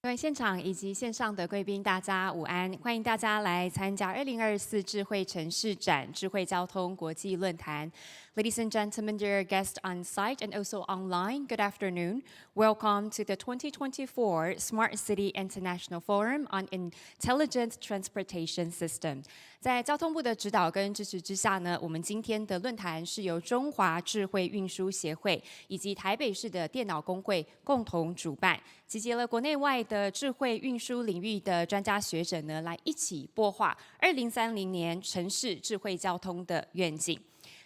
各位现场以及线上的贵宾，大家午安！欢迎大家来参加2024智慧城市展智慧交通国际论坛。Ladies and gentlemen, dear guests on site and also online, good afternoon. Welcome to the 2024 Smart City International Forum on Intelligent Transportation System. 在交通部的指导跟支持之下呢，我们今天的论坛是由中华智慧运输协会以及台北市的电脑工会共同主办，集结了国内外的智慧运输领域的专家学者呢，来一起擘画2030年城市智慧交通的愿景。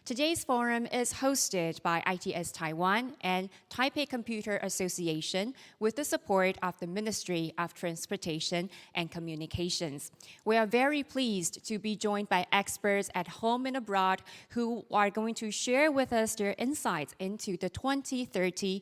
Today's forum is hosted by ITS Taiwan and Taipei Computer Association with the support of the Ministry of Transportation and Communications. We are very pleased to be joined by experts at home and abroad who are going to share with us their insights into the 2030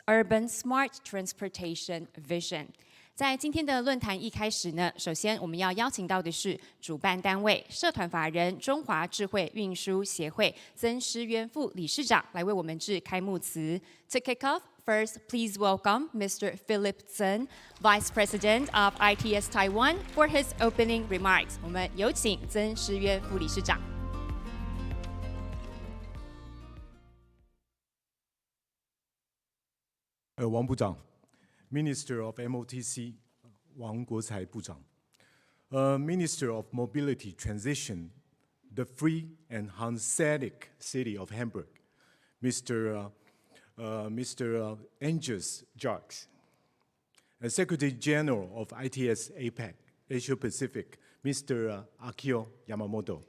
Urban Smart Transportation Vision. 在今天的论坛一开始呢，首先我们要邀请到的是主办单位社团法人中华智慧运输协会曾诗渊副理事长来为我们致开幕词。To kick off, first, please welcome Mr. Philip Tseng, Vice President of ITS Taiwan, for his opening remarks. 我们有请曾诗渊副理事长。王部长。Minister of MOTC, 王国才部长 Minister of Mobility Transition, the free and Hanseatic city of Hamburg, Mr. Angus Jarks, Secretary General of ITS APAC, Asia Pacific, Mr. Akio Yamamoto,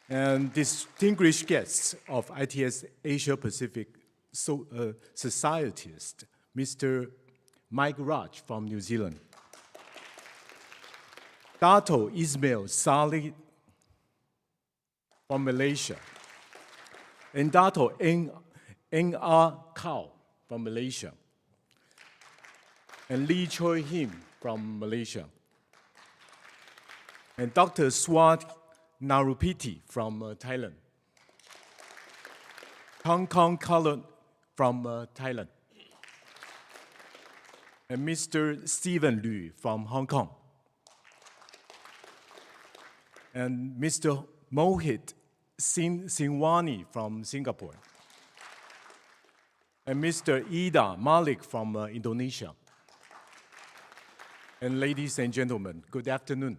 and distinguished guests of ITS Asia Pacific Societist, Mr. Mike Raj from New Zealand, Dato Ismail Saleh from Malaysia, and Dato N.R. Kao from Malaysia, and Lee Choi Him from Malaysia, and Dr. Swat Narupiti from Thailand, Hong Kong Color from Thailand, and Mr. Stephen Liu from Hong Kong, and Mr. Mohit Singwani from Singapore, and Mr. Ida Malik from Indonesia. And ladies and gentlemen, good afternoon.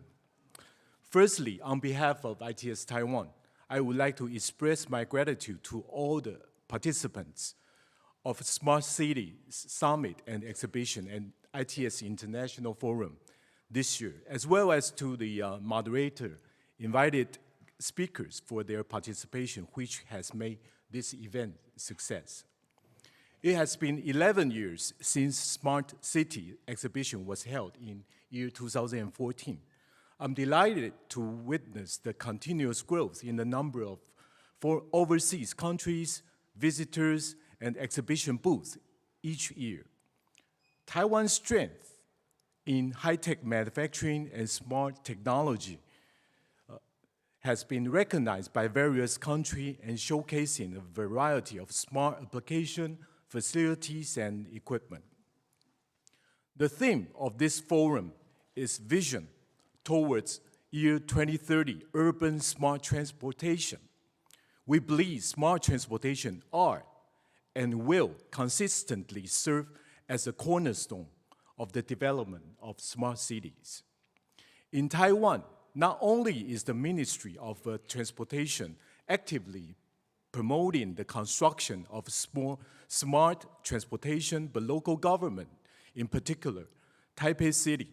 Firstly, on behalf of ITS Taiwan, I would like to express my gratitude to all the participants of Smart City Summit and Exhibition and ITS International Forum this year, as well as to the moderator, invited speakers for their participation, which has made this event a success. It has been 11 years since Smart City Exhibition was held in year 2014. I'm delighted to witness the continuous growth in the number of overseas countries, visitors, and exhibition booths each year. Taiwan's strength in high-tech manufacturing and smart technology has been recognized by various countries and showcasing a variety of smart application, facilities, and equipment. The theme of this forum is Vision towards year 2030, Urban Smart Transportation. We believe smart transportation are and will consistently serve as a cornerstone of the development of smart cities. In Taiwan, not only is the Ministry of Transportation actively promoting the construction of smart transportation, but local government, in particular, Taipei City,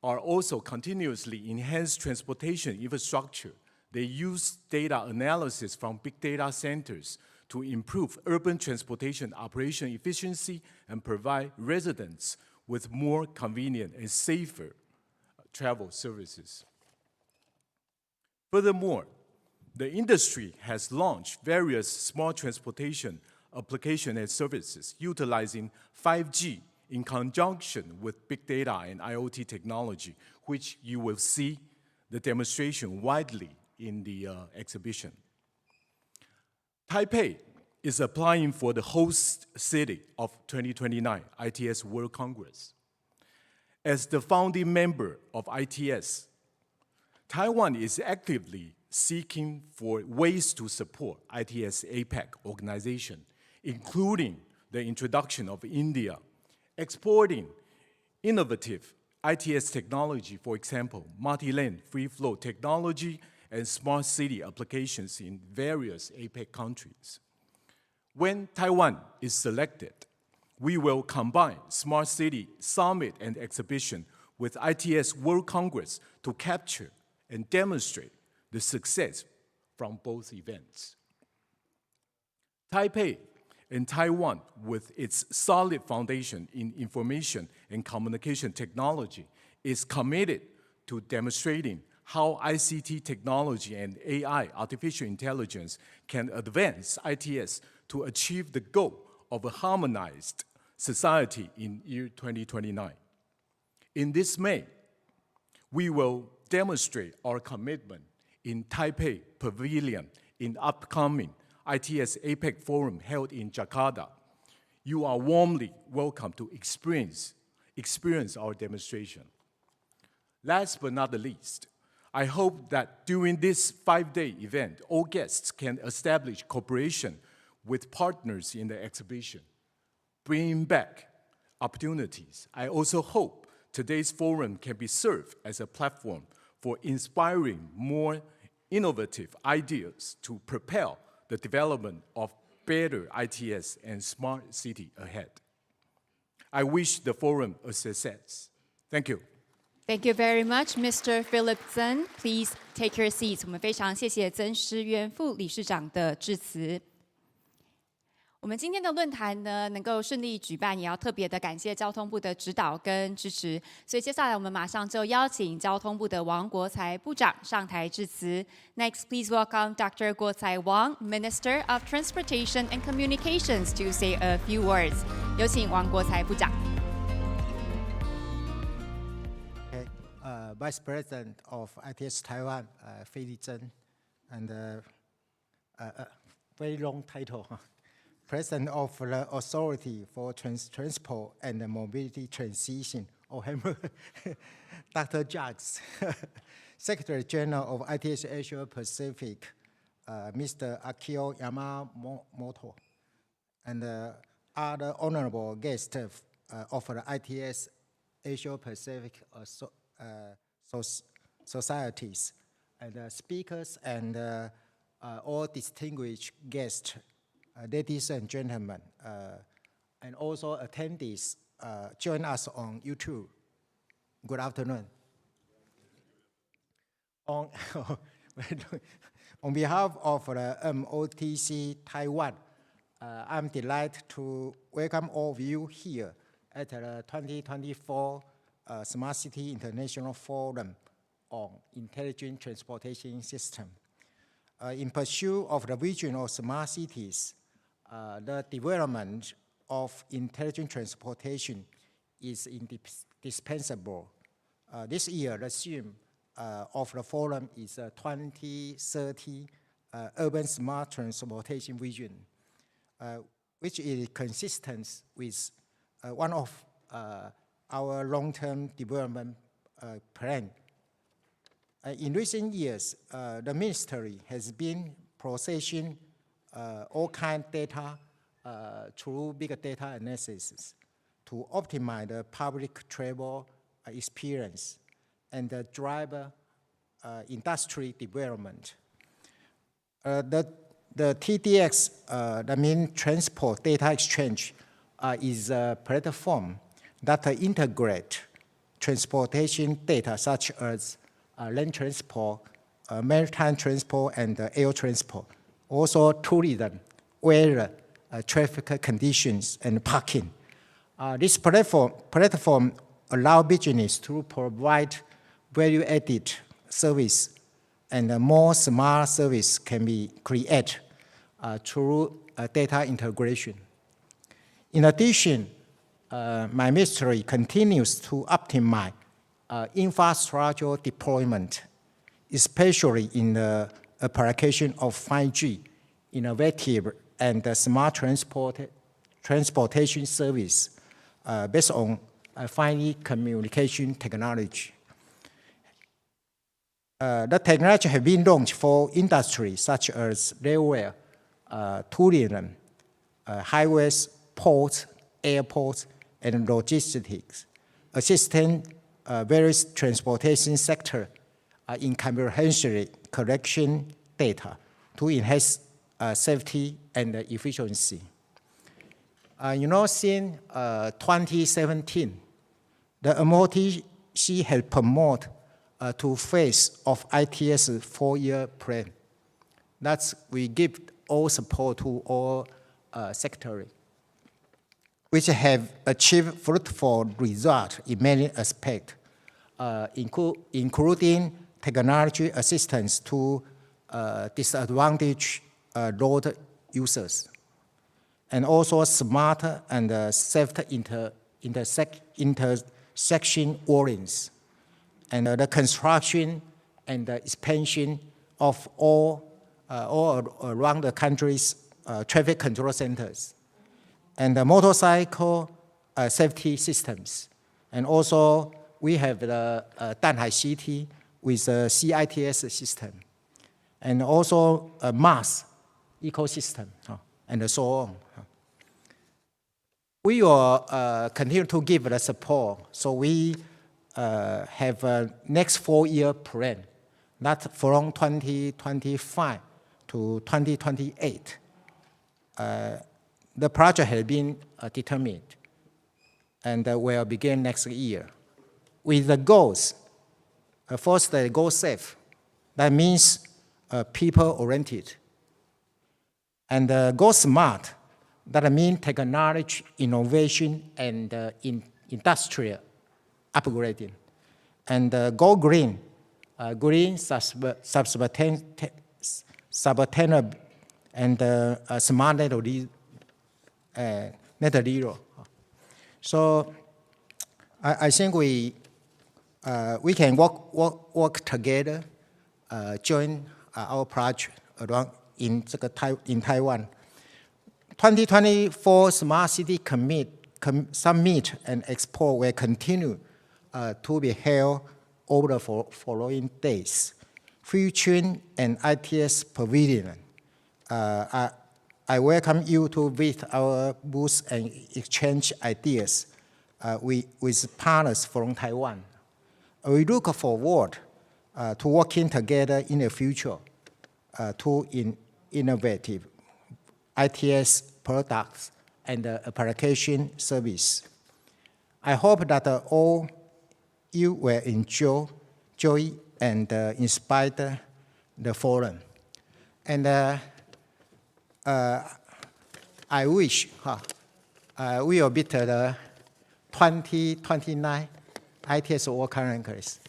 are also continuously enhance transportation infrastructure. They use data analysis from big data centers to improve urban transportation operation efficiency and provide residents with more convenient and safer travel services. Furthermore, the industry has launched various smart transportation applications and services utilizing 5G in conjunction with big data and IoT technology, which you will see the demonstration widely in the exhibition. Taipei is applying for the host city of 2029 ITS World Congress. As the founding member of ITS, Taiwan is actively seeking for ways to support ITS APEC organization, including the introduction of India, exporting innovative ITS technology, for example, multi-lane free flow technology and smart city applications in various APEC countries. When Taiwan is selected, we will combine Smart City Summit and Exhibition with ITS World Congress to capture and demonstrate the success from both events. Taipei and Taiwan, with its solid foundation in information and communication technology, is committed to demonstrating how ICT technology and AI, artificial intelligence, can advance ITS to achieve the goal of a harmonized society in year 2029. In this May, we will demonstrate our commitment in Taipei Pavilion in upcoming ITS APEC Forum held in Jakarta. You are warmly welcome to experience our demonstration. Last but not the least, I hope that during this 5-day event, all guests can establish cooperation with partners in the exhibition, bringing back opportunities. I also hope today's forum can be served as a platform for inspiring more innovative ideas to propel the development of better ITS and smart city ahead. I wish the forum a success. Thank you. Thank you very much, Mr. Philip Zeng. Please take your seats. 我们非常谢谢曾诗渊副理事长的致辞。我们今天的论坛呢，能够顺利举办，也要特别的感谢交通部的指导跟支持。所以接下来我们马上就邀请交通部的王国材部长上台致辞。Next, please welcome Dr. Guo Cai Wang, Minister of Transportation and Communications, to say a few words. 有请王国材部长。Vice President of ITS Taiwan, Fei Zeng, and very long title. President of the Authority for Transport and Mobility Transition, Dr. Jacques, Secretary General of ITS Asia Pacific, Mr. Akio Yamamoto, and other honorable guests of the ITS Asia Pacific societies, and speakers and all distinguished guests, ladies and gentlemen, and also attendees join us on YouTube. Good afternoon. On behalf of the MOTC Taiwan, I'm delighted to welcome all of you here at the 2024 Smart City International Forum on Intelligent Transportation System. In pursuit of the vision of smart cities, the development of intelligent transportation is indispensable. This year, the theme of the forum is 2030 Urban Smart Transportation Vision, which is consistent with one of our long-term development plan. In recent years, the ministry has been processing all kinds of data through big data analysis to optimize the public travel experience and drive industry development. The TDX, the main transport data exchange, is a platform that integrates transportation data such as land transport, maritime transport, and air transport. Also tourism, weather, traffic conditions, and parking. This platform allows business to provide value-added service, and more smart service can be created through data integration. In addition, my ministry continues to optimize infrastructure deployment, especially in the application of 5G, innovative and smart transportation service based on 5G communication technology. The technology has been launched for industries such as railway, tourism, highways, ports, airports, and logistics, assisting various transportation sectors in comprehensively collection data to enhance safety and efficiency. Since 2017, the MOTC has promoted 2 phases of ITS 4-year plan. That's we give all support to all sectors, which have achieved fruitful results in many aspects, including technology assistance to disadvantaged road users, and also smarter and safer intersection warnings, and the construction and the expansion of all around the country's traffic control centers, and the motorcycle safety systems. And also, we have the Danhai City with a CITS system, and also a mass ecosystem, and so on. We will continue to give the support, so we have a next 4-year plan, not from 2025 to 2028. The project has been determined and will begin next year with the goals. First, the goal safe. That means people-oriented. And go smart. That means technology, innovation, and industrial upgrading. And go green. Green, sustainable, and smart net zero. So I think we can work together, join our project around in Taiwan. 2024 Smart City Summit and Expo will continue to be held over the following days. Featuring an ITS pavilion. I welcome you to visit our booth and exchange ideas with partners from Taiwan. We look forward to working together in the future to innovative ITS products and application service. I hope that all you will enjoy and inspire the forum. And I wish we will beat the 2029 ITS World Congress.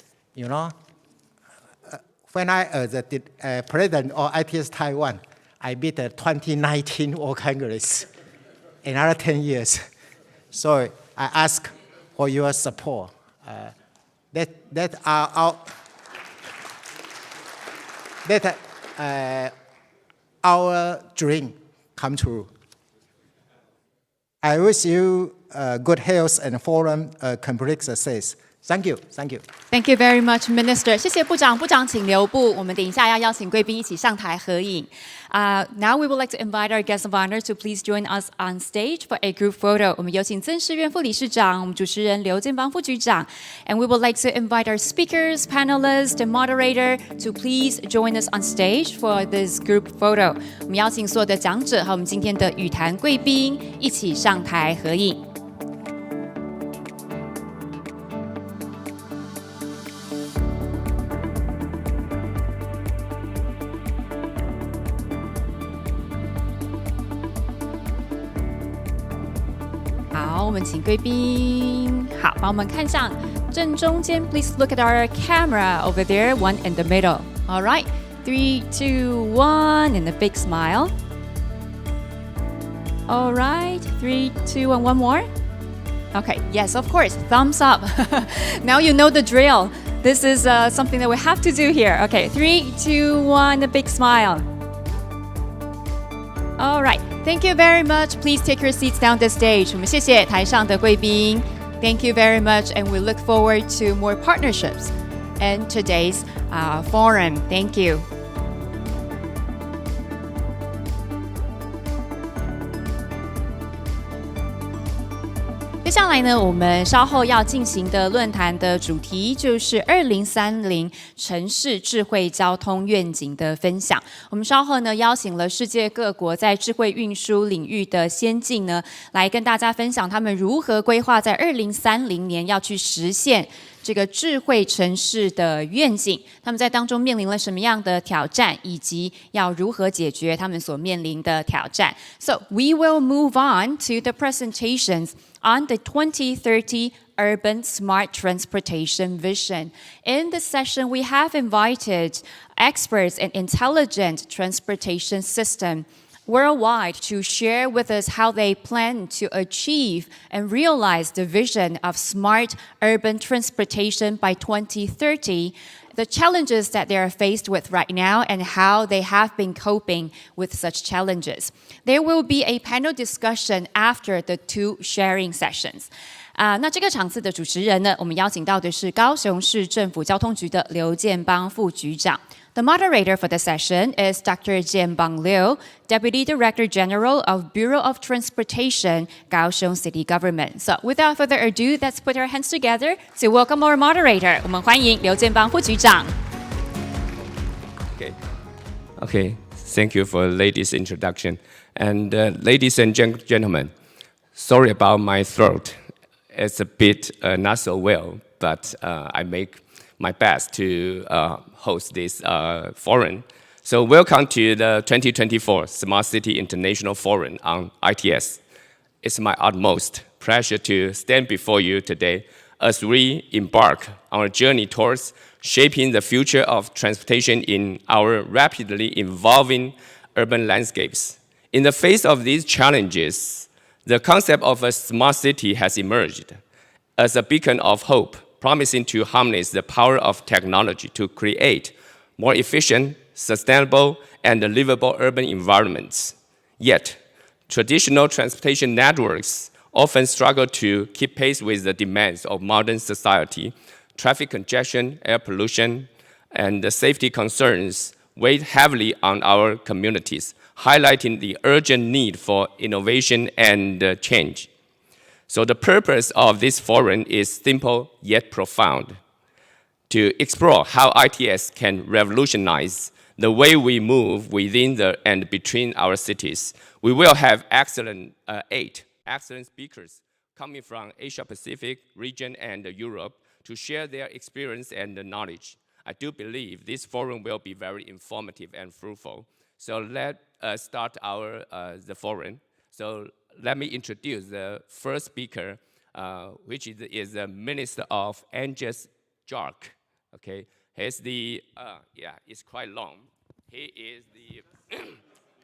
When I was the president of ITS Taiwan, I beat the 2019 World Congress, another 10 years. So I ask for your support. That our dream come true. I wish you good health and forum complete success. Thank you, thank you. Thank you very much, Minister. 谢谢部长，部长请留步。我们等一下要邀请贵宾一起上台合影。Now we would like to invite our guest of honor to please join us on stage for a group photo. 我们有请曾世院副理事长，我们主持人刘建邦副局长 ，and we would like to invite our speakers, panelists, and moderator to please join us on stage for this group photo. 我们邀请所有的讲者和我们今天的语坛贵宾一起上台合影。好，我们请贵宾好，帮我们看向正中间。Please look at our camera over there, one in the middle. All right, 3, 2, 1, and a big smile. All right, 3, 2, 1, one more. Okay, yes, of course, thumbs up. Now you know the drill. This is something that we have to do here. Okay, 3, 2, 1, a big smile. All right. Thank you very much. Please take your seats down the stage. 我们谢谢台上的贵宾。Thank you very much, and we look forward to more partnerships in today's forum. Thank you. 接下来呢，我们稍后要进行的论坛的主题就是2030城市智慧交通愿景的分享。我们稍后呢邀请了世界各国在智慧运输领域的先进呢，来跟大家分享他们如何规划在2030年要去实现这个智慧城市的愿景，他们在当中面临了什么样的挑战，以及要如何解决他们所面临的挑战。So we will move on to the presentations on the 2030 Urban Smart Transportation Vision. In this session, we have invited experts in intelligent transportation system worldwide to share with us how they plan to achieve and realize the vision of smart urban transportation by 2030, the challenges that they are faced with right now, and how they have been coping with such challenges. There will be a panel discussion after the 2 sharing sessions. 那这个场次的主持人呢，我们邀请到的是高雄市政府交通局的刘建邦副局长。The moderator for the session is Dr. Jianbang Liu, Deputy Director General of Bureau of Transportation, Kaohsiung City Government. So without further ado, let's put our hands together to welcome our moderator. 我们欢迎刘建邦副局长。Okay. Thank you for ladies' introduction. And ladies and gentlemen, sorry about my throat. It's a bit not so well, but I make my best to host this forum. So welcome to the 2024 Smart City International Forum on ITS. It's my utmost pleasure to stand before you today as we embark on a journey towards shaping the future of transportation in our rapidly evolving urban landscapes. In the face of these challenges, the concept of a smart city has emerged as a beacon of hope, promising to harness the power of technology to create more efficient, sustainable, and livable urban environments. Yet, traditional transportation networks often struggle to keep pace with the demands of modern society. Traffic congestion, air pollution, and the safety concerns weigh heavily on our communities, highlighting the urgent need for innovation and change. So the purpose of this forum is simple yet profound: to explore how ITS can revolutionize the way we move within and between our cities. We will have 8 excellent speakers coming from Asia Pacific region and Europe to share their experience and knowledge. I do believe this forum will be very informative and fruitful. So let us start the forum. So let me introduce the first speaker, which is the Minister of Angus Jark. Okay, he's it's quite long. He is the,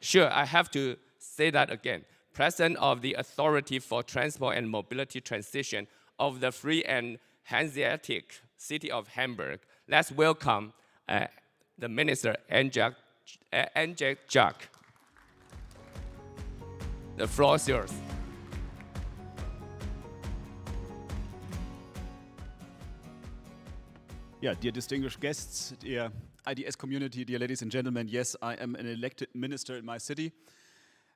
sure, I have to say that again. President of the Authority for Transport and Mobility Transition of the Free and Hanseatic City of Hamburg. Let's welcome the Minister Angus Jark. The floor is yours. Yeah, dear distinguished guests, dear IDS community, dear ladies and gentlemen, yes, I am an elected minister in my city,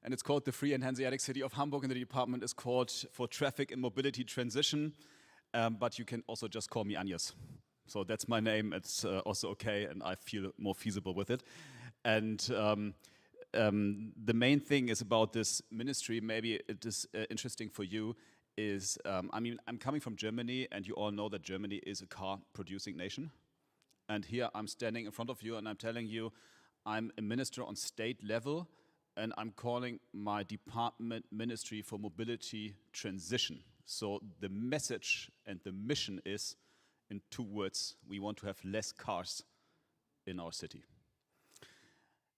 and it's called the Free and Hanseatic City of Hamburg, and the department is called for Traffic and Mobility Transition, but you can also just call me Agnes. So that's my name, it's also okay, and I feel more feasible with it. And the main thing is about this ministry, maybe it is interesting for you, is, I'm coming from Germany, and you all know that Germany is a car-producing nation. And here I'm standing in front of you, and I'm telling you, I'm a minister on state level, and I'm calling my department Ministry for Mobility Transition. So the message and the mission is, in 2 words, we want to have less cars in our city.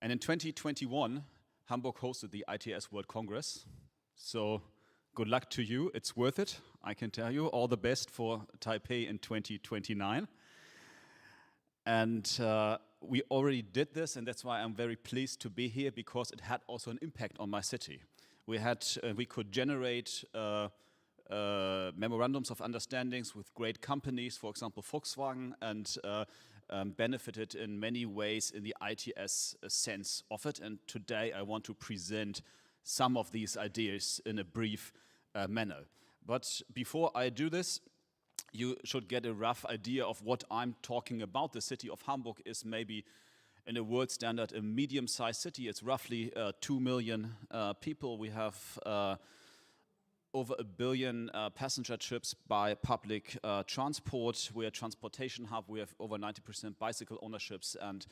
And in 2021, Hamburg hosted the ITS World Congress. So good luck to you, it's worth it, I can tell you. All the best for Taipei in 2029. And we already did this, and that's why I'm very pleased to be here, because it had also an impact on my city. We could generate memorandums of understandings with great companies, for example Volkswagen, and benefited in many ways in the ITS sense of it. And today I want to present some of these ideas in a brief manner. But before I do this, you should get a rough idea of what I'm talking about. The city of Hamburg is maybe, in a world standard, a medium-sized city. It's roughly 2 million people. We have over 1 billion passenger trips by public transport. We're a transportation hub. We have over 90% bicycle ownerships. And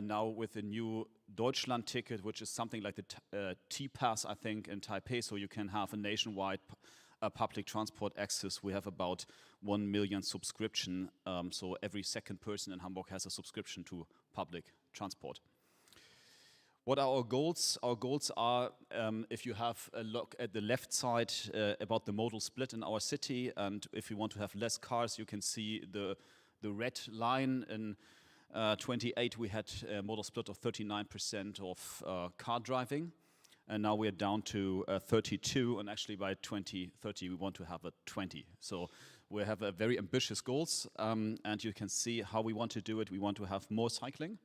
now with the new Deutschland ticket, which is something like the T-Pass, I think, in Taipei, so you can have a nationwide public transport access. We have about 1 million subscription. So every second person in Hamburg has a subscription to public transport. What are our goals? Our goals are, if you have a look at the left side, about the modal split in our city, and if you want to have less cars, you can see the red line. In 28 we had a modal split of 39% of car driving, and now we're down to 32, and actually by 2030 we want to have a 20. So we have a very ambitious goals, and you can see how we want to do it. We want to have more cycling.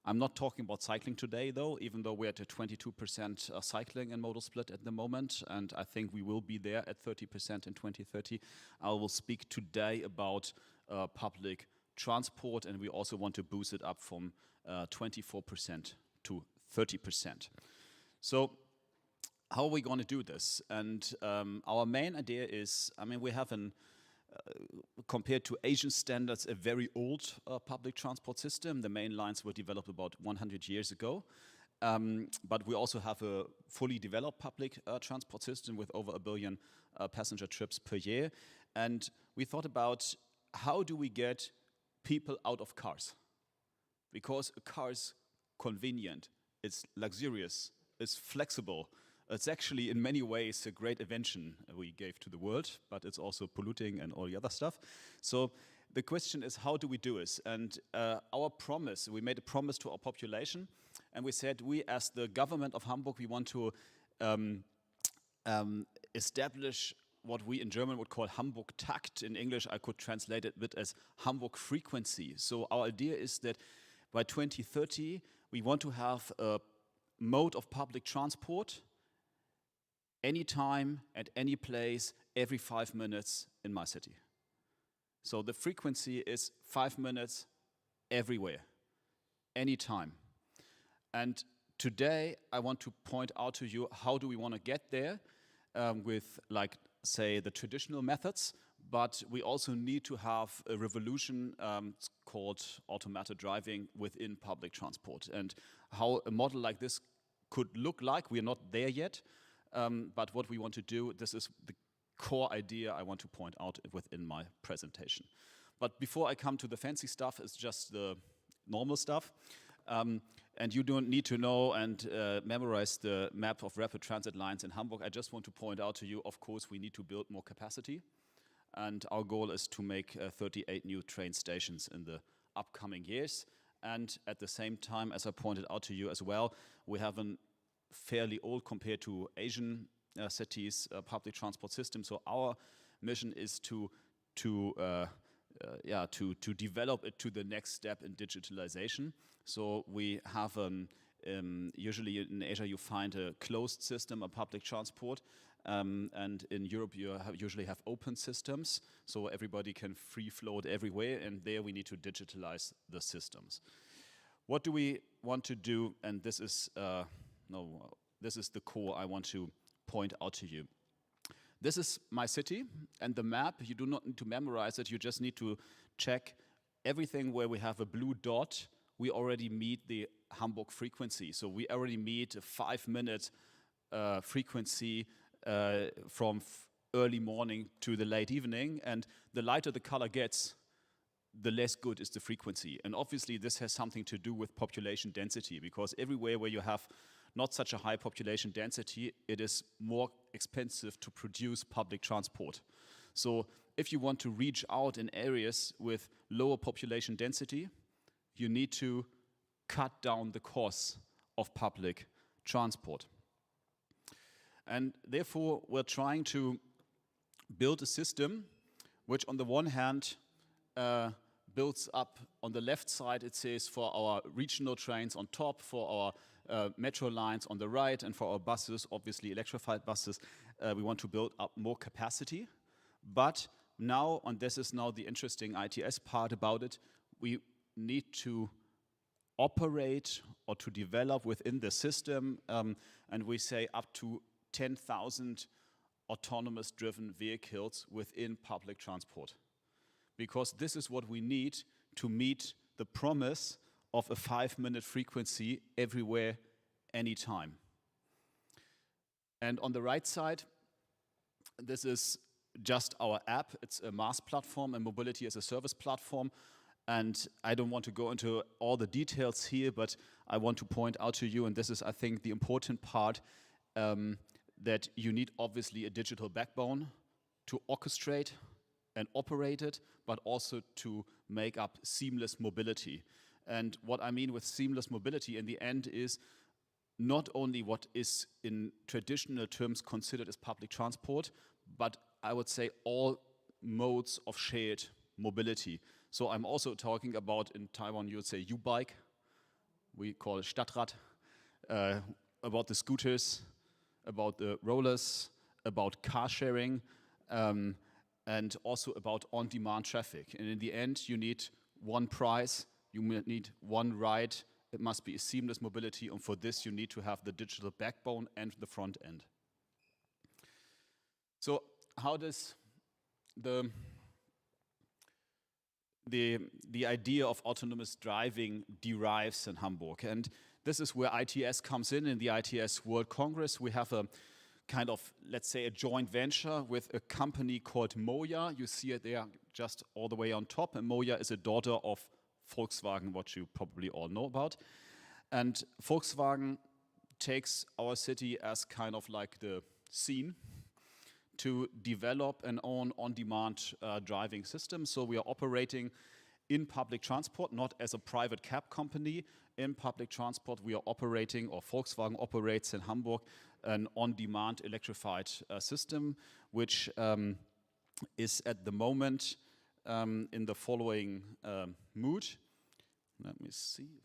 I'm not talking about cycling today, though, even though we're at a 22% cycling and modal split at the moment, and I think we will be there at 30% in 2030. I will speak today about public transport, and we also want to boost it up from 24% to 30%. So how are we going to do this? And our main idea is, I mean, we have compared to Asian standards, a very old public transport system. The main lines were developed about 100 years ago. But we also have a fully developed public transport system with over 1 billion passenger trips per year. And we thought about, how do we get people out of cars? Because a car is convenient, it's luxurious, it's flexible. It's actually, in many ways, a great invention we gave to the world, but it's also polluting and all the other stuff. So the question is, how do we do this? And our promise, we made a promise to our population, and we said, we as the government of Hamburg, we want to establish what we in German would call Hamburg Takt. In English, I could translate it a bit as Hamburg Frequency. So our idea is that by 2030, we want to have a mode of public transport anytime, at any place, every 5 minutes in my city. So the frequency is 5 minutes everywhere, anytime. And today I want to point out to you, how do we want to get there with, like, say, the traditional methods, but we also need to have a revolution called automated driving within public transport. And how a model like this could look like, we're not there yet. But what we want to do, this is the core idea I want to point out within my presentation. But before I come to the fancy stuff, it's just the normal stuff. And you don't need to know and memorize the map of rapid transit lines in Hamburg. I just want to point out to you, of course, we need to build more capacity. And our goal is to make 38 new train stations in the upcoming years. And at the same time, as I pointed out to you as well, we have a fairly old, compared to Asian cities, public transport system. So our mission is to develop it to the next step in digitalization. So we have usually in Asia you find a closed system of public transport, and in Europe you usually have open systems, so everybody can free float everywhere, and there we need to digitalize the systems. What do we want to do? And this is this is the core I want to point out to you. This is my city, and the map, you do not need to memorize it, you just need to check everything where we have a blue dot. We already meet the Hamburg frequency. So we already meet a 5-minute frequency from early morning to the late evening, and the lighter the color gets, the less good is the frequency. And obviously this has something to do with population density, because everywhere where you have not such a high population density, it is more expensive to produce public transport. So if you want to reach out in areas with lower population density, you need to cut down the costs of public transport. And therefore, we're trying to build a system which on the one hand builds up on the left side, it says for our regional trains on top, for our metro lines on the right, and for our buses, obviously electrified buses, we want to build up more capacity. But now, and this is now the interesting ITS part about it, we need to operate or to develop within the system, and we say up to 10,000 autonomous driven vehicles within public transport. Because this is what we need to meet the promise of a 5-minute frequency everywhere, anytime. And on the right side, this is just our app. It's a MaaS platform, a mobility as a service platform. And I don't want to go into all the details here, but I want to point out to you, and this is, I think, the important part, that you need obviously a digital backbone to orchestrate and operate it, but also to make up seamless mobility. And what I mean with seamless mobility in the end is not only what is in traditional terms considered as public transport, but I would say all modes of shared mobility. So I'm also talking about, in Taiwan you would say U-bike, we call it Stadtrad, about the scooters, about the rollers, about car sharing, and also about on-demand traffic. And in the end, you need one price, you need one ride, it must be a seamless mobility, and for this you need to have the digital backbone and the front end. So how does the idea of autonomous driving derives in Hamburg? And this is where ITS comes in the ITS World Congress. We have a kind of, let's say, a joint venture with a company called Moja. You see it there just all the way on top. And Moja is a daughter of Volkswagen, what you probably all know about. And Volkswagen takes our city as kind of like the scene to develop an own on-demand driving system. So we are operating in public transport, not as a private cab company. In public transport, we are operating, or Volkswagen operates in Hamburg, an on-demand electrified system, which is at the moment in the following mood. Let me see.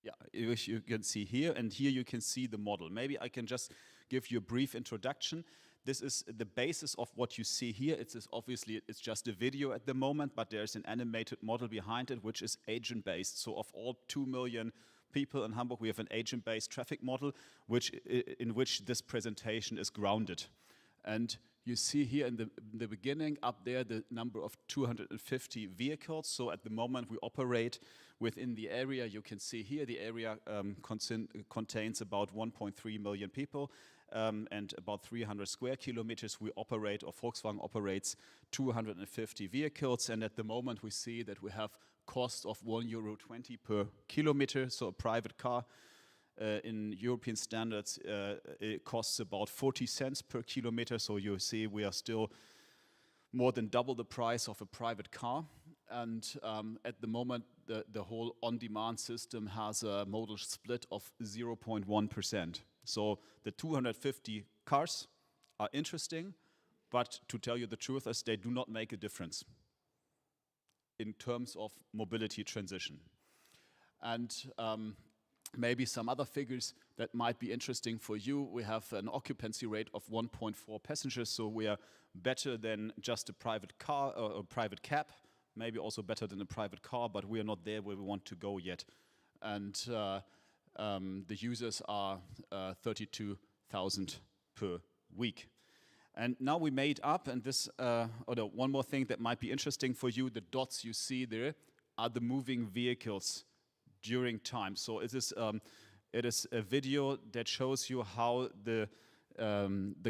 Yeah, you can see here, and here you can see the model. Maybe I can just give you a brief introduction. This is the basis of what you see here. Obviously, it's just a video at the moment, but there's an animated model behind it, which is agent-based. So of all 2 million people in Hamburg, we have an agent-based traffic model, in which this presentation is grounded. And you see here in the beginning, up there, the number of 250 vehicles. So at the moment, we operate within the area. You can see here, the area contains about 1.3 million people. And about 300 square kilometers we operate, or Volkswagen operates 250 vehicles. And at the moment we see that we have cost of €1.20 per kilometer. So a private car in European standards, it costs about 40 cents per kilometer. So you see we are still more than double the price of a private car. And at the moment, the whole on-demand system has a modal split of 0.1%. So the 250 cars are interesting, but to tell you the truth, as they do not make a difference in terms of mobility transition. And maybe some other figures that might be interesting for you. We have an occupancy rate of 1.4 passengers, so we are better than just a private car or a private cab, maybe also better than a private car, but we are not there where we want to go yet. And the users are 32,000 per week. And now we made up, and this, one more thing that might be interesting for you, the dots you see there are the moving vehicles during time. So it is a video that shows you how the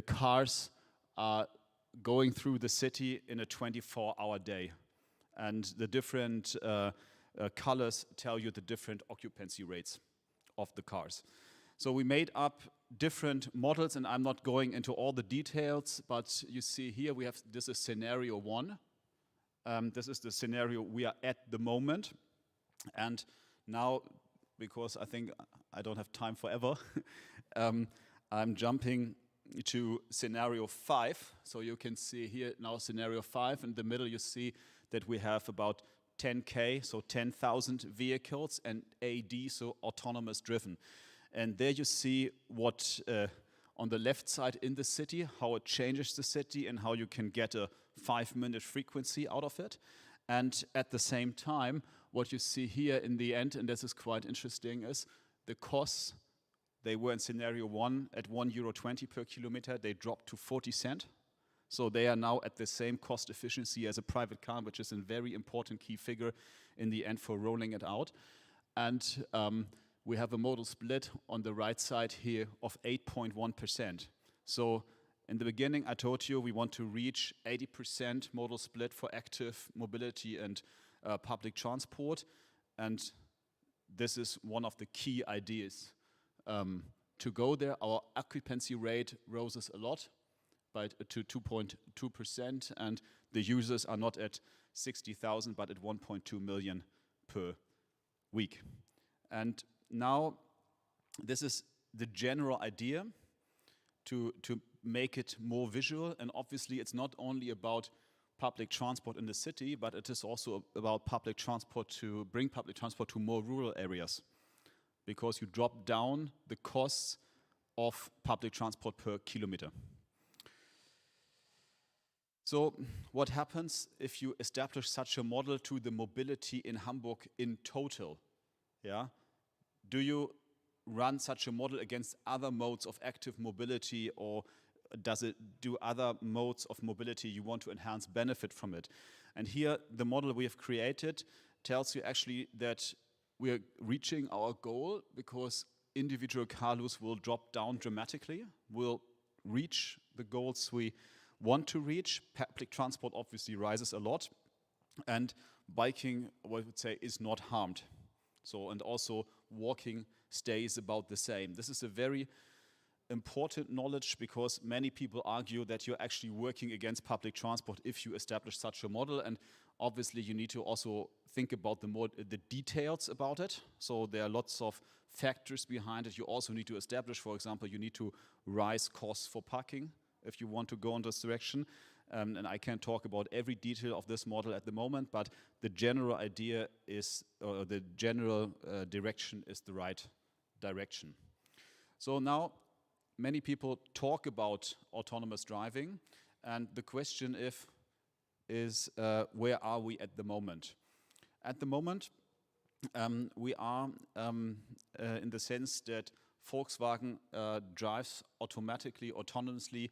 cars are going through the city in a 24-hour day. And the different colors tell you the different occupancy rates of the cars. So we made up different models, and I'm not going into all the details, but you see here this is scenario 1. This is the scenario we are at the moment. And now, because I think I don't have time forever, I'm jumping to scenario 5. So you can see here now scenario 5. In the middle you see that we have about 10K, so 10,000 vehicles, and AD, so autonomous driven. And there you see what on the left side in the city, how it changes the city and how you can get a 5-minute frequency out of it. And at the same time, what you see here in the end, and this is quite interesting, is the costs. They were in scenario 1 at €1.20 per kilometer. They dropped to 40 cents. So they are now at the same cost efficiency as a private car, which is a very important key figure in the end for rolling it out. And we have a modal split on the right side here of 8.1%. So in the beginning, I told you we want to reach 80% modal split for active mobility and public transport. And this is one of the key ideas to go there. Our occupancy rate roses a lot to 2.2%, and the users are not at 60,000 but at 1.2 million per week. And now this is the general idea to make it more visual, and obviously it's not only about public transport in the city, but it is also about public transport to bring public transport to more rural areas, because you drop down the costs of public transport per kilometer. So what happens if you establish such a model to the mobility in Hamburg in total? Yeah? Do you run such a model against other modes of active mobility, or does it do other modes of mobility you want to enhance benefit from it? And here the model we have created tells you actually that we are reaching our goal because individual car use will drop down dramatically. We'll reach the goals we want to reach. Public transport obviously rises a lot, and biking, I would say, is not harmed. So, and also walking stays about the same. This is a very important knowledge, because many people argue that you're actually working against public transport if you establish such a model, and obviously you need to also think about the details about it. So there are lots of factors behind it. You also need to establish, for example, you need to rise costs for parking if you want to go in this direction. And I can't talk about every detail of this model at the moment, but the general idea is, or the general direction is the right direction. So now many people talk about autonomous driving, and the question is where are we at the moment? At the moment, we are in the sense that Volkswagen drives autonomously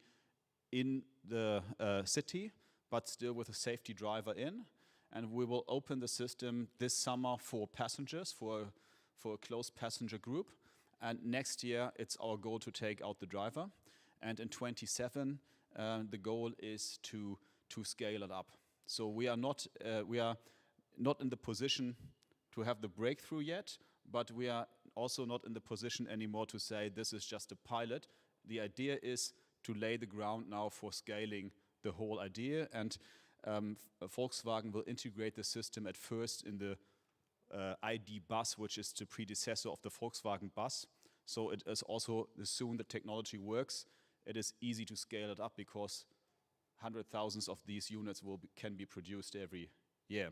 in the city, but still with a safety driver in. And we will open the system this summer for passengers, for a closed passenger group. And next year, it's our goal to take out the driver. And in 2027, the goal is to scale it up. So we are not in the position to have the breakthrough yet, but we are also not in the position anymore to say this is just a pilot. The idea is to lay the ground now for scaling the whole idea, and Volkswagen will integrate the system at first in the ID bus, which is the predecessor of the Volkswagen bus. So it is also, as soon the technology works, it is easy to scale it up, because hundreds of thousands of these units can be produced every year.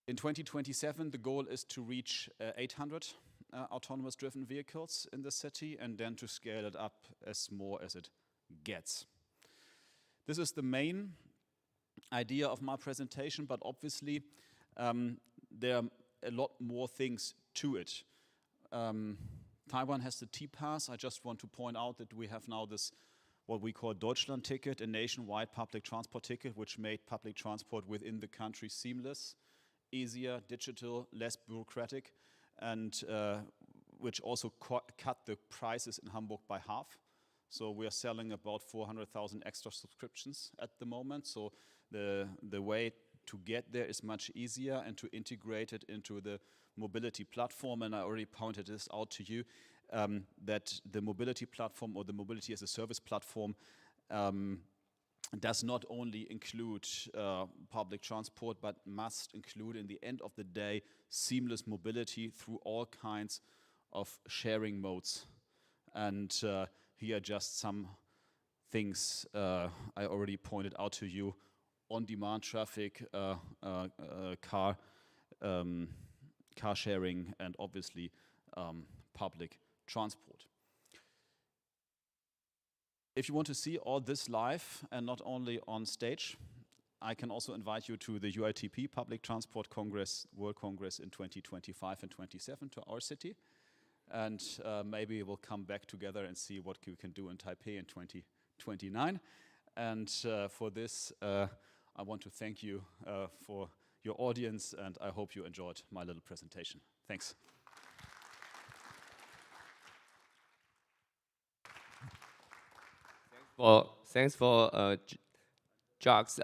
In 2027, the goal is to reach 800 autonomous driven vehicles in the city, and then to scale it up as more as it gets. This is the main idea of my presentation, but obviously there are a lot more things to it. Taiwan has the T-Pass. I just want to point out that we have now this, what we call Deutschland ticket, a nationwide public transport ticket, which made public transport within the country seamless, easier, digital, less bureaucratic, and which also cut the prices in Hamburg by half. So we are selling about 400,000 extra subscriptions at the moment. So the way to get there is much easier, and to integrate it into the mobility platform. And I already pointed this out to you, that the mobility platform, or the mobility as a service platform, does not only include public transport, but must include, in the end of the day, seamless mobility through all kinds of sharing modes. And here are just some things I already pointed out to you: on-demand traffic, car sharing, and obviously public transport. If you want to see all this live and not only on stage, I can also invite you to the UITP Public Transport Congress, World Congress in 2025 and 27 to our city. And maybe we'll come back together and see what we can do in Taipei in 2029. And for this, I want to thank you for your audience, and I hope you enjoyed my little presentation. Thanks. Well, thanks for Jacques'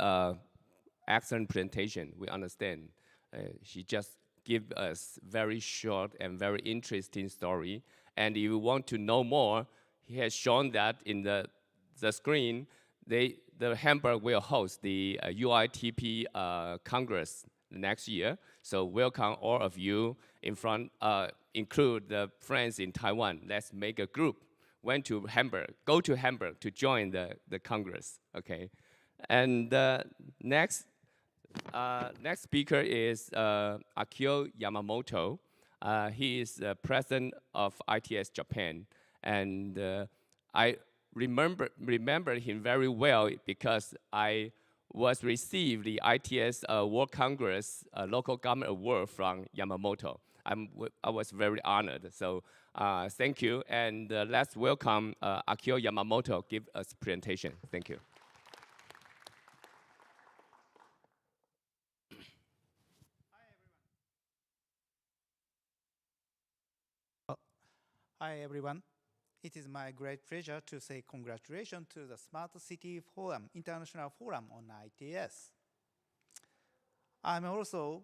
excellent presentation. We understand. He just gave us very short and very interesting story. And if you want to know more, he has shown that in the screen. The Hamburg will host the UITP Congress next year. So welcome all of you in front, include the friends in Taiwan. Let's make a group. Go to Hamburg to join the Congress, okay? And next speaker is Akio Yamamoto. He is the president of ITS Japan. And I remember him very well because I was received the ITS World Congress Local Government Award from Yamamoto. I was very honored. So thank you, and let's welcome Akio Yamamoto give us a presentation. Thank you. Hi everyone. It is my great pleasure to say congratulations to the Smart City Forum, International Forum on ITS. I'm also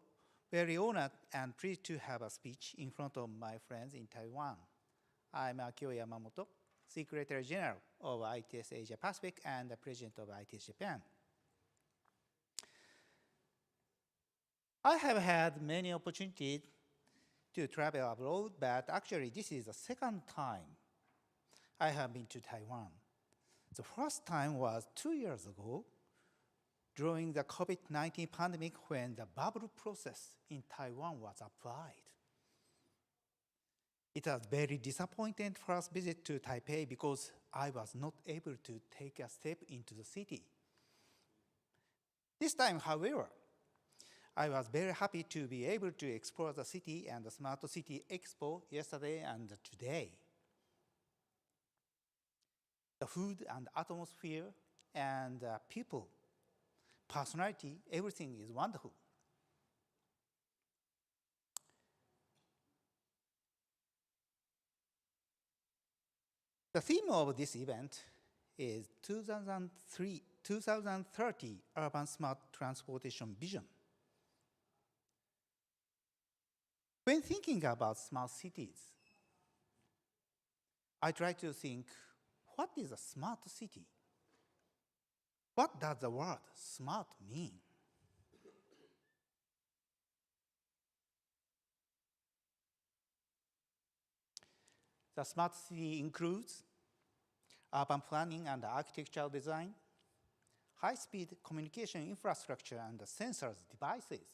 very honored and pleased to have a speech in front of my friends in Taiwan. I'm Akio Yamamoto, Secretary General of ITS Asia Pacific and the President of ITS Japan. I have had many opportunities to travel abroad, but actually this is the second time I have been to Taiwan. The first time was 2 years ago, during the COVID-19 pandemic when the bubble process in Taiwan was applied. It was very disappointing first visit to Taipei because I was not able to take a step into the city. This time, however, I was very happy to be able to explore the city and the Smart City Expo yesterday and today. The food and atmosphere and people, personality, everything is wonderful. The theme of this event is 2030 Urban Smart Transportation Vision. When thinking about smart cities, I try to think, what is a smart city? What does the word smart mean? The smart city includes urban planning and architectural design, high-speed communication infrastructure and sensors devices,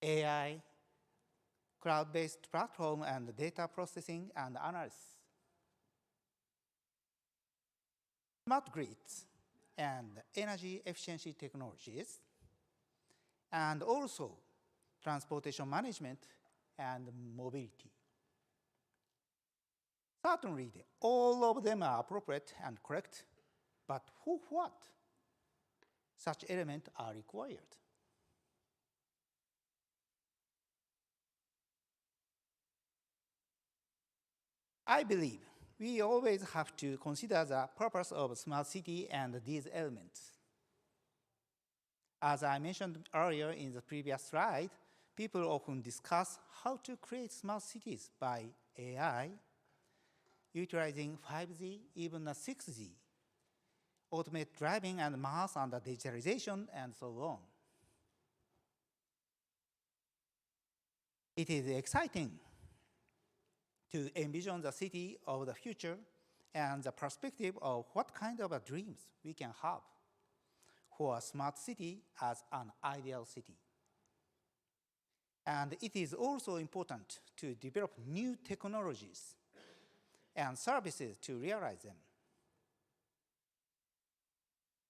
AI, cloud-based platform and data processing and analysis, smart grids and energy efficiency technologies, and also transportation management and mobility. Certainly, all of them are appropriate and correct, but for what such elements are required? I believe we always have to consider the purpose of a smart city and these elements. As I mentioned earlier in the previous slide, people often discuss how to create smart cities by AI, utilizing 5G, even 6G, automate driving and mass and digitalization and so on. It is exciting to envision the city of the future and the perspective of what kind of dreams we can have for a smart city as an ideal city. And it is also important to develop new technologies and services to realize them.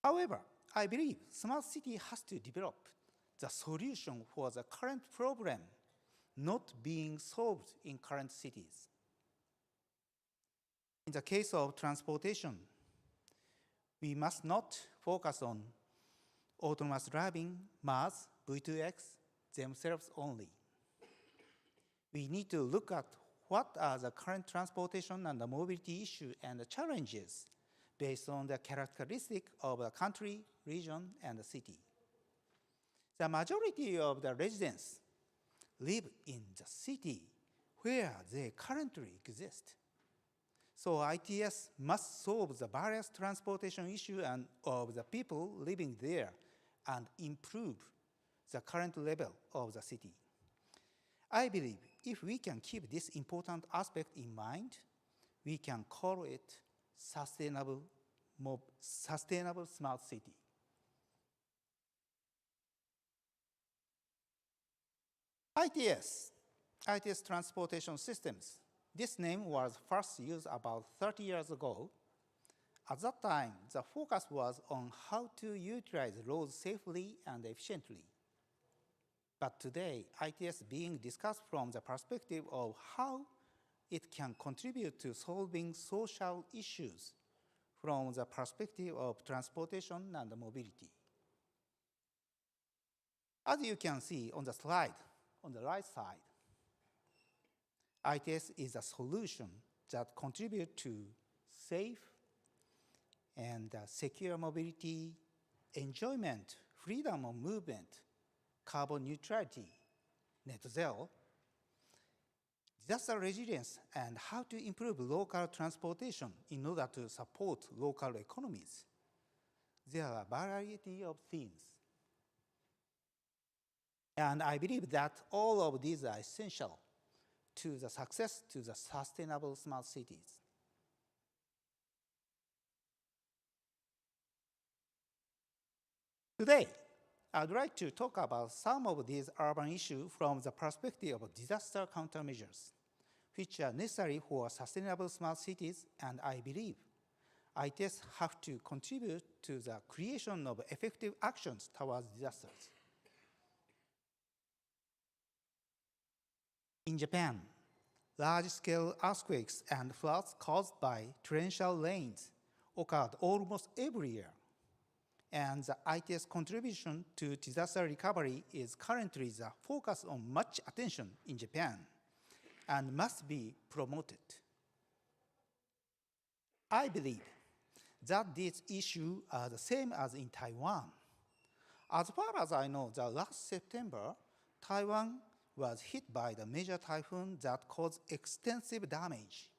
However, I believe smart city has to develop the solution for the current problem not being solved in current cities. In the case of transportation, we must not focus on autonomous driving, MaaS, V2X themselves only. We need to look at what are the current transportation and the mobility issues and the challenges based on the characteristic of the country, region, and the city. The majority of the residents live in the city where they currently exist. So ITS must solve the various transportation issues and of the people living there and improve the current level of the city. I believe if we can keep this important aspect in mind, we can call it sustainable smart city. ITS transportation systems. This name was first used about 30 years ago. At that time, the focus was on how to utilize roads safely and efficiently. But today, ITS being discussed from the perspective of how it can contribute to solving social issues from the perspective of transportation and mobility. As you can see on the slide, on the right side, ITS is a solution that contributes to safe and secure mobility, enjoyment, freedom of movement, carbon neutrality, net zero, disaster resilience, and how to improve local transportation in order to support local economies. There are a variety of themes. And I believe that all of these are essential to the success to the sustainable smart cities. Today, I'd like to talk about some of these urban issues from the perspective of disaster countermeasures, which are necessary for sustainable smart cities, and I believe ITS have to contribute to the creation of effective actions towards disasters. In Japan, large-scale earthquakes and floods caused by torrential rains occurred almost every year, and the ITS contribution to disaster recovery is currently the focus on much attention in Japan and must be promoted. I believe that these issues are the same as in Taiwan. As far as I know, the last September, Taiwan was hit by the major typhoon that caused extensive damage.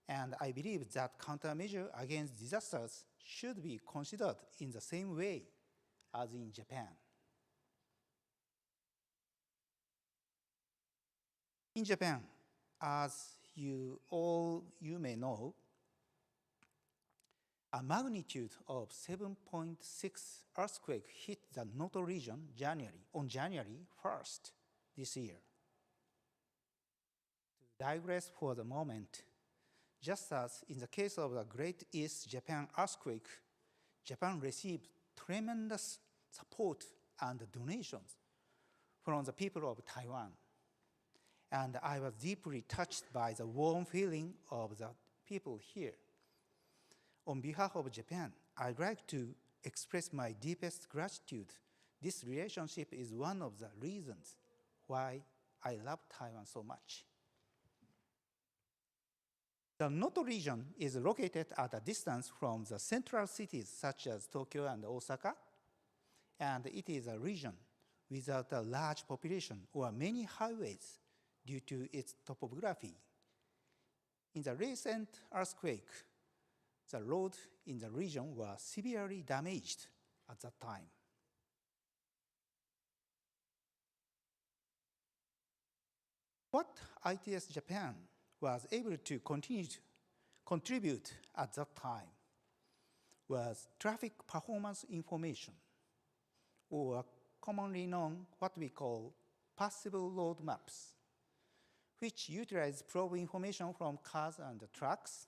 And I believe that countermeasures against disasters should be considered in the same way as in Japan. In Japan, as you may know, a magnitude of 7.6 earthquake hit the Noto region on January 1st this year. To digress for the moment, just as in the case of the Great East Japan earthquake, Japan received tremendous support and donations from the people of Taiwan. And I was deeply touched by the warm feeling of the people here. On behalf of Japan, I'd like to express my deepest gratitude. This relationship is one of the reasons why I love Taiwan so much. The Noto region is located at a distance from the central cities such as Tokyo and Osaka, and it is a region without a large population or many highways due to its topography. In the recent earthquake, the roads in the region were severely damaged at that time. What ITS Japan was able to continue to contribute at that time was traffic performance information, or commonly known what we call passable road maps, which utilize probe information from cars and trucks.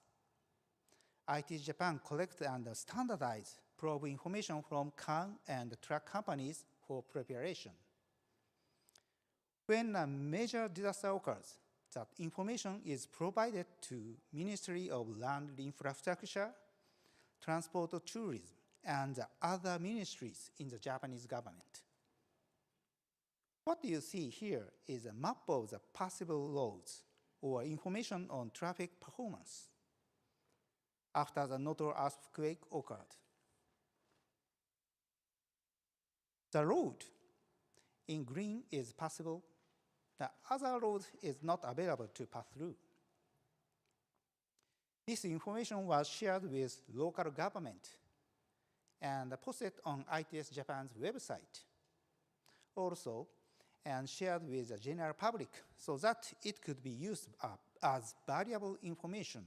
ITS Japan collects and standardizes probe information from car and truck companies for preparation. When a major disaster occurs, that information is provided to Ministry of Land Infrastructure, Transport and Tourism, and the other ministries in the Japanese government. What you see here is a map of the possible roads or information on traffic performance after the Noto earthquake occurred. The road in green is passable. The other road is not available to pass through. This information was shared with local government and posted on ITS Japan's website, also, and shared with the general public so that it could be used as valuable information.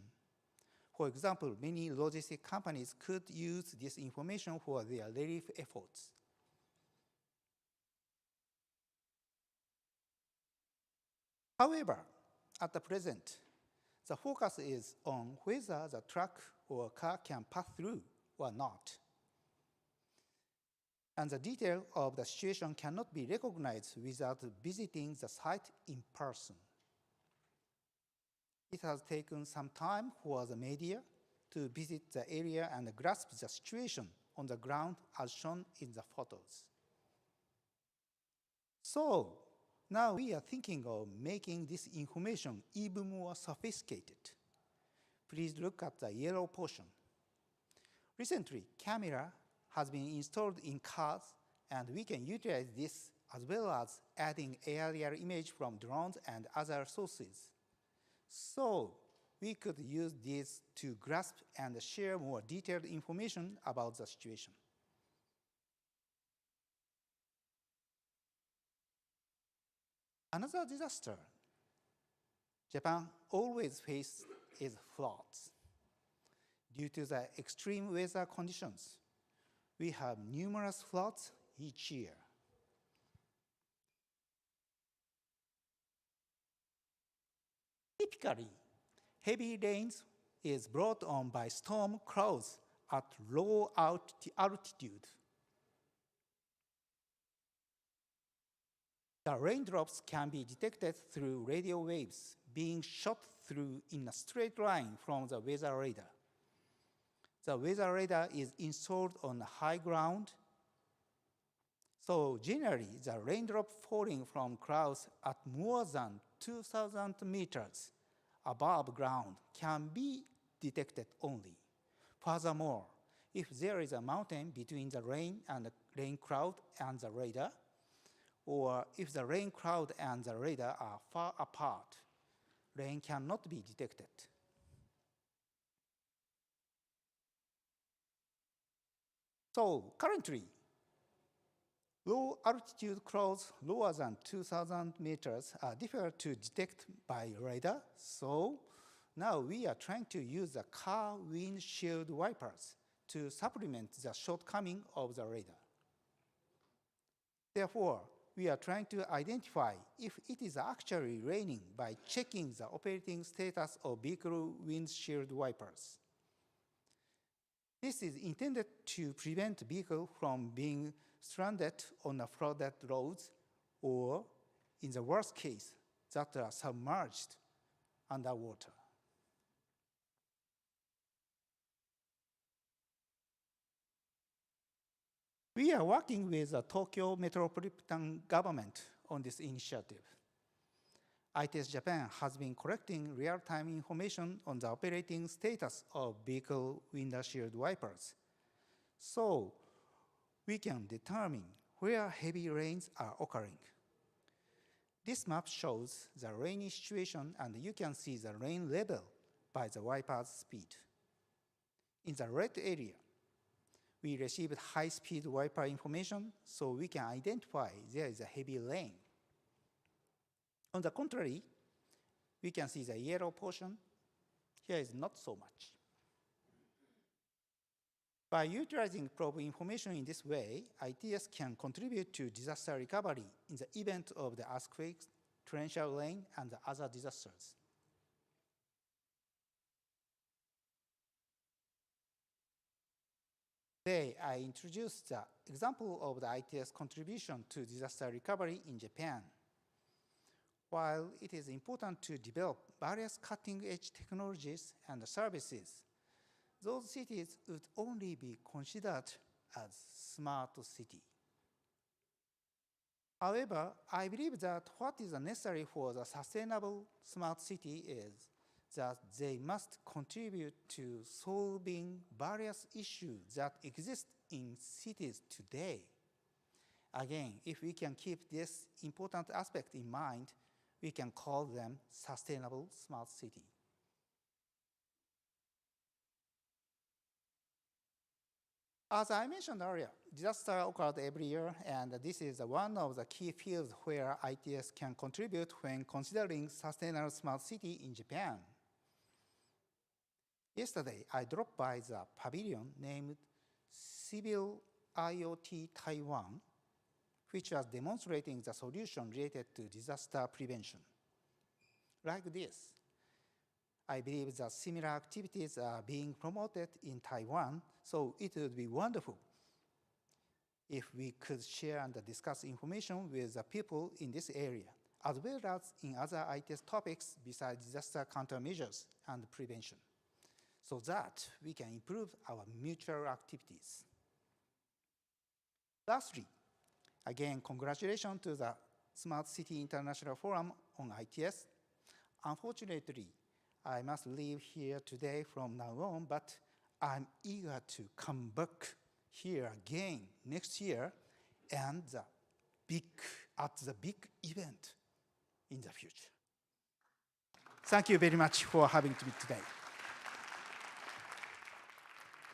For example, many logistic companies could use this information for their relief efforts. However, at the present, the focus is on whether the truck or car can pass through or not. And the detail of the situation cannot be recognized without visiting the site in person. It has taken some time for the media to visit the area and grasp the situation on the ground as shown in the photos. So, now we are thinking of making this information even more sophisticated. Please look at the yellow portion. Recently, camera has been installed in cars, and we can utilize this as well as adding aerial image from drones and other sources. So we could use this to grasp and share more detailed information about the situation. Another disaster Japan always faces is floods. Due to the extreme weather conditions, we have numerous floods each year. Typically, heavy rains is brought on by storm clouds at low altitude. The raindrops can be detected through radio waves being shot through in a straight line from the weather radar. The weather radar is installed on high ground, so generally the raindrop falling from clouds at more than 2,000 meters above ground can be detected only. Furthermore, if there is a mountain between the rain cloud and the radar, or if the rain cloud and the radar are far apart, rain cannot be detected. So currently, low altitude clouds lower than 2,000 meters are difficult to detect by radar. So now we are trying to use the car windshield wipers to supplement the shortcoming of the radar. Therefore, we are trying to identify if it is actually raining by checking the operating status of vehicle windshield wipers. This is intended to prevent vehicles from being stranded on flooded roads, or, in the worst case, that are submerged underwater. We are working with the Tokyo Metropolitan Government on this initiative. ITS Japan has been collecting real-time information on the operating status of vehicle windshield wipers, so we can determine where heavy rains are occurring. This map shows the rainy situation, and you can see the rain level by the wiper's speed. In the red area, we received high-speed wiper information, so we can identify there is a heavy rain. On the contrary, we can see the yellow portion. Here is not so much. By utilizing probe information in this way, ITS can contribute to disaster recovery in the event of the earthquakes, torrential rain, and other disasters. Today, I introduced the example of the ITS contribution to disaster recovery in Japan. While it is important to develop various cutting-edge technologies and services, those cities would only be considered as smart city. However, I believe that what is necessary for the sustainable smart city is that they must contribute to solving various issues that exist in cities today. Again, if we can keep this important aspect in mind, we can call them sustainable smart city. As I mentioned earlier, disaster occurs every year, and this is one of the key fields where ITS can contribute when considering sustainable smart city in Japan. Yesterday, I dropped by the pavilion named Civil IoT Taiwan, which was demonstrating the solution related to disaster prevention. Like this, I believe that similar activities are being promoted in Taiwan, so it would be wonderful if we could share and discuss information with the people in this area, as well as in other ITS topics besides disaster countermeasures and prevention, so that we can improve our mutual activities. Lastly, again, congratulations to the Smart City International Forum on ITS. Unfortunately, I must leave here today from now on, but I'm eager to come back here again next year and at the big event in the future. Thank you very much for having me today.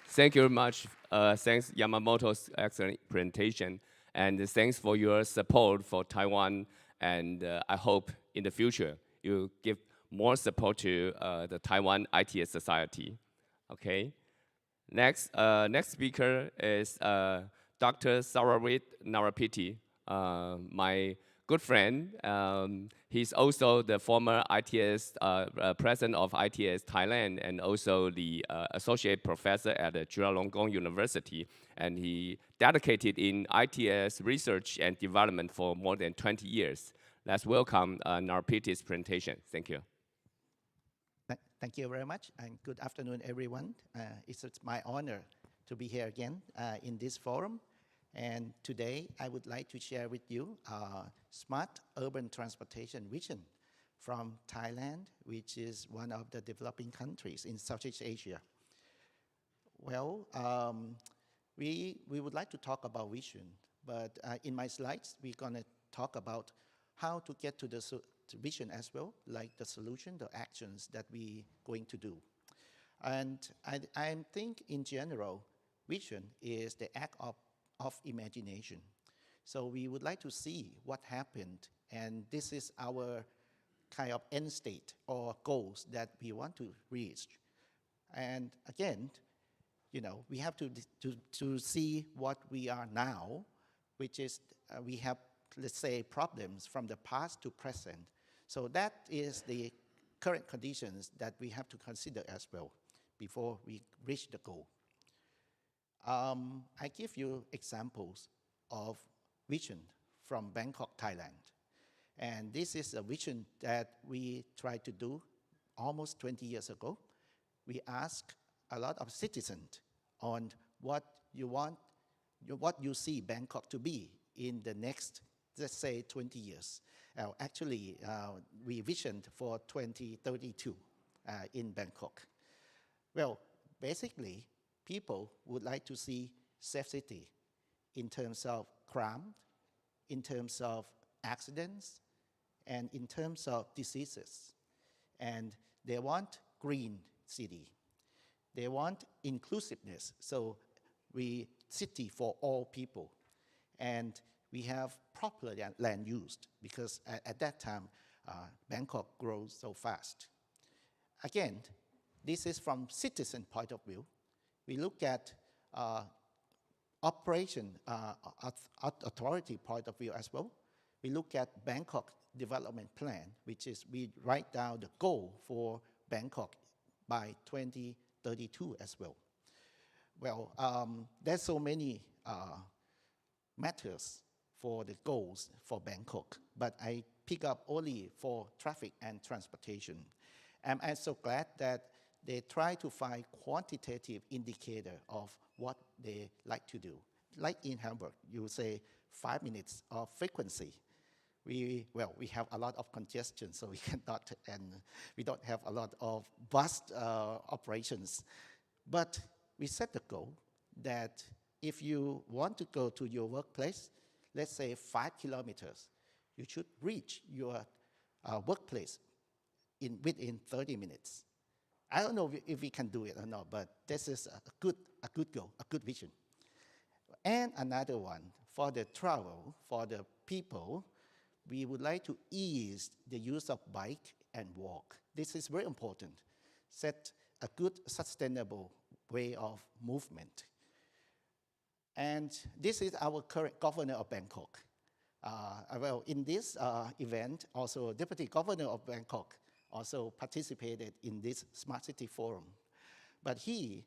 Thank you very much. Thanks, Yamamoto's excellent presentation. And thanks for your support for Taiwan. And I hope in the future you give more support to the Taiwan ITS Society. Okay. Next speaker is Dr. Sarawit Narapiti, my good friend. He's also the former ITS president of ITS Thailand and also the associate professor at the Chulalongkorn University. And he dedicated in ITS research and development for more than 20 years. Let's welcome Narapiti's presentation. Thank you. Thank you very much, and good afternoon, everyone. It's my honor to be here again in this forum. And today, I would like to share with you smart urban transportation vision from Thailand, which is one of the developing countries in Southeast Asia. Well, we would like to talk about vision, but in my slides, we're gonna talk about how to get to the vision as well, like the solution, the actions that we're going to do. And I think in general, vision is the act of imagination. So we would like to see what happened, and this is our kind of end state or goals that we want to reach. And again, you know, we have to see what we are now, which is we have, let's say, problems from the past to present. So that is the current conditions that we have to consider as well before we reach the goal. I give you examples of vision from Bangkok, Thailand. And this is a vision that we tried to do almost 20 years ago. We asked a lot of citizens on what you want, what you see Bangkok to be in the next, let's say, 20 years. Actually, we visioned for 2032 in Bangkok. Well, basically, people would like to see safe city in terms of crime, in terms of accidents, and in terms of diseases. And they want green city. They want inclusiveness, so we city for all people. And we have proper land used because at that time, Bangkok grows so fast. Again, this is from citizen point of view. We look at operation authority point of view as well. We look at Bangkok development plan, which is we write down the goal for Bangkok by 2032 as well. Well, there's so many matters for the goals for Bangkok, but I pick up only for traffic and transportation. And I'm so glad that they try to find quantitative indicator of what they like to do. Like in Hamburg, you say 5 minutes of frequency. We have a lot of congestion, so we cannot, and we don't have a lot of bus operations. But we set the goal that if you want to go to your workplace, let's say 5 kilometers, you should reach your workplace within 30 minutes. I don't know if we can do it or not, but this is a good goal, a good vision. And another one, for the travel, for the people, we would like to ease the use of bike and walk. This is very important. Set a good, sustainable way of movement. And this is our current governor of Bangkok. Well, in this event, also Deputy Governor of Bangkok also participated in this Smart City Forum. But he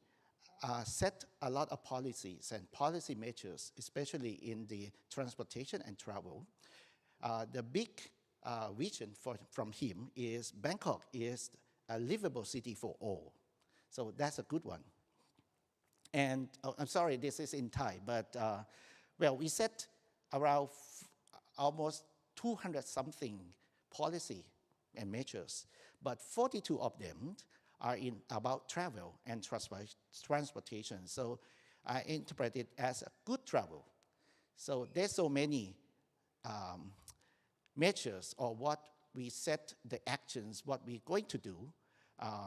set a lot of policies and policy measures, especially in the transportation and travel. The big vision from him is Bangkok is a livable city for all. So that's a good one. And I'm sorry, this is in Thai, but well, we set around almost 200 something policy and measures, but 42 of them are about travel and transportation. So I interpret it as a good travel. So there's so many measures or what we set the actions, what we're going to do.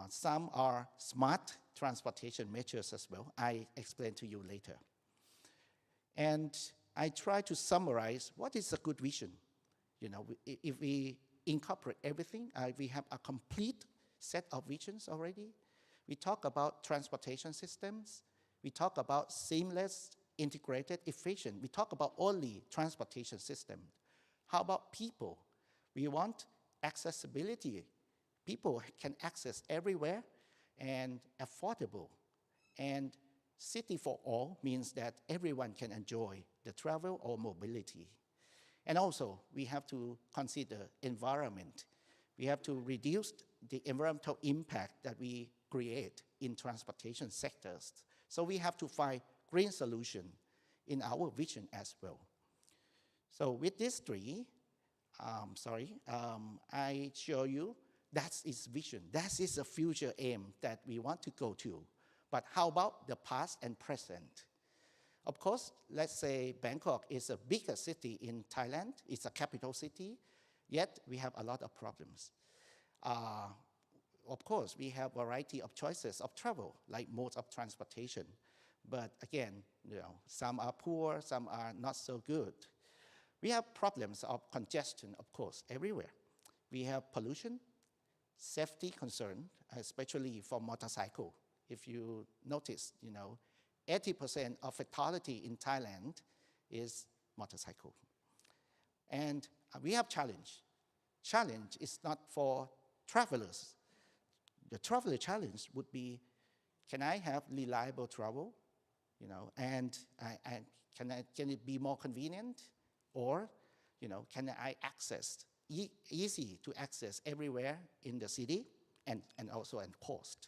Some are smart transportation measures as well. I explain to you later. And I try to summarize what is a good vision. You know, if we incorporate everything, we have a complete set of visions already. We talk about transportation systems. We talk about seamless, integrated, efficient. We talk about only transportation system. How about people? We want accessibility. People can access everywhere and affordable. And city for all means that everyone can enjoy the travel or mobility. And also, we have to consider environment. We have to reduce the environmental impact that we create in transportation sectors. So we have to find green solution in our vision as well. So with these three, I show you that's its vision. That is a future aim that we want to go to. But how about the past and present? Of course, let's say Bangkok is a bigger city in Thailand. It's a capital city, yet we have a lot of problems. Of course, we have a variety of choices of travel, like modes of transportation. But again, you know, some are poor, some are not so good. We have problems of congestion, of course, everywhere. We have pollution, safety concern, especially for motorcycle. If you notice, you know, 80% of fatality in Thailand is motorcycle. And we have challenge. Challenge is not for travelers. The traveler challenge would be, can I have reliable travel? You know, and can it be more convenient? Or, you know, can I access, easy to access everywhere in the city and also at cost?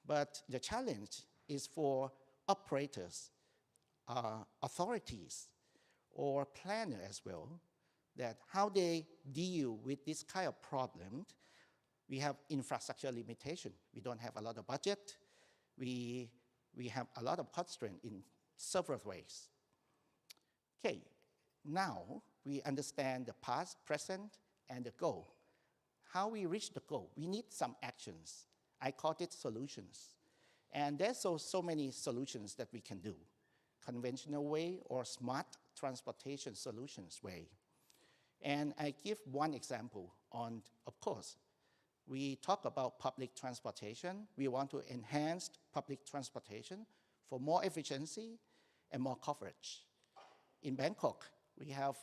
But the challenge is for operators, authorities, or planners as well, that how they deal with this kind of problem. We have infrastructure limitation. We don't have a lot of budget. We have a lot of constraint in several ways. Okay, now we understand the past, present, and the goal. How we reach the goal? We need some actions. I call it solutions. And there's so many solutions that we can do, conventional way or smart transportation solutions way. And I give one example on, of course, we talk about public transportation. We want to enhance public transportation for more efficiency and more coverage. In Bangkok, we have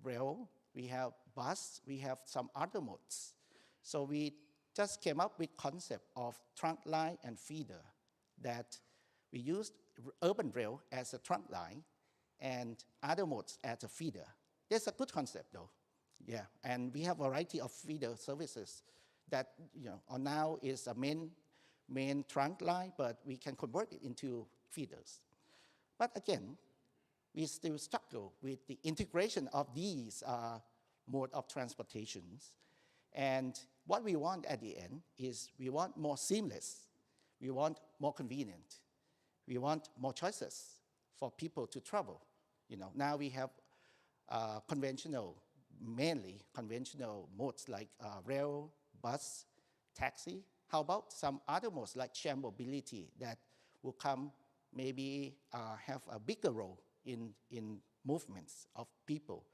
rail, we have bus, we have some other modes. So we just came up with concept of trunk line and feeder, that we used urban rail as a trunk line and other modes as a feeder. That's a good concept though. Yeah, and we have a variety of feeder services that now is a main trunk line, but we can convert it into feeders. But again, we still struggle with the integration of these mode of transportations. And what we want at the end is we want more seamless, we want more convenient, we want more choices for people to travel. Now we have mainly conventional modes like rail, bus, taxi. How about some other modes like shared mobility that will come maybe have a bigger role in movements of people,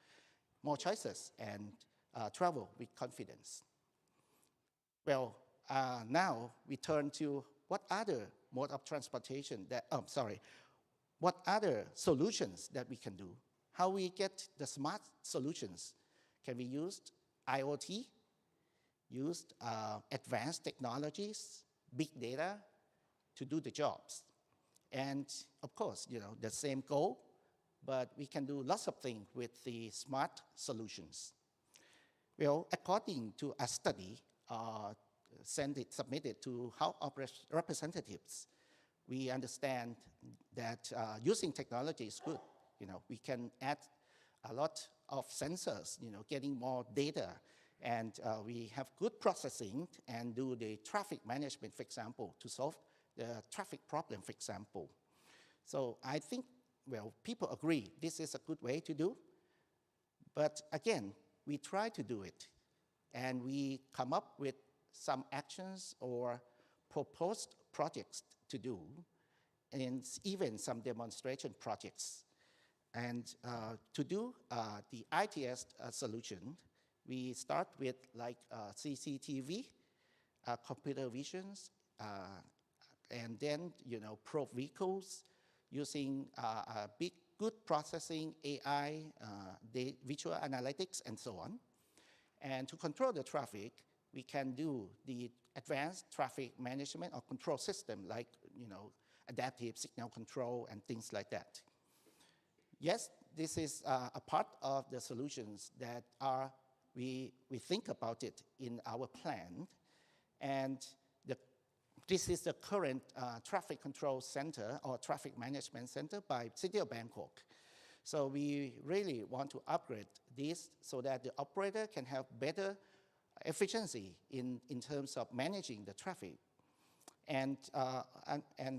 more choices, and travel with confidence. Well, now we turn to what other mode of transportation what other solutions that we can do. How we get the smart solutions? Can we use IoT, use advanced technologies, big data to do the jobs? And of course, the same goal, but we can do lots of things with the smart solutions. Well, according to a study submitted to House of Representatives, we understand that using technology is good. We can add a lot of sensors, getting more data, and we have good processing and do the traffic management, for example, to solve the traffic problem, for example. So I think, well, people agree this is a good way to do. But again, we try to do it, and we come up with some actions or proposed projects to do, and even some demonstration projects. And to do the ITS solution, we start with like CCTV, computer visions, and then probe vehicles using big good processing, AI, the visual analytics, and so on. And to control the traffic, we can do the advanced traffic management or control system like adaptive signal control and things like that. Yes, this is a part of the solutions that we think about it in our plan. And this is the current traffic control center or traffic management center by City of Bangkok. So we really want to upgrade this so that the operator can have better efficiency in terms of managing the traffic. And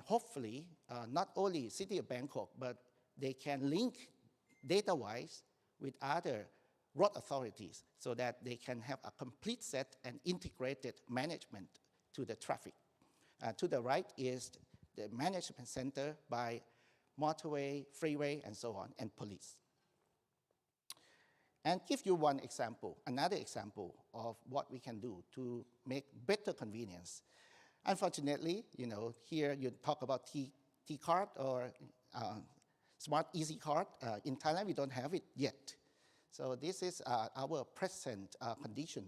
hopefully, not only City of Bangkok, but they can link data-wise with other road authorities so that they can have a complete set and integrated management to the traffic. To the right is the management center by motorway, freeway, and so on, and police. And give you one example, another example of what we can do to make better convenience. Unfortunately, here you talk about T-card or Smart Easy Card. In Thailand, we don't have it yet. So this is our present condition.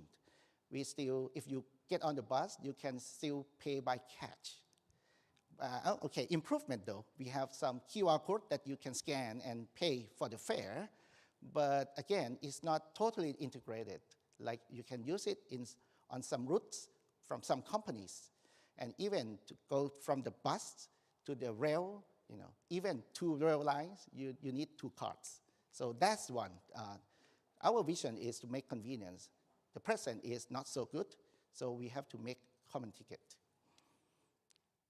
We still, if you get on the bus, you can still pay by cash. Okay, improvement though. We have some QR code that you can scan and pay for the fare. But again, it's not totally integrated. Like you can use it on some routes from some companies. And even to go from the bus to the rail, even 2 rail lines, you need 2 cards. So that's one. Our vision is to make convenience. The present is not so good, so we have to make common ticket.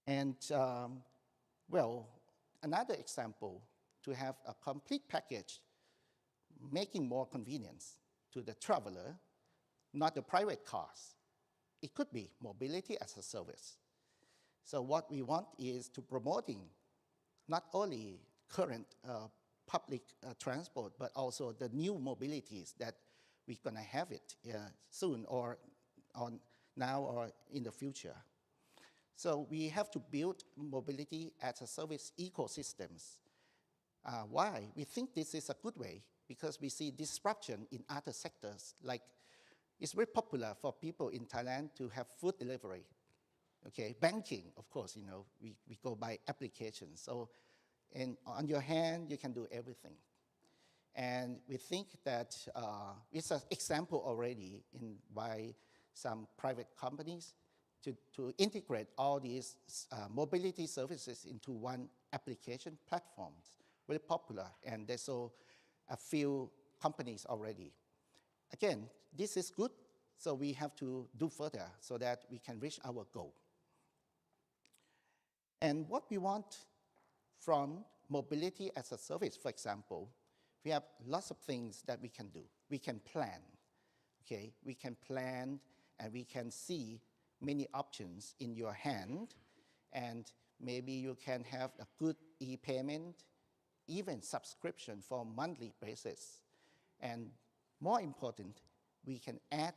And well, another example, to have a complete package, making more convenience to the traveler, not the private cars. It could be mobility as a service. So what we want is to promoting not only current public transport, but also the new mobilities that we're going to have it soon or on now or in the future. So we have to build mobility as a service ecosystems. Why? We think this is a good way because we see disruption in other sectors. Like it's very popular for people in Thailand to have food delivery. Okay, banking, of course, we go by applications. So and on your hand, you can do everything. And we think that it's an example already by some private companies to integrate all these mobility services into one application platforms. Very popular, and there's a few companies already. Again, this is good, so we have to do further so that we can reach our goal. And what we want from mobility as a service, for example, we have lots of things that we can do. We can plan, okay? We can plan and we can see many options in your hand, and maybe you can have a good e-payment, even subscription for monthly basis. And more important, we can add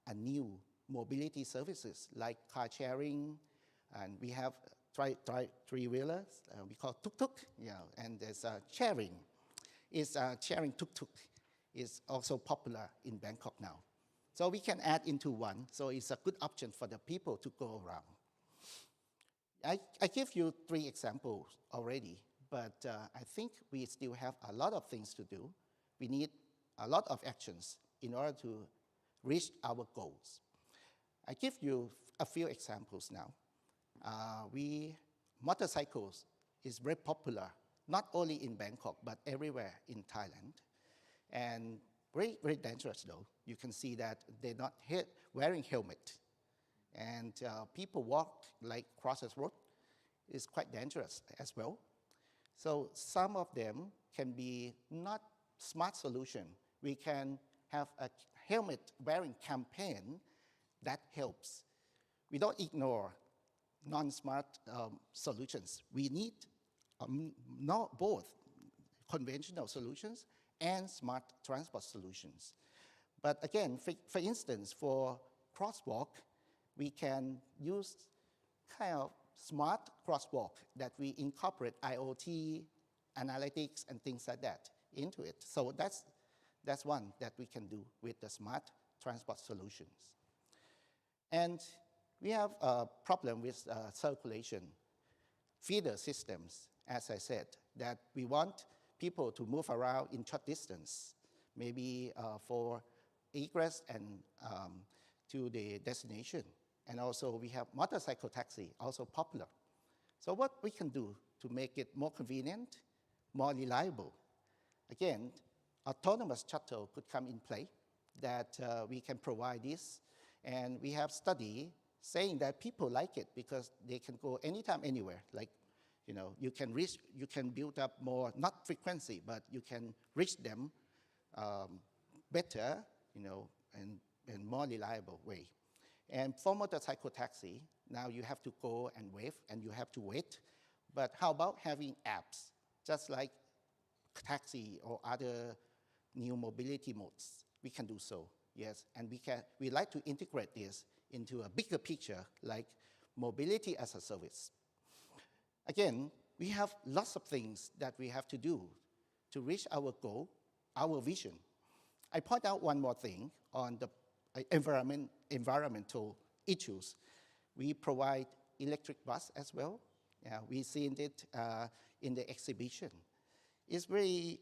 a new mobility services like car sharing, and we have three-wheelers, we call tuk-tuk, and there's sharing. Sharing tuk-tuk is also popular in Bangkok now. So we can add into one, so it's a good option for the people to go around. I give you 3 examples already, but I think we still have a lot of things to do. We need a lot of actions in order to reach our goals. I give you a few examples now. Motorcycles is very popular, not only in Bangkok, but everywhere in Thailand. And very, very dangerous though. You can see that they're not wearing helmet. And people walk like crosses road. It's quite dangerous as well. So some of them can be not smart solution. We can have a helmet wearing campaign that helps. We don't ignore non-smart solutions. We need not both conventional solutions and smart transport solutions. But again, for instance, for crosswalk, we can use kind of smart crosswalk that we incorporate IoT, analytics, and things like that into it. So that's one that we can do with the smart transport solutions. And we have a problem with circulation feeder systems, as I said, that we want people to move around in short distance, maybe for egress and to the destination. And also we have motorcycle taxi, also popular. So what we can do to make it more convenient, more reliable? Again, autonomous shuttle could come in play, that we can provide this. And we have study saying that people like it because they can go anytime, anywhere. Like, you can build up more, not frequency, but you can reach them better, and more reliable way. And for motorcycle taxi, now you have to go and wave and you have to wait. But how about having apps, just like taxi or other new mobility modes? We can do so, yes. And we like to integrate this into a bigger picture, like mobility as a service. Again, we have lots of things that we have to do to reach our goal, our vision. I point out one more thing on the environmental issues. We provide electric bus as well. We've seen it in the exhibition. It's very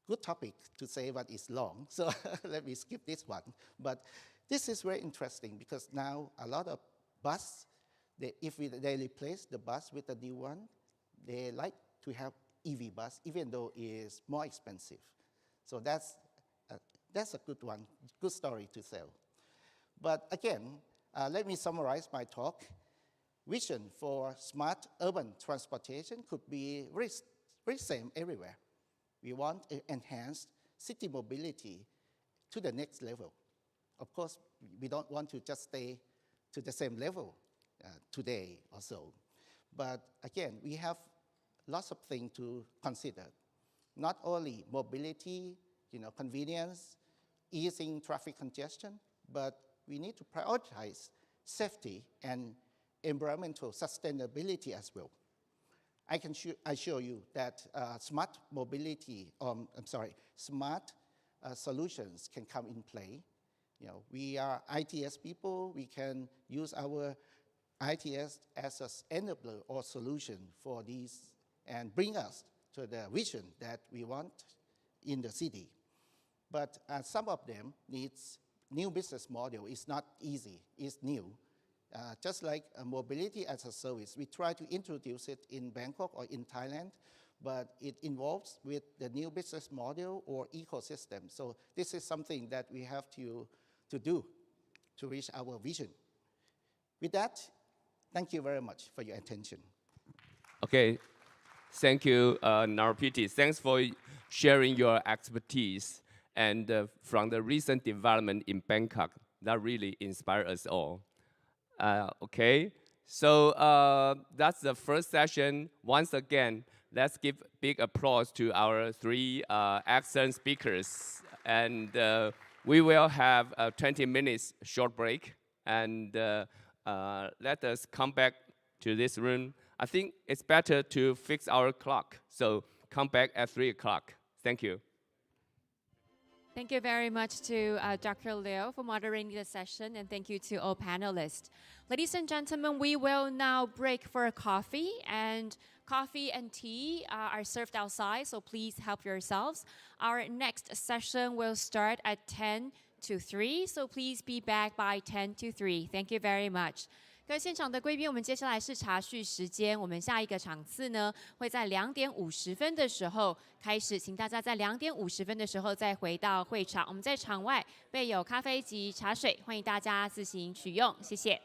good topic to say, but it's long, so let me skip this one. But this is very interesting because now a lot of bus, if they replace the bus with a new one, they like to have EV bus, even though it is more expensive. So that's a good one, good story to tell. But again, let me summarize my talk. Vision for smart urban transportation could be very same everywhere. We want to enhance city mobility to the next level. Of course, we don't want to just stay to the same level. today also. But again, we have lots of things to consider. Not only mobility, convenience, easing traffic congestion, but we need to prioritize safety and environmental sustainability as well. I can assure you that smart mobility, smart solutions can come in play. We are ITS people. We can use our ITS as an enabler or solution for these and bring us to the vision that we want in the city. But some of them needs new business model. It's not easy. It's new. Just like mobility as a service, we try to introduce it in Bangkok or in Thailand, but it involves with the new business model or ecosystem. So this is something that we have to do to reach our vision. With that, thank you very much for your attention. Okay, thank you, Narpiti. Thanks for sharing your expertise and from the recent development in Bangkok. That really inspired us all. Okay, so that's the first session. Once again, let's give big applause to our three excellent speakers. And we will have a 20 minutes short break. And let us come back to this room. I think it's better to fix our clock. So come back at 3 o'clock. Thank you. Thank you very much to Dr. Liu for moderating the session, and thank you to all panelists. Ladies and gentlemen, we will now break for coffee, and coffee and tea are served outside, so please help yourselves. Our next session will start at 10 to 3, so please be back by 10 to 3. Thank you very much. 各位现场的贵宾，我们接下来是茶叙时间。我们下一个场次呢，会在2点50分的时候开始，请大家在2点50分的时候再回到会场。我们在场外备有咖啡及茶水，欢迎大家自行取用，谢谢。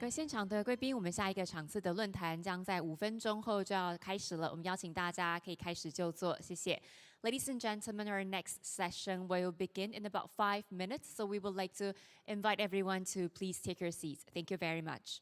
各位现场的贵宾，我们下一个场次的论坛将在5分钟后就要开始了，我们邀请大家可以开始就座，谢谢。Ladies and gentlemen, our next session will begin in about 5 minutes, so we would like to invite everyone to please take your seats. Thank you very much.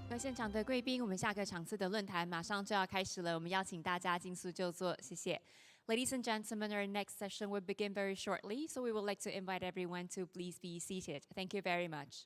各位现场的贵宾，我们下个场次的论坛马上就要开始了，我们邀请大家尽速就座，谢谢。Ladies and gentlemen, our next session will begin very shortly, so we would like to invite everyone to please be seated. Thank you very much.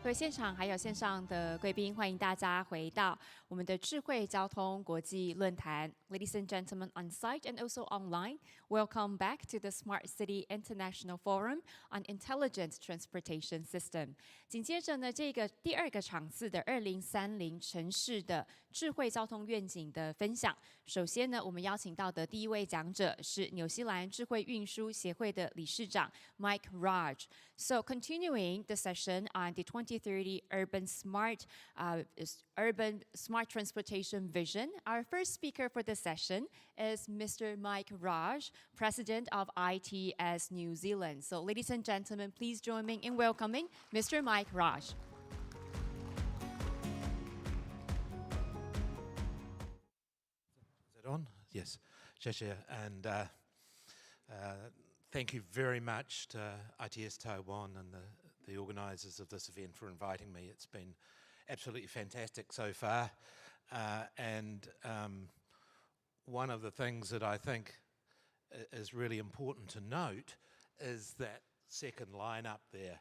各位现场还有线上的贵宾，欢迎大家回到我们的智慧交通国际论坛。Ladies and gentlemen on site and also online, welcome back to the Smart City International Forum on Intelligent Transportation System. 紧接着呢，这个第二个场次的2030城市的智慧交通愿景的分享。首先呢，我们邀请到的第一位讲者是纽西兰智慧运输协会的理事长 Mike Raj。So continuing the session on the 2030 Urban Smart Transportation Vision, our first speaker for the session is Mr. Mike Raj, President of ITS New Zealand. So ladies and gentlemen, please join me in welcoming Mr. Mike Raj. Is it on? Yes. Shasha, and thank you very much to ITS Taiwan and the organisers of this event for inviting me. It's been absolutely fantastic so far. One of the things that I think is really important to note is that second line up there,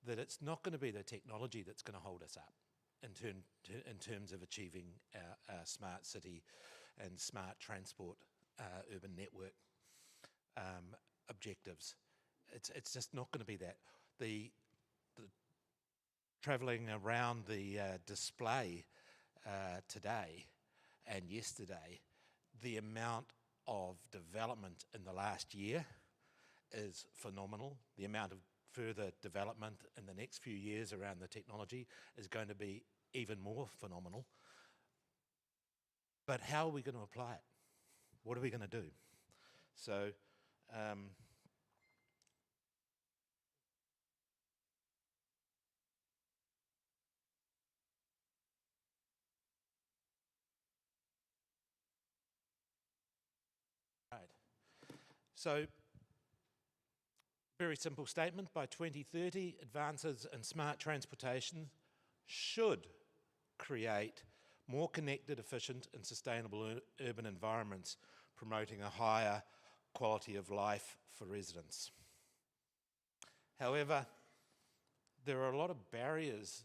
that it's not going to be the technology that's going to hold us up in terms of achieving our smart city and smart transport urban network objectives. It's just not going to be that. The travelling around the display today and yesterday, the amount of development in the last year is phenomenal. The amount of further development in the next few years around the technology is going to be even more phenomenal. But how are we going to apply it? What are we going to do? So, right. So, very simple statement. By 2030, advances in smart transportation should create more connected, efficient and sustainable urban environments, promoting a higher quality of life for residents. However, there are a lot of barriers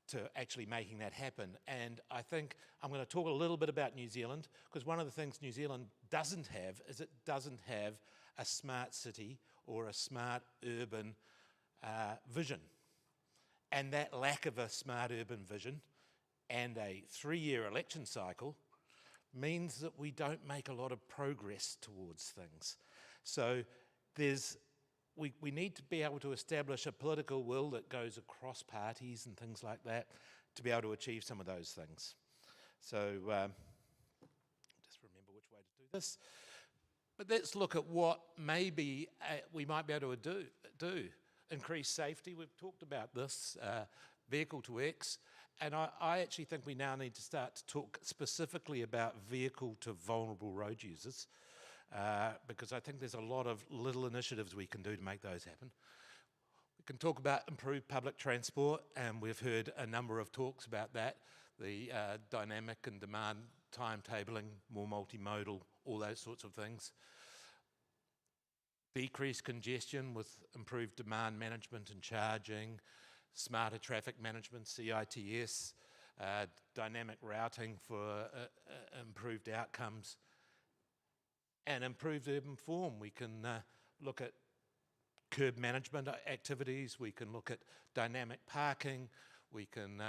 to actually making that happen, and I think I'm going to talk a little bit about New Zealand, because one of the things New Zealand doesn't have is it doesn't have a smart city or a smart urban vision. And that lack of a smart urban vision and a 3-year election cycle means that we don't make a lot of progress towards things. So we need to be able to establish a political will that goes across parties and things like that to be able to achieve some of those things. So just remember which way to do this. But let's look at what maybe we might be able to do. Increase safety, we've talked about this, vehicle to X, and I actually think we now need to start to talk specifically about vehicle to vulnerable road users, because I think there's a lot of little initiatives we can do to make those happen. We can talk about improved public transport, and we've heard a number of talks about that, the dynamic and demand timetabling, more multimodal, all those sorts of things. Decrease congestion with improved demand management and charging, smarter traffic management, CITS, dynamic routing for improved outcomes, and improved urban form. We can look at curb management activities, we can look at dynamic parking, we can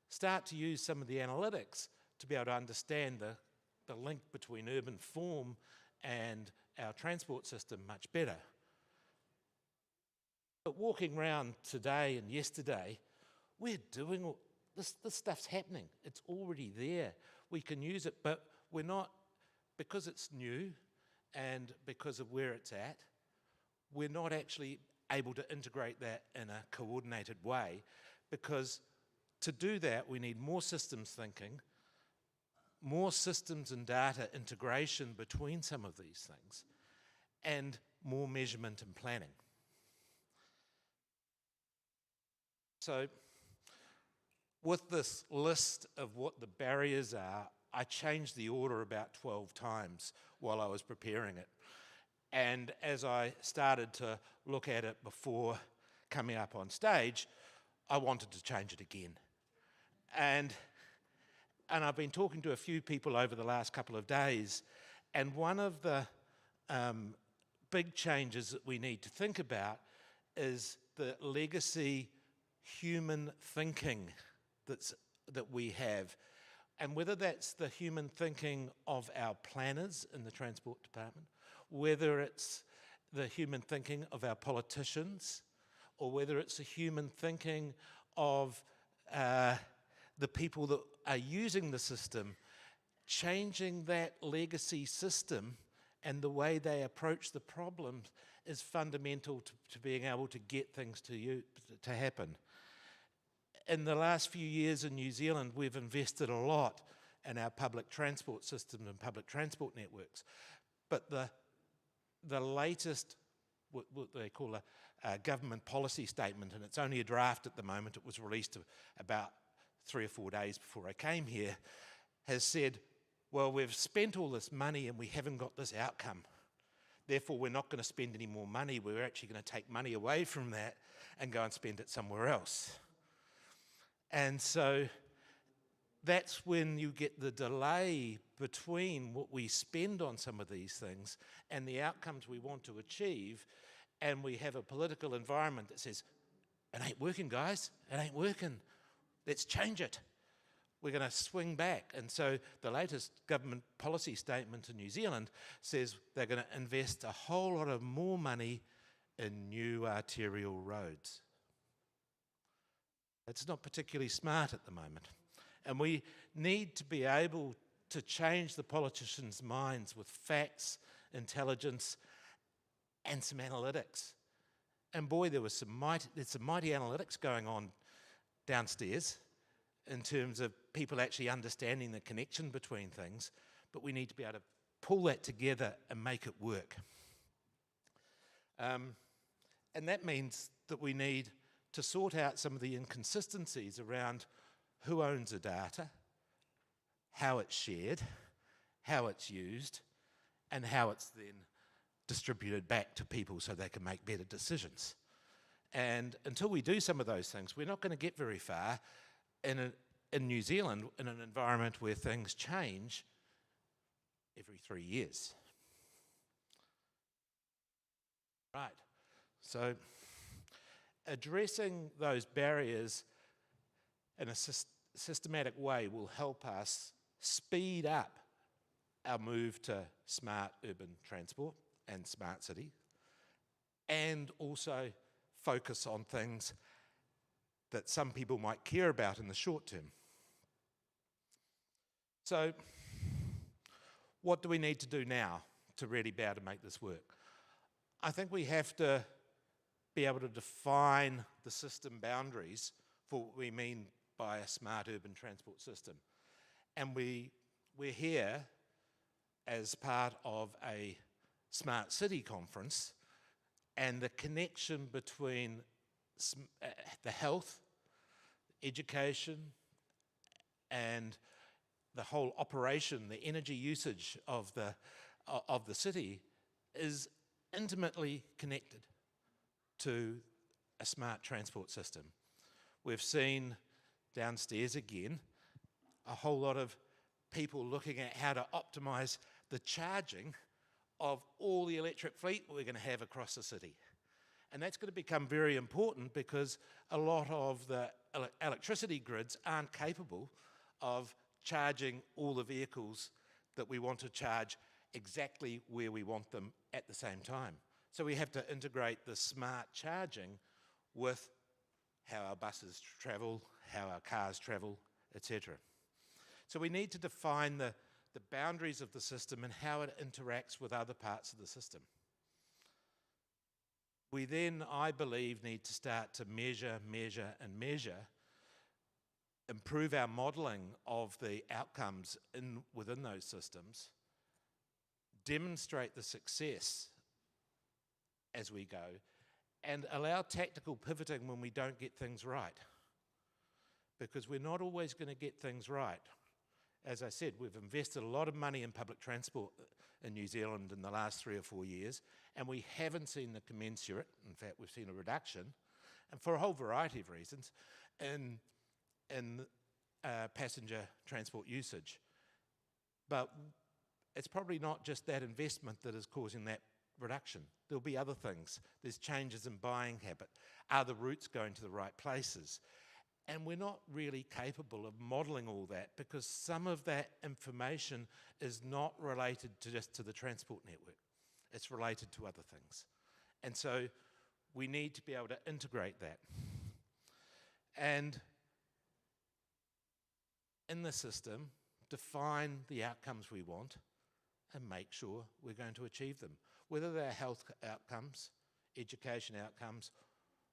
start to use some of the analytics to be able to understand the link between urban form and our transport system much better. But walking around today and yesterday, we're doing this stuff's happening. It's already there. We can use it, but we're not, because it's new and because of where it's at, we're not actually able to integrate that in a coordinated way, because to do that we need more systems thinking, more systems and data integration between some of these things, and more measurement and planning. So with this list of what the barriers are, I changed the order about 12 times while I was preparing it. And as I started to look at it before coming up on stage, I wanted to change it again. And I've been talking to a few people over the last couple of days, and one of the big changes that we need to think about is the legacy human thinking that we have, and whether that's the human thinking of our planners in the transport department, whether it's the human thinking of our politicians, or whether it's the human thinking of the people that are using the system, changing that legacy system and the way they approach the problems is fundamental to being able to get things to happen. In the last few years in New Zealand, we've invested a lot in our public transport system and public transport networks. But the latest, what they call a government policy statement, and it's only a draft at the moment, it was released about 3 or 4 days before I came here, has said, well, we've spent all this money and we haven't got this outcome. Therefore, we're not going to spend any more money. We're actually going to take money away from that and go and spend it somewhere else. And so that's when you get the delay between what we spend on some of these things and the outcomes we want to achieve, and we have a political environment that says, it ain't working, guys, it ain't working, let's change it. We're going to swing back. And so the latest government policy statement in New Zealand says they're going to invest a whole lot of more money in new arterial roads. It's not particularly smart at the moment. And we need to be able to change the politicians' minds with facts, intelligence, and some analytics. And boy, there's some mighty analytics going on downstairs in terms of people actually understanding the connection between things, but we need to be able to pull that together and make it work. And that means that we need to sort out some of the inconsistencies around who owns the data, how it's shared, how it's used, and how it's then distributed back to people so they can make better decisions. And until we do some of those things, we're not going to get very far in New Zealand in an environment where things change every 3 years. Right, so addressing those barriers in a systematic way will help us speed up our move to smart urban transport and smart city, and also focus on things that some people might care about in the short term. So, what do we need to do now to really be able to make this work? I think we have to be able to define the system boundaries for what we mean by a smart urban transport system. And we're here as part of a smart city conference, and the connection between the health, education, and the whole operation, the energy usage of the city is intimately connected to a smart transport system. We've seen downstairs again a whole lot of people looking at how to optimize the charging of all the electric fleet we're going to have across the city. And that's going to become very important because a lot of the electricity grids aren't capable of charging all the vehicles that we want to charge exactly where we want them at the same time. So we have to integrate the smart charging with how our buses travel, how our cars travel, etc. So we need to define the boundaries of the system and how it interacts with other parts of the system. We then, I believe, need to start to measure, improve our modelling of the outcomes within those systems, demonstrate the success as we go, and allow tactical pivoting when we don't get things right. Because we're not always going to get things right. As I said, we've invested a lot of money in public transport in New Zealand in the last 3 or 4 years, and we haven't seen the commensurate, in fact we've seen a reduction, and for a whole variety of reasons, in passenger transport usage. But it's probably not just that investment that is causing that reduction. There'll be other things. There's changes in buying habit. Are the routes going to the right places? And we're not really capable of modelling all that because some of that information is not related just to the transport network. It's related to other things. And so we need to be able to integrate that. And in the system, define the outcomes we want and make sure we're going to achieve them, whether they're health outcomes, education outcomes,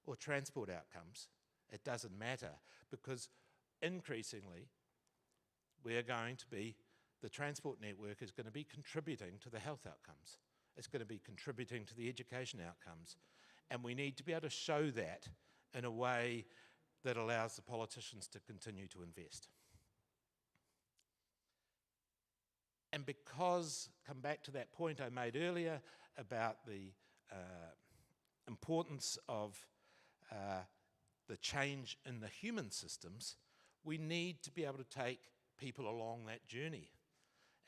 or transport outcomes. It doesn't matter, because increasingly the transport network is going to be contributing to the health outcomes. It's going to be contributing to the education outcomes. And we need to be able to show that in a way that allows the politicians to continue to invest. And because, come back to that point I made earlier about the importance of the change in the human systems, we need to be able to take people along that journey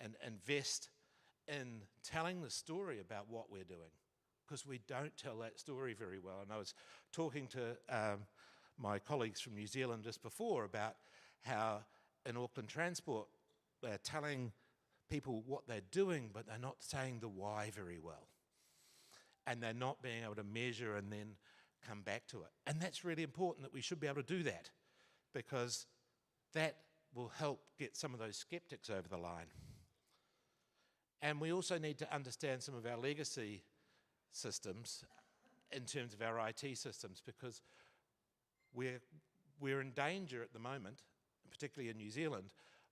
and invest in telling the story about what we're doing, because we don't tell that story very well. And I was talking to my colleagues from New Zealand just before about how in Auckland Transport they're telling people what they're doing, but they're not saying the why very well. And they're not being able to measure and then come back to it. And that's really important, that we should be able to do that, because that will help get some of those skeptics over the line. And we also need to understand some of our legacy systems in terms of our IT systems, because we're in danger at the moment, particularly in New Zealand,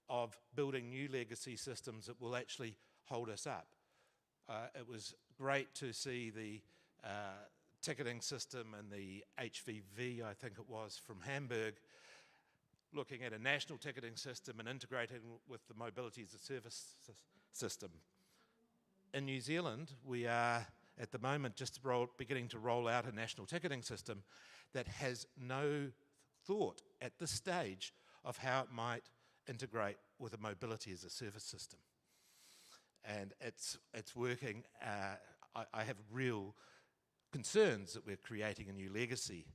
of building new legacy systems that will actually hold us up. It was great to see the ticketing system and the HVV, I think it was, from Hamburg, looking at a national ticketing system and integrating with the mobility as a service system. In New Zealand, we are at the moment just beginning to roll out a national ticketing system that has no thought at this stage of how it might integrate with a mobility as a service system. And it's working. I have real concerns that we're creating a new legacy,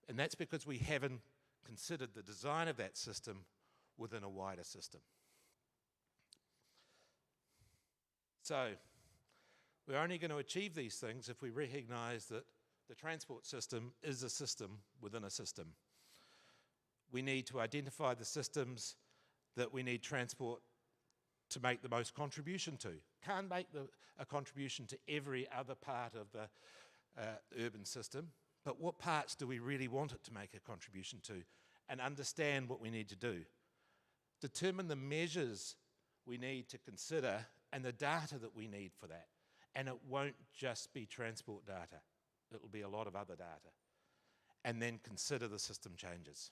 and that's because we haven't considered the design of that system within a wider system. So we're only going to achieve these things if we recognise that the transport system is a system within a system. We need to identify the systems that we need transport to make the most contribution to. Can't make a contribution to every other part of the urban system, but what parts do we really want it to make a contribution to, and understand what we need to do. Determine the measures we need to consider and the data that we need for that. And it won't just be transport data. It'll be a lot of other data. And then consider the system changes.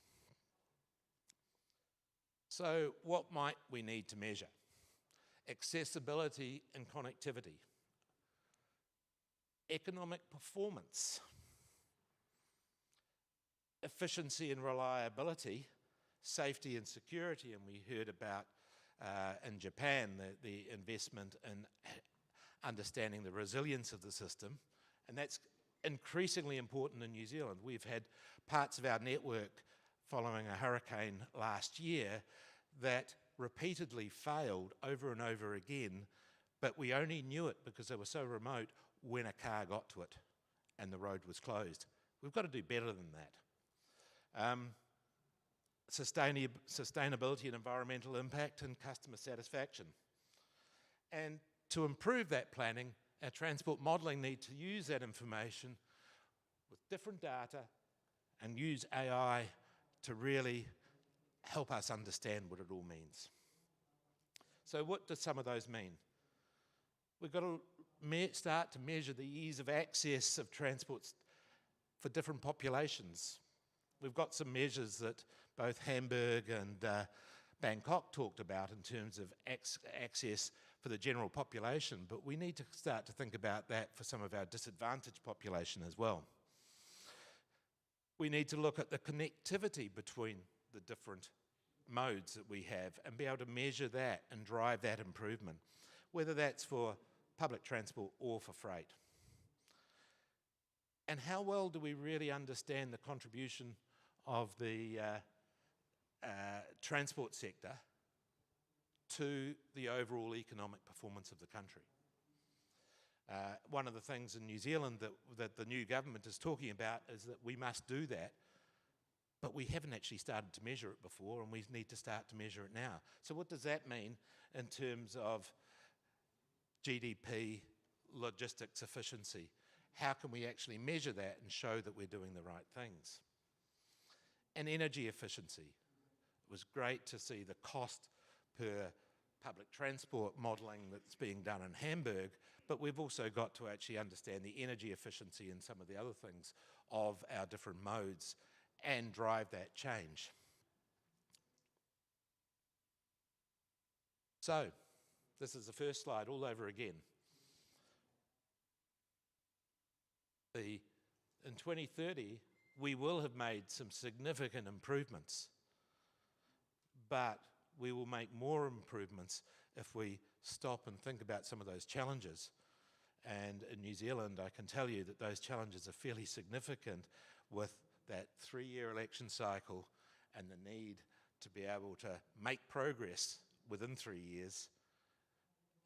So what might we need to measure? Accessibility and connectivity. Economic performance. Efficiency and reliability. Safety and security, and we heard about in Japan the investment in understanding the resilience of the system, and that's increasingly important in New Zealand. We've had parts of our network following a hurricane last year that repeatedly failed over and over again, but we only knew it because they were so remote when a car got to it and the road was closed. We've got to do better than that. Sustainability and environmental impact and customer satisfaction. And to improve that planning, our transport modelling need to use that information with different data and use AI to really help us understand what it all means. So what do some of those mean? We've got to start to measure the ease of access of transports for different populations. We've got some measures that both Hamburg and Bangkok talked about in terms of access for the general population, but we need to start to think about that for some of our disadvantaged population as well. We need to look at the connectivity between the different modes that we have and be able to measure that and drive that improvement, whether that's for public transport or for freight. And how well do we really understand the contribution of the transport sector to the overall economic performance of the country? One of the things in New Zealand that the new government is talking about is that we must do that, but we haven't actually started to measure it before, and we need to start to measure it now. So what does that mean in terms of GDP, logistics efficiency? How can we actually measure that and show that we're doing the right things? And energy efficiency. It was great to see the cost per public transport modelling that's being done in Hamburg, but we've also got to actually understand the energy efficiency and some of the other things of our different modes and drive that change. So, this is the first slide all over again. In 2030, we will have made some significant improvements, but we will make more improvements if we stop and think about some of those challenges. And in New Zealand, I can tell you that those challenges are fairly significant with that 3-year election cycle and the need to be able to make progress within 3 years,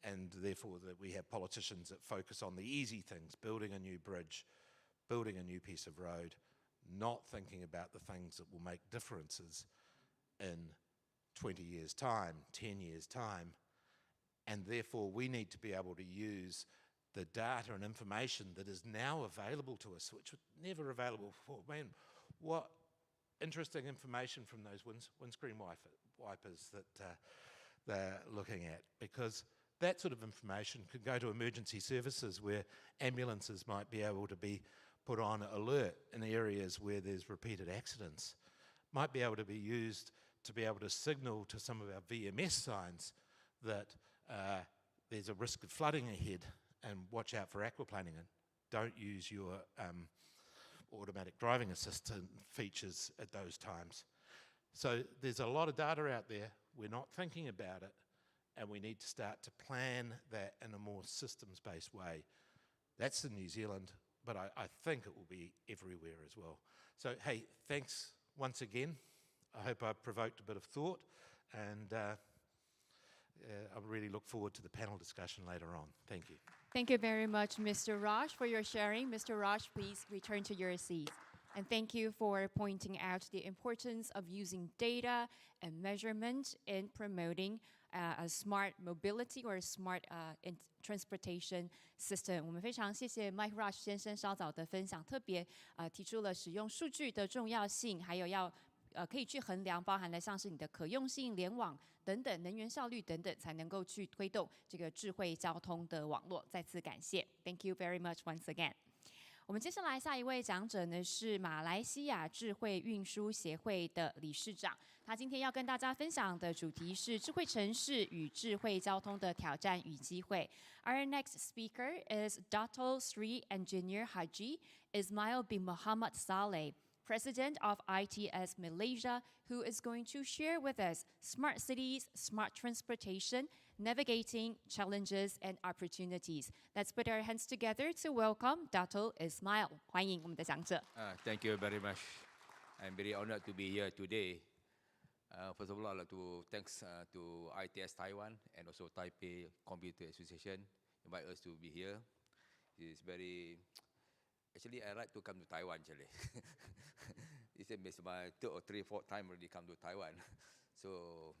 and therefore that we have politicians that focus on the easy things, building a new bridge, building a new piece of road, not thinking about the things that will make differences in 20 years' time, 10 years' time, and therefore we need to be able to use the data and information that is now available to us, which was never available before. Man, what interesting information from those windscreen wipers that they're looking at, because that sort of information could go to emergency services where ambulances might be able to be put on alert in areas where there's repeated accidents, might be able to be used to be able to signal to some of our VMS signs that there's a risk of flooding ahead and watch out for aquaplaning and don't use your automatic driving assistant features at those times. So there's a lot of data out there, we're not thinking about it, and we need to start to plan that in a more systems-based way. That's in New Zealand, but I think it will be everywhere as well. So hey, thanks once again. I hope I've provoked a bit of thought, and I really look forward to the panel discussion later on. Thank you. Thank you very much, Mr. Raj, for your sharing. Mr. Raj, please return to your seat. And thank you for pointing out the importance of using data and measurement in promoting a smart mobility or a smart transportation system. 我们非常谢谢 Mike Raj 先生稍早的分享，特别提出了使用数据的重要性，还有要可以去衡量，包含了像是你的可用性、联网等等、能源效率等等，才能够去推动这个智慧交通的网络。再次感谢 ，Thank you very much once again。我们接下来下一位讲者呢是马来西亚智慧运输协会的理事长，他今天要跟大家分享的主题是智慧城市与智慧交通的挑战与机会。Our next speaker is Dato Sri Engineer Haji Ismail bin Muhammad Saleh, President of ITS Malaysia, who is going to share with us smart cities, smart transportation, navigating challenges and opportunities. Let's put our hands together to welcome Dato Ismail. 欢迎我们的讲者。Thank you very much. I'm very honored to be here today. First of all, I'd like to thanks to ITS Taiwan and also Taipei Computer Association invite us to be here. It's very actually, I like to come to Taiwan, actually. It's my third or fourth time already come to Taiwan. So,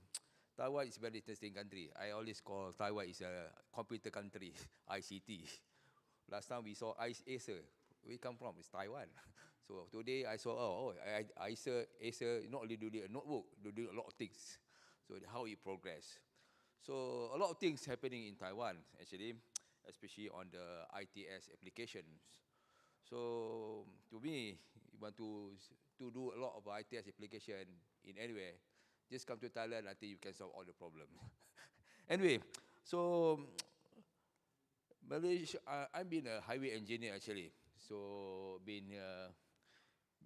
Taiwan is a very interesting country. I always call Taiwan is a computer country, ICT. Last time we saw Acer. We come from is Taiwan. So, today I saw, Acer not only do a notebook, they do a lot of things. So, how it progress. So, a lot of things happening in Taiwan, actually, especially on the ITS applications. So to me, you want to do a lot of ITS application in anywhere, just come to Thailand, I think you can solve all the problems. Anyway, so Malaysia, I've been a highway engineer actually. So been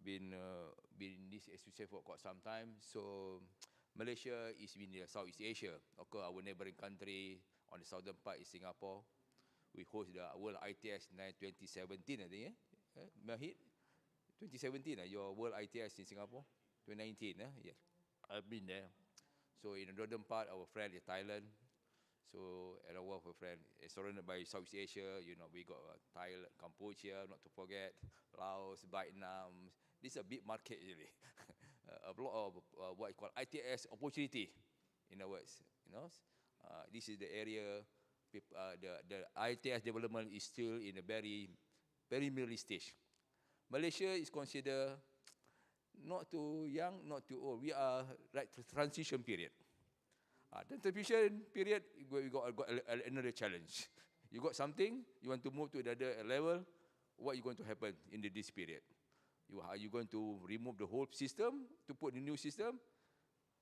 in this association for quite some time. So Malaysia is in Southeast Asia. Of course, our neighboring country on the southern part is Singapore. We host the World ITS in 2017, I think. Mahid, 2017, your World ITS in Singapore, 2019, yeah. I've been there. So in the northern part, our friend is Thailand. So, and I work with a friend, surrounded by Southeast Asia, we got Thailand, Cambodia, not to forget, Laos, Vietnam. This is a big market, really. A lot of what I call ITS opportunity, in other words. This is the area, the ITS development is still in a very, very early stage. Malaysia is considered not too young, not too old. We are right transition period. The transition period, we got another challenge. You got something, you want to move to another level, what is going to happen in this period? Are you going to remove the whole system to put the new system?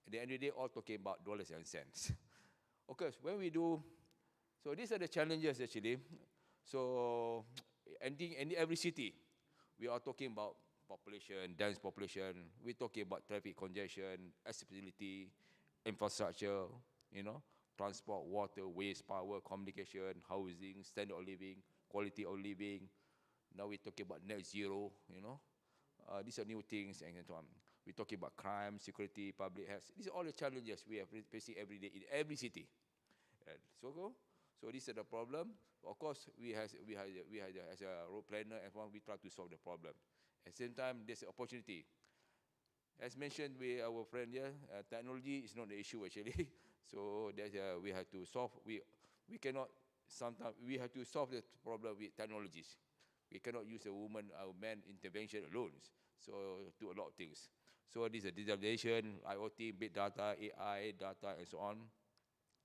At the end of the day, all talking about dollars and cents. Okay, when we do, so these are the challenges actually. So, in every city, we are talking about population, dense population. We're talking about traffic congestion, accessibility, infrastructure, transport, water, waste, power, communication, housing, standard of living, quality of living. Now we're talking about net zero, these are new things and so on. We're talking about crime, security, public health. These are all the challenges we are facing every day in every city. So these are the problem. Of course, we as a road planner, and we try to solve the problem. At the same time, there's an opportunity. As mentioned with our friend here, technology is not the issue actually. So we have to solve. We cannot. Sometimes we have to solve the problem with technologies. We cannot use a woman or man intervention alone. So do a lot of things. So this is a digitalization, IoT, big data, AI, data, and so on.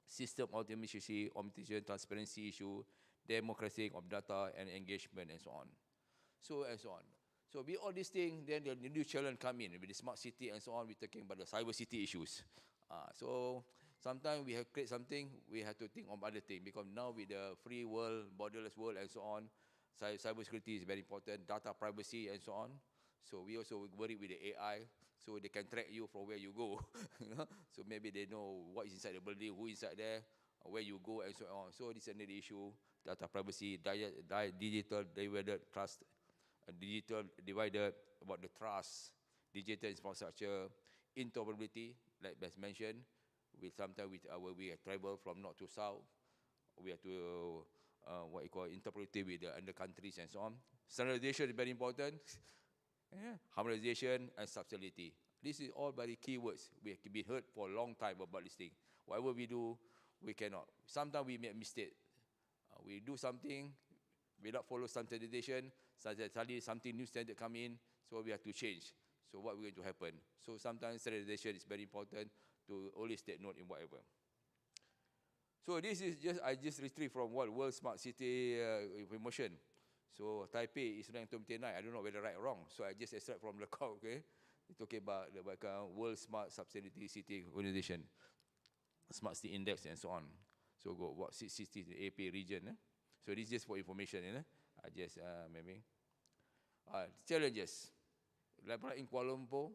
System automation, transparency issue, democracy of data and engagement, and so on. So with all these things, then the new challenge come in with the smart city and so on. We're talking about the cyber city issues. So sometimes we have create something, we have to think of other things, because now with the free world, borderless world, and so on, cybersecurity is very important, data privacy and so on. So we also worry with the AI, so they can track you from where you go. So maybe they know what is inside the building, who is inside there, where you go, and so on. So this is another issue: data privacy, digital divided trust, digital divided about the trust, digital infrastructure, interoperability, like as mentioned. Sometimes we have travel from north to south. We have to what you call interoperability with the other countries and so on. Standardization is very important. Harmonization and subsidiarity. This is all very keywords. We have been heard for a long time about this thing. Whatever we do, we cannot. Sometimes we make mistake. We do something without follow standardization. Suddenly something new standard come in, so we have to change. So what will going to happen? So sometimes standardization is very important to always take note in whatever. So this is I just retrieved from World Smart City Information. So Taipei is ranked 29. I don't know whether right or wrong. So I just extract from the call, okay? We're talking about the World Smart Sustainability City Organization, Smart City Index, and so on. So go what 6 cities in the AP region. So this is just for information. I just maybe challenges. Like in Kuala Lumpur,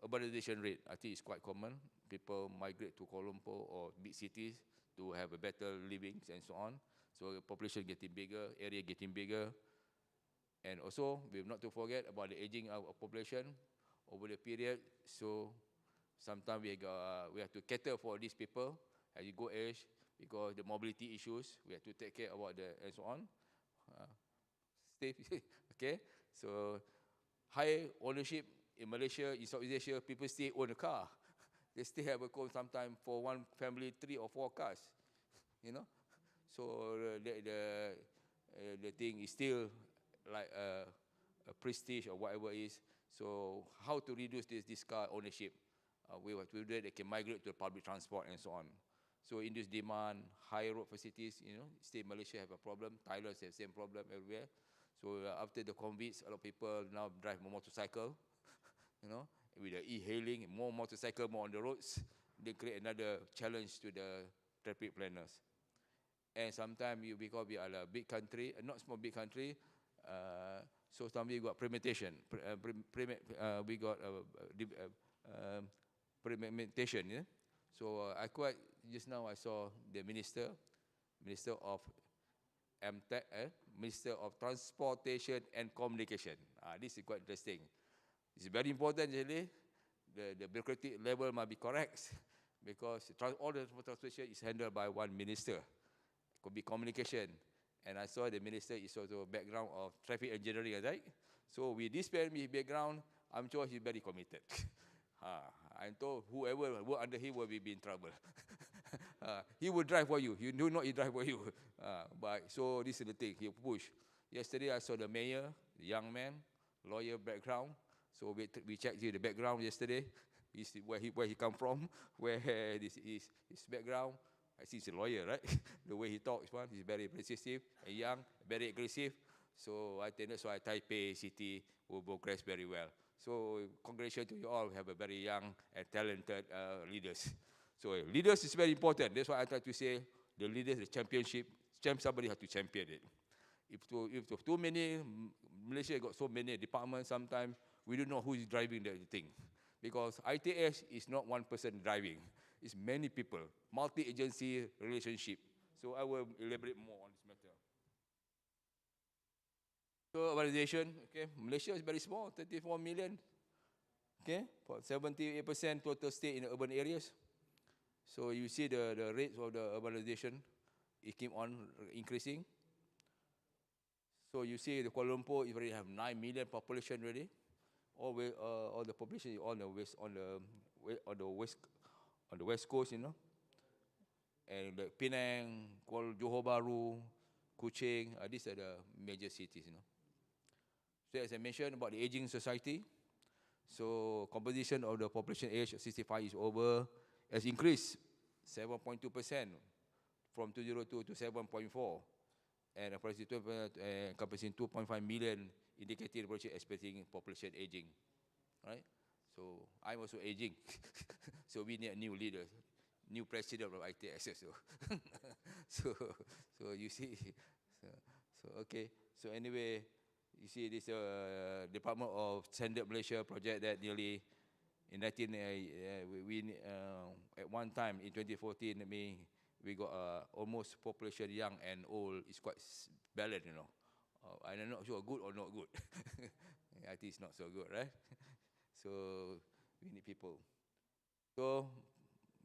urbanization rate I think is quite common. People migrate to Kuala Lumpur or big cities to have a better living and so on. So the population getting bigger, area getting bigger. And also, we have not to forget about the aging of population over the period. So sometimes we have to cater for these people as you go age, because the mobility issues, we have to take care about the and so on. Okay, so high ownership in Malaysia, in Southeast Asia, people still own a car. They still have a car sometimes for one family, 3 or 4 cars, So the thing is still like a prestige or whatever it is. So how to reduce this car ownership? We have to do that. They can migrate to public transport and so on. So in this demand, high road facilities, still Malaysia have a problem. Thailand has the same problem everywhere. So after the COVID, a lot of people now drive more motorcycle, with the e-hailing, more motorcycle, more on the roads. They create another challenge to the traffic planners. And sometimes because we are a big country, not small big country, so sometimes we got premeditation. We got premeditation. So just now I saw the Minister of MTech, Minister of Transportation and Communication. This is quite interesting. It's very important actually. The bureaucratic level must be correct. because all the transportation is handled by one minister. Could be communication. And I saw the minister is also background of traffic engineering, right? So with this background, I'm sure he's very committed. I'm told whoever work under him will be in trouble. He will drive for you. You do not he drive for you. But so this is the thing. He push. Yesterday I saw the mayor, the young man, lawyer background. So we checked the background yesterday. Where he come from, where this is his background. I see he's a lawyer, right? The way he talks, one, he's very persuasive and young, very aggressive. So I think that's why Taipei city will progress very well. So congratulations to you all, have a very young and talented leaders. So leaders is very important. That's why I try to say the leaders, the championship, somebody has to champion it. If too many, Malaysia got so many departments, sometimes we don't know who is driving the thing. Because ITS is not one person driving. It's many people, multi-agency relationship. So I will elaborate more on this matter. So urbanization, okay, Malaysia is very small, 34 million. Okay, for 78% total stay in the urban areas. So you see the rates of the urbanization, it keep on increasing. So you see the Kuala Lumpur, it already have 9 million population already. All the population is on the west coast, you know. And the Penang, Johor Bahru, Kuching, these are the major cities, you know. So as I mentioned about the aging society, so composition of the population age 65 is over, has increased 7.2% from 202 to 7.4, and encompassing 2.5 million indicated expecting population aging, right? So I'm also aging, so we need a new leader, new president of ITS. So you see, so okay. So anyway, you see this Department of Standard Malaysia project that nearly in 19 at one time in 2014 we got almost population young and old is quite balanced, you know. I'm not sure good or not good. I think it's not so good, right? So we need people. So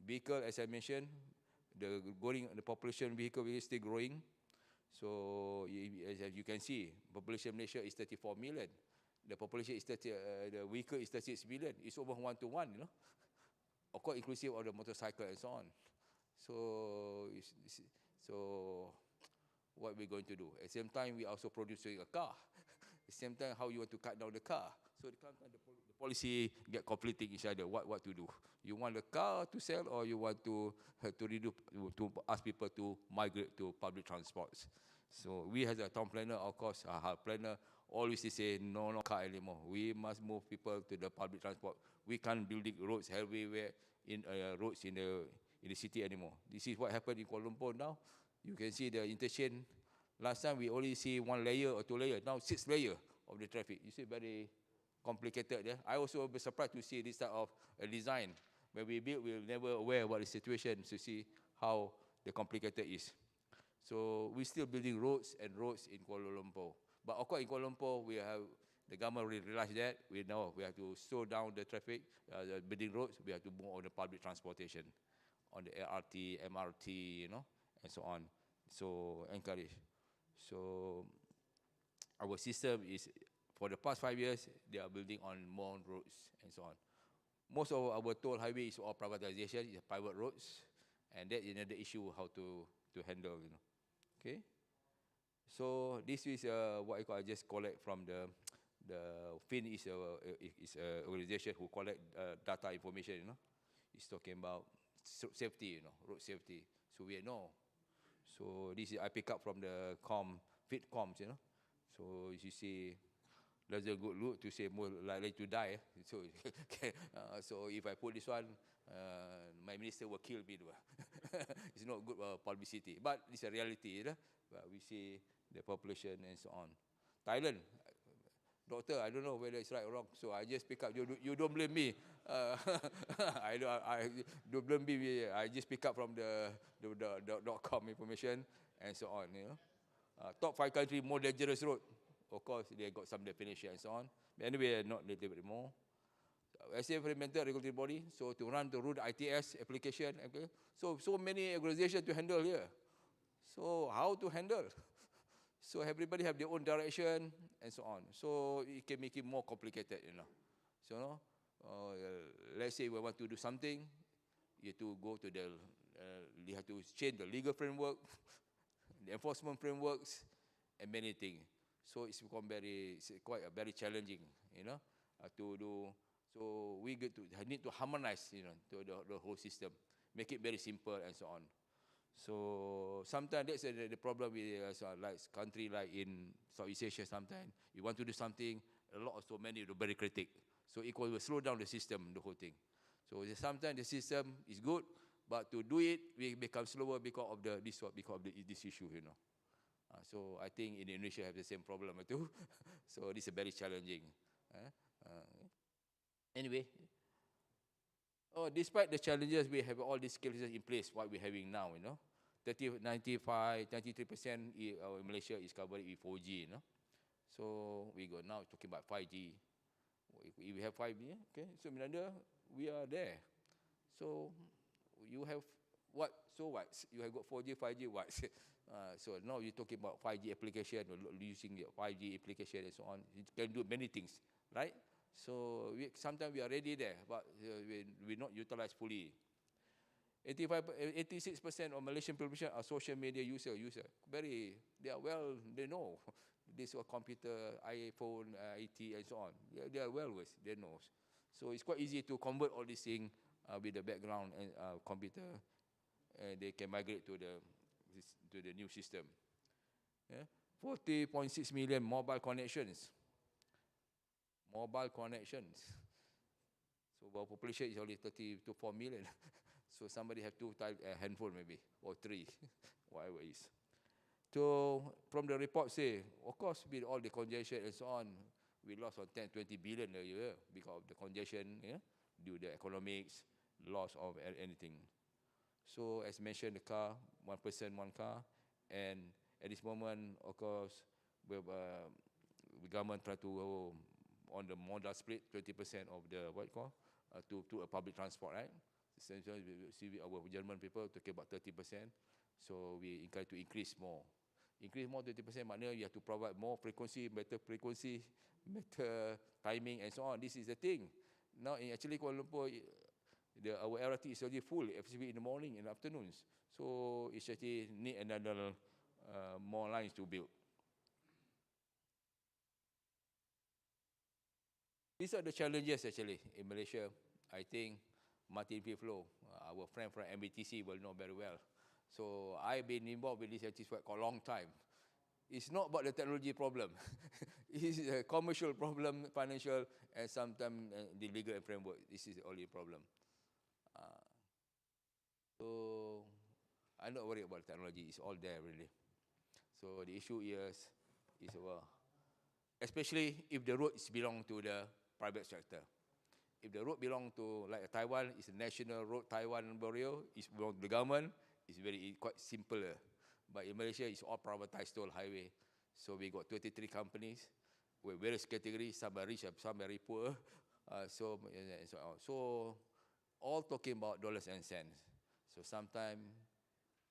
vehicle, as I mentioned, the population vehicle is still growing. So as you can see, population Malaysia is 34 million. The population is the vehicle is 36 million. It's over 1 to 1, you know. Of course, inclusive of the motorcycle and so on. So what we're going to do? At the same time, we also producing a car. At the same time, how you want to cut down the car? So the policy get conflicting each other. What to do? You want the car to sell, or you want to ask people to migrate to public transports? So we as a town planner, of course, our planner always say no car anymore. We must move people to the public transport. We can't build roads everywhere roads in the city anymore. This is what happened in Kuala Lumpur now. You can see the interchange. Last time we only see 1 layer or 2 layers. Now 6 layers of the traffic. You see, very complicated there. I also be surprised to see this type of design. When we build, we were never aware about the situation to see how the complicated is. So we're still building roads and roads in Kuala Lumpur. But of course in Kuala Lumpur, the government realized that. We know we have to slow down the traffic, the building roads. We have to move on the public transportation, on the LRT, MRT, you know, and so on. So encourage. So our system is, for the past 5 years, they are building on more roads and so on. Most of our toll highway is all privatization, is private roads, and that is another issue how to handle, you know. Okay. So this is what I just collect from the FIN is a organization who collect data information, you know. It's talking about safety, you know, road safety. So we know. So this is I pick up from the FIT comms, you know. So you see, that's a good look to say more likely to die. So, so if I put this one, my minister will kill me. It's not good publicity, but it's a reality. You know? But we see the population and so on. Thailand, doctor, I don't know whether it's right or wrong. So I just pick up. You don't blame me. I don't blame me. I just pick up from the .com information and so on. You know, top 5 countries more dangerous road. Of course, they got some definition and so on. But anyway, not a little bit more. as implemented regulatory body, so to run the root ITS application, okay? So many organizations to handle here. So how to handle? So everybody have their own direction and so on. So it can make it more complicated, you know. So let's say we want to do something, you have to go to you have to change the legal framework, the enforcement frameworks, and many things. So it's become quite very challenging, you know, to do. So we need to harmonize, you know, to the whole system, make it very simple and so on. So sometimes that's the problem with like country like in Southeast Asia. Sometimes you want to do something, so many very critic. So it will slow down the system, the whole thing. So sometimes the system is good, but to do it, we become slower because of this issue, you know. So I think in Indonesia have the same problem too. So this is very challenging. Anyway, despite the challenges, we have all these skills in place, what we're having now, you know. 93% in Malaysia is covered with 4G, you know. So we go now talking about 5G. If we have 5G, okay, so Minanda, we are there. So you have what? So what? You have got 4G, 5G, what? So now you're talking about 5G application, using the 5G application and so on. It can do many things, right? So sometimes we are ready there, but we not utilized fully. 86% of Malaysian population are social media user. They know this or computer, iPhone, IT, and so on. They are well versed. They know. So it's quite easy to convert all these things with the background and computer. They can migrate to the new system. 40.6 million mobile connections. So our population is only 30 to 4 million. So somebody have two handphone maybe, or three, whatever it is. So from the report say, of course, with all the congestion and so on, we lost on 10, 20 billion a year because of the congestion, due to the economics, loss of anything. So as mentioned, the car, one person, one car, and at this moment, of course, the government try to go on the modal split, 20% of the to a public transport, right? Essentially, we see our German people talking about 30%. So we encourage to increase more. 20%, maknanya you have to provide more better frequency, better timing, and so on. This is the thing. Now, actually, Kuala Lumpur, our LRT is already full, especially in the morning and afternoons. So it's actually need another more lines to build. These are the challenges actually in Malaysia. I think Martin Piflo, our friend from MBTC, will know very well. So I've been involved with this for a long time. It's not about the technology problem. It's a commercial problem, financial, and sometimes the legal framework. This is the only problem. So I'm not worried about technology. It's all there really. So the issue is especially if the roads belong to the private sector. If the road belong to, like Taiwan, it's a national road, Taiwan Boreo, it's belong to the government, it's quite simple. But in Malaysia, it's all privatized toll highway. So we got 23 companies with various categories, some are rich, some are very poor. So all talking about dollars and cents. So sometimes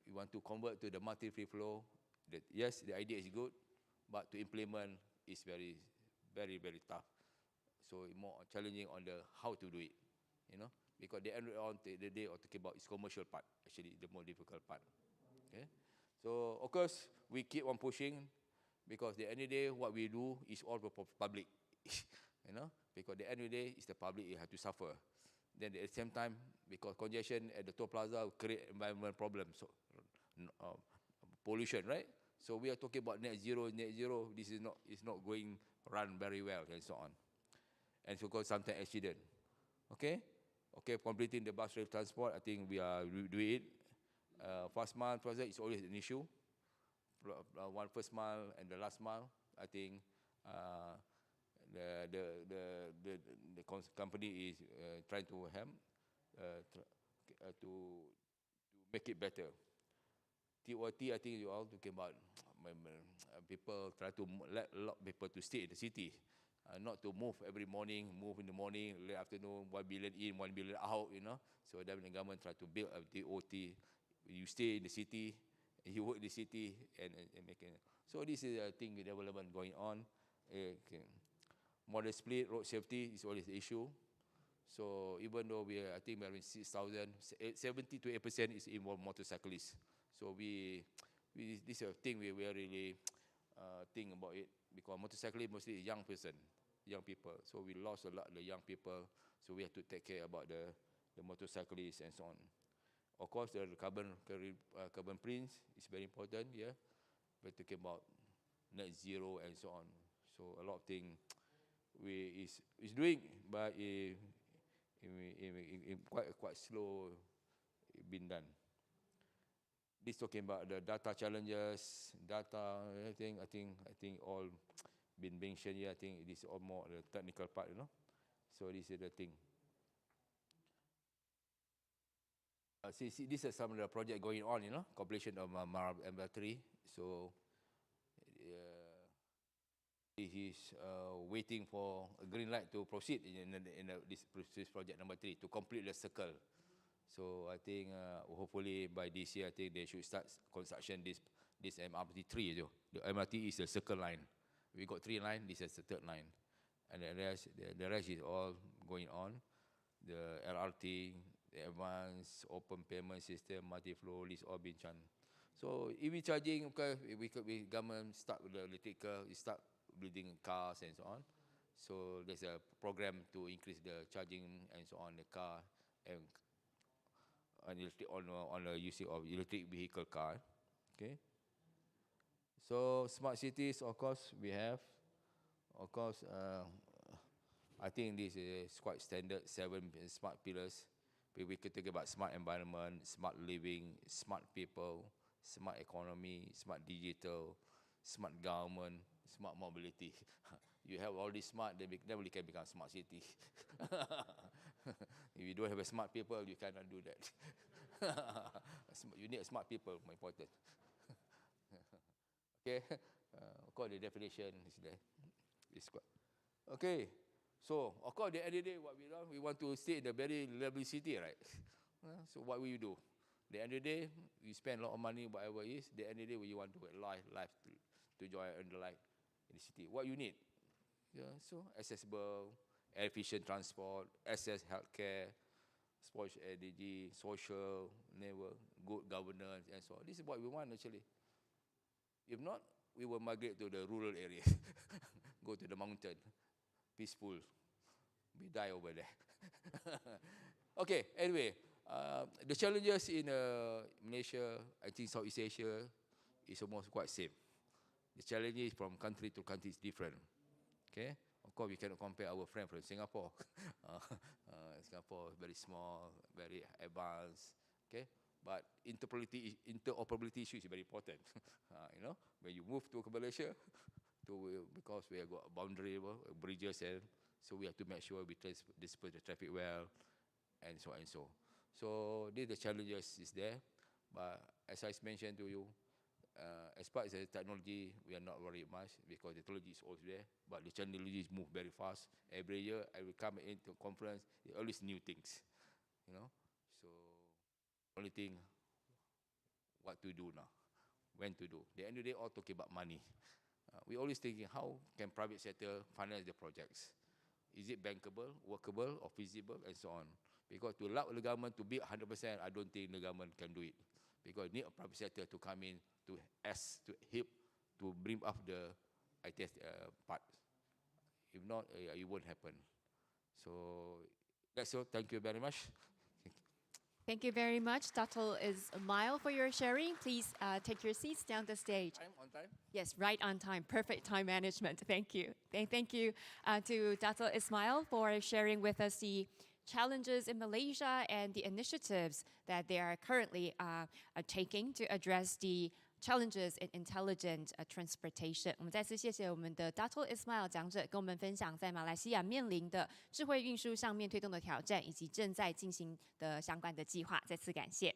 you want to convert to the multi-free flow. Yes, the idea is good, but to implement is very, very, very tough. So more challenging on the how to do it, because the end of the day, talking about is commercial part, actually the more difficult part. Okay, so of course we keep on pushing, because the end of the day what we do is all for public, because the end of the day is the public you have to suffer. Then at the same time, because congestion at the toll plaza will create environmental problems, so pollution, right? So we are talking about net zero. This is not going run very well and so on. And so called sometimes accident. Okay, completing the bus rail transport, I think we are doing it. First mile project is always an issue. One first mile and the last mile, I think the company is trying to help to make it better. TOT, I think you all talking about people try to let a lot of people to stay in the city. not to move every morning, move in the morning, late afternoon, 1 billion in, 1 billion out, you know. So then the government try to build a DOT. You stay in the city, you work in the city, and make it. So this is a thing, development going on. Model split, road safety is always the issue. So even though I think we're in 6,000, 70 to 8% is involved motorcyclists. So this is a thing we really think about it, because motorcyclists mostly young people. So we lost a lot of the young people. So we have to take care about the motorcyclists and so on. Of course, the carbon prints is very important. Yeah, we're talking about net zero and so on. So a lot of things is doing, but quite slow been done. This talking about the data challenges, everything. I think all been mentioned here. I think it is all more the technical part, you know. So this is the thing. See, this is some of the project going on, you know, completion of Marab M3. So he is waiting for a green light to proceed in this project number 3 to complete the circle. So I think hopefully by this year, I think they should start construction this MRT 3. The MRT is the circle line. We got 3 lines. This is the 3rd line, and the rest is all going on. The LRT, the advanced open payment system, multi-flow, this all been done. So EV charging, okay, we government start with the electrical, start building cars and so on. So there's a program to increase the charging and so on the car and on the using of electric vehicle car. Okay. So smart cities, of course, we have. Of course, I think this is quite standard, 7 smart pillars. We could talk about smart environment, smart living, smart people, smart economy, smart digital, smart government, smart mobility. You have all these smart, then we can become smart city. If you don't have a smart people, you cannot do that. You need a smart people, more important. Okay, of course the definition is there. Okay, so of course the end of the day, what we want to stay in a very lovely city, right? So what will you do? The end of the day, you spend a lot of money, whatever it is. The end of the day, you want to have life to enjoy and the life in the city. What you need? Yeah, so accessible, efficient transport, access healthcare, sports energy, social, good governance, and so on. This is what we want actually. If not, we will migrate to the rural area, go to the mountain, peaceful. We die over there. Okay, anyway, the challenges in Malaysia, I think Southeast Asia, is almost quite same. The challenges from country to country is different. Okay, of course we cannot compare our friend from Singapore. Singapore is very small, very advanced. Okay, but interoperability issue is very important. You know, when you move to Malaysia, because we have got boundary bridges, and so we have to make sure we disperse the traffic well, and so on and so. So the challenges is there, but as I mentioned to you, as far as the technology, we are not worried much because the technology is always there, but the technology move very fast. Every year, I will come into conference, there are always new things, you know. So only thing, what to do now, when to do. The end of the day, all talking about money. We always thinking, how can private sector finance the projects? Is it bankable, workable, or feasible, and so on? Because to allow the government to build 100%, I don't think the government can do it. Because you need a private sector to come in to help to bring up the ITS part. If not, it won't happen. So that's all. Thank you very much. Thank you very much, Dato' Ismail, for your sharing. Please take your seats down the stage. Time on time? Yes, right on time. Perfect time management. Thank you. Thank you to Dato' Ismail for sharing with us the challenges in Malaysia and the initiatives that they are currently taking to address the challenges in intelligent transportation. 我们再次谢谢我们的 Dato' Ismail 讲者跟我们分享在马来西亚面临的智慧运输上面推动的挑战以及正在进行的相关的计划。再次感谢。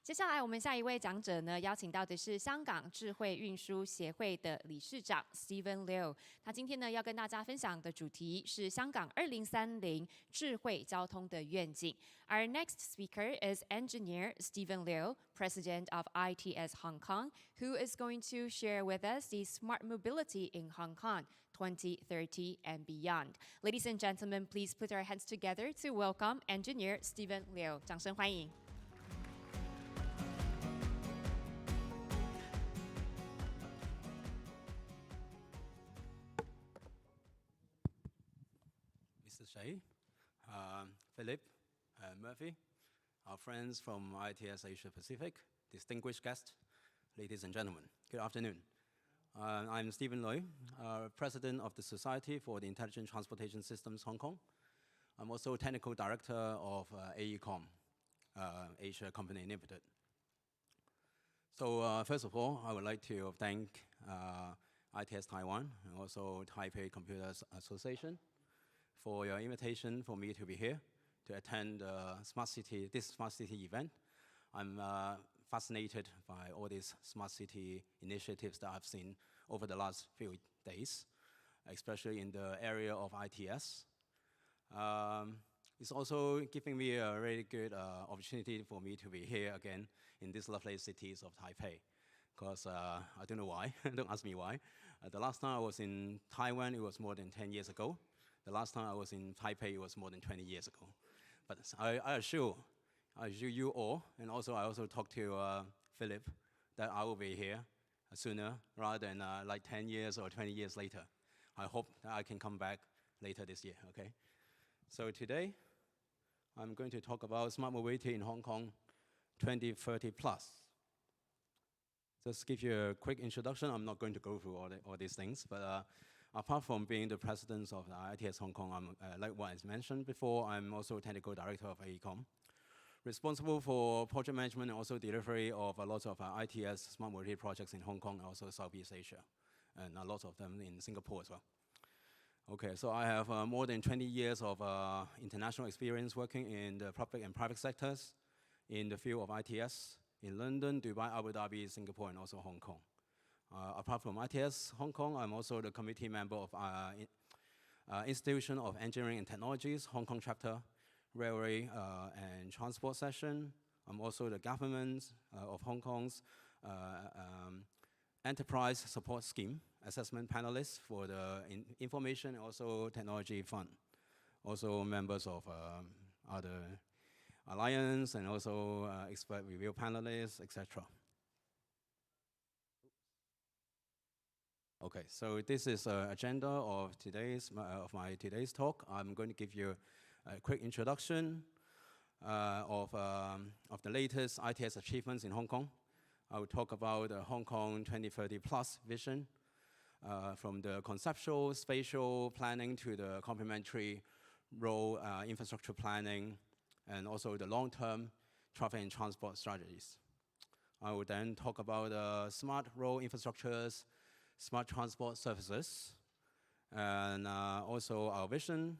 接下来，我们下一位讲者呢，邀请到的是香港智慧运输协会的理事长 Stephen Liu。他今天呢，要跟大家分享的主题是香港2030智慧交通的愿景。Our next speaker is engineer Stephen Liu, President of ITS Hong Kong, who is going to share with us the smart mobility in Hong Kong 2030 and beyond. Ladies and gentlemen, please put our hands together to welcome engineer Stephen Liu. 掌声欢迎。Mr. Shea, Philip, Murphy, our friends from ITS Asia Pacific, distinguished guests, ladies and gentlemen, good afternoon. I'm Stephen Lui, President of the Society for the Intelligent Transportation Systems Hong Kong. I'm also Technical Director of AECOM, Asia Company Limited. So first of all, I would like to thank ITS Taiwan and also Taipei Computers Association for your invitation for me to be here to attend this Smart City event. I'm fascinated by all these smart city initiatives that I've seen over the last few days, especially in the area of ITS. It's also giving me a really good opportunity for me to be here again in these lovely cities of Taipei, because I don't know why, don't ask me why. The last time I was in Taiwan, it was more than 10 years ago. The last time I was in Taipei, it was more than 20 years ago. But I assure you all, and also I also talked to Philip, that I will be here sooner rather than like 10 years or 20 years later. I hope that I can come back later this year, okay? So today, I'm going to talk about smart mobility in Hong Kong 2030 plus. Just give you a quick introduction. I'm not going to go through all these things, but apart from being the president of the ITS Hong Kong, like what I mentioned before, I'm also technical director of AECOM, responsible for project management and also delivery of a lot of ITS smart mobility projects in Hong Kong and also Southeast Asia, and a lot of them in Singapore as well. Okay, so I have more than 20 years of international experience working in the public and private sectors in the field of ITS in London, Dubai, Abu Dhabi, Singapore, and also Hong Kong. Apart from ITS Hong Kong, I'm also the committee member of Institution of Engineering and Technologies, Hong Kong chapter, Railway and Transport Session. I'm also the government of Hong Kong's Enterprise Support Scheme assessment panelist for the Information and also Technology Fund. Also members of other alliance and also expert review panelists, etc. Okay, so this is the agenda of my today's talk. I'm going to give you a quick introduction of the latest ITS achievements in Hong Kong. I will talk about the Hong Kong 2030 plus vision, from the conceptual, spatial planning to the complementary road infrastructure planning, and also the long-term traffic and transport strategies. I will then talk about smart road infrastructures, smart transport services, and also our vision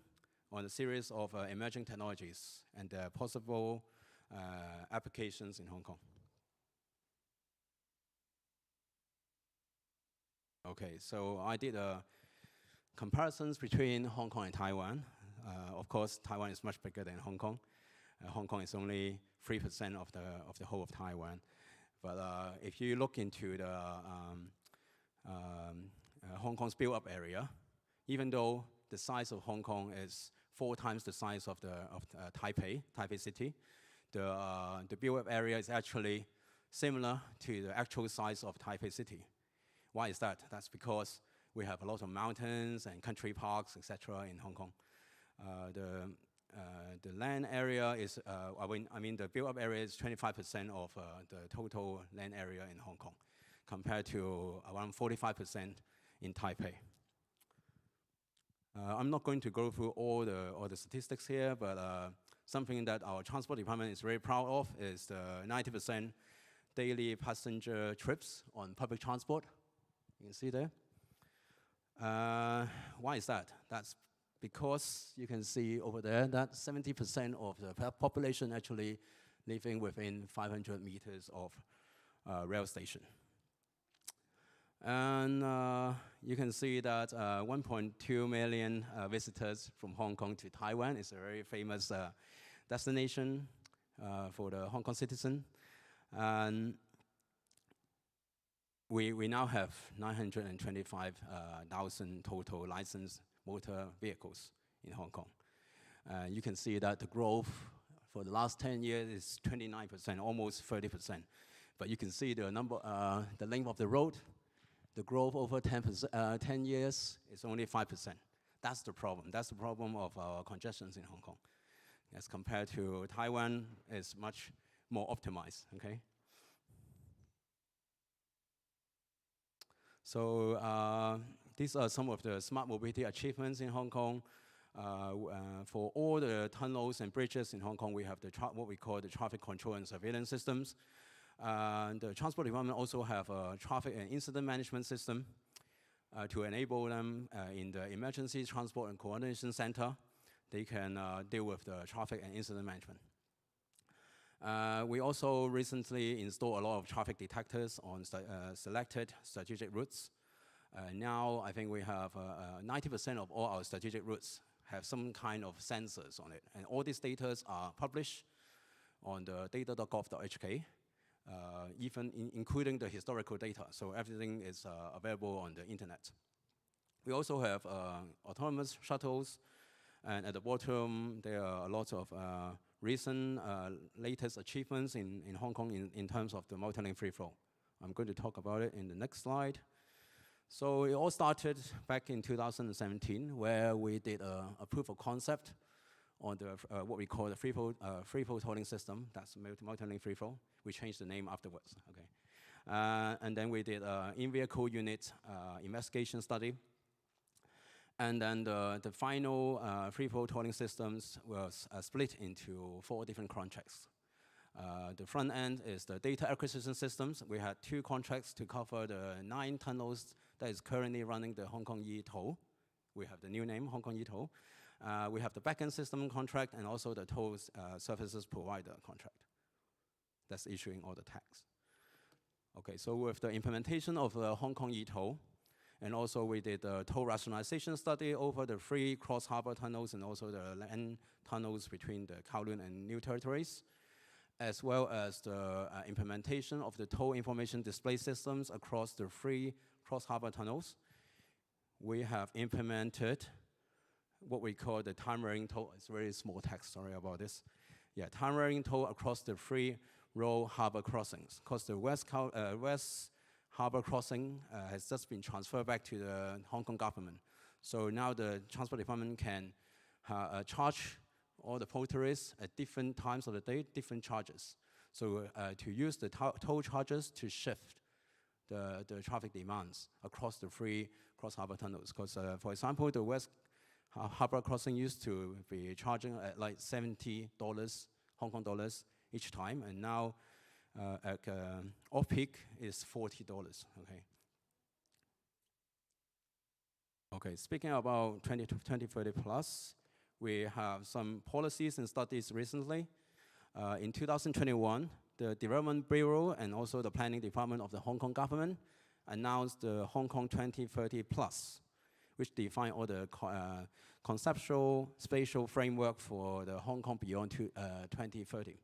on a series of emerging technologies and their possible applications in Hong Kong. Okay, so I did comparisons between Hong Kong and Taiwan. Of course, Taiwan is much bigger than Hong Kong. Hong Kong is only 3% of the whole of Taiwan. But if you look into the Hong Kong's built-up area, even though the size of Hong Kong is 4 times the size of Taipei city, the built-up area is actually similar to the actual size of Taipei city. Why is that? That's because we have a lot of mountains and country parks, etc. in Hong Kong. The land area is, the built-up area is 25% of the total land area in Hong Kong, compared to around 45% in Taipei. I'm not going to go through all the statistics here, but something that our transport department is very proud of is the 90% daily passenger trips on public transport. You can see there. Why is that? That's because you can see over there that 70% of the population actually living within 500 meters of rail station. And you can see that 1.2 million visitors from Hong Kong to Taiwan is a very famous destination for the Hong Kong citizen. And we now have 925,000 total licensed motor vehicles in Hong Kong. You can see that the growth for the last 10 years is 29%, almost 30%. But you can see the number, the length of the road, the growth over 10 years is only 5%. That's the problem. That's the problem of our congestions in Hong Kong. As compared to Taiwan, it's much more optimized, okay? So these are some of the smart mobility achievements in Hong Kong. For all the tunnels and bridges in Hong Kong, we have what we call the traffic control and surveillance systems. The Transport Department also have a traffic and incident management system to enable them in the Emergency Transport and Coordination Center. They can deal with the traffic and incident management. We also recently installed a lot of traffic detectors on selected strategic routes. Now I think we have 90% of all our strategic routes have some kind of sensors on it. And all these data are published on the data.gov.hk. Even including the historical data. So everything is available on the internet. We also have autonomous shuttles, and at the bottom there are a lot of recent latest achievements in Hong Kong in terms of the multi-lane free flow. I'm going to talk about it in the next slide. So it all started back in 2017, where we did a proof of concept on the what we call the free flow tolling system. That's multi-lane free flow. We changed the name afterwards. Okay, and then we did an in-vehicle unit investigation study. And then the final free flow tolling systems was split into 4 different contracts. The front end is the data acquisition systems. We had 2 contracts to cover the 9 tunnels that is currently running the Hong Kong E-toll. We have the new name, Hong Kong E-toll. We have the backend system contract and also the toll services provider contract that's issuing all the tags. Okay, so with the implementation of the Hong Kong E-toll, and also we did a toll rationalization study over the 3 cross-harbor tunnels and also the land tunnels between the Kowloon and New Territories, as well as the implementation of the toll information display systems across the 3 cross-harbor tunnels. We have implemented what we call the time-varying toll. It's very small text, sorry about this. Yeah, time-varying toll across the 3 road harbor crossings, because the West Harbor crossing has just been transferred back to the Hong Kong government. So now the Transport Department can charge all the motorists at different times of the day, different charges. So to use the toll charges to shift the traffic demands across the 3 cross-harbor tunnels. Because, for example, the West Harbor crossing used to be charging at like $70 Hong Kong dollars each time, and now at off-peak is $40, okay? Okay, speaking about 2030 plus, we have some policies and studies recently. In 2021, the Development Bureau and also the Planning Department of the Hong Kong government announced the Hong Kong 2030 plus, which define all the conceptual spatial framework for the Hong Kong beyond 2030.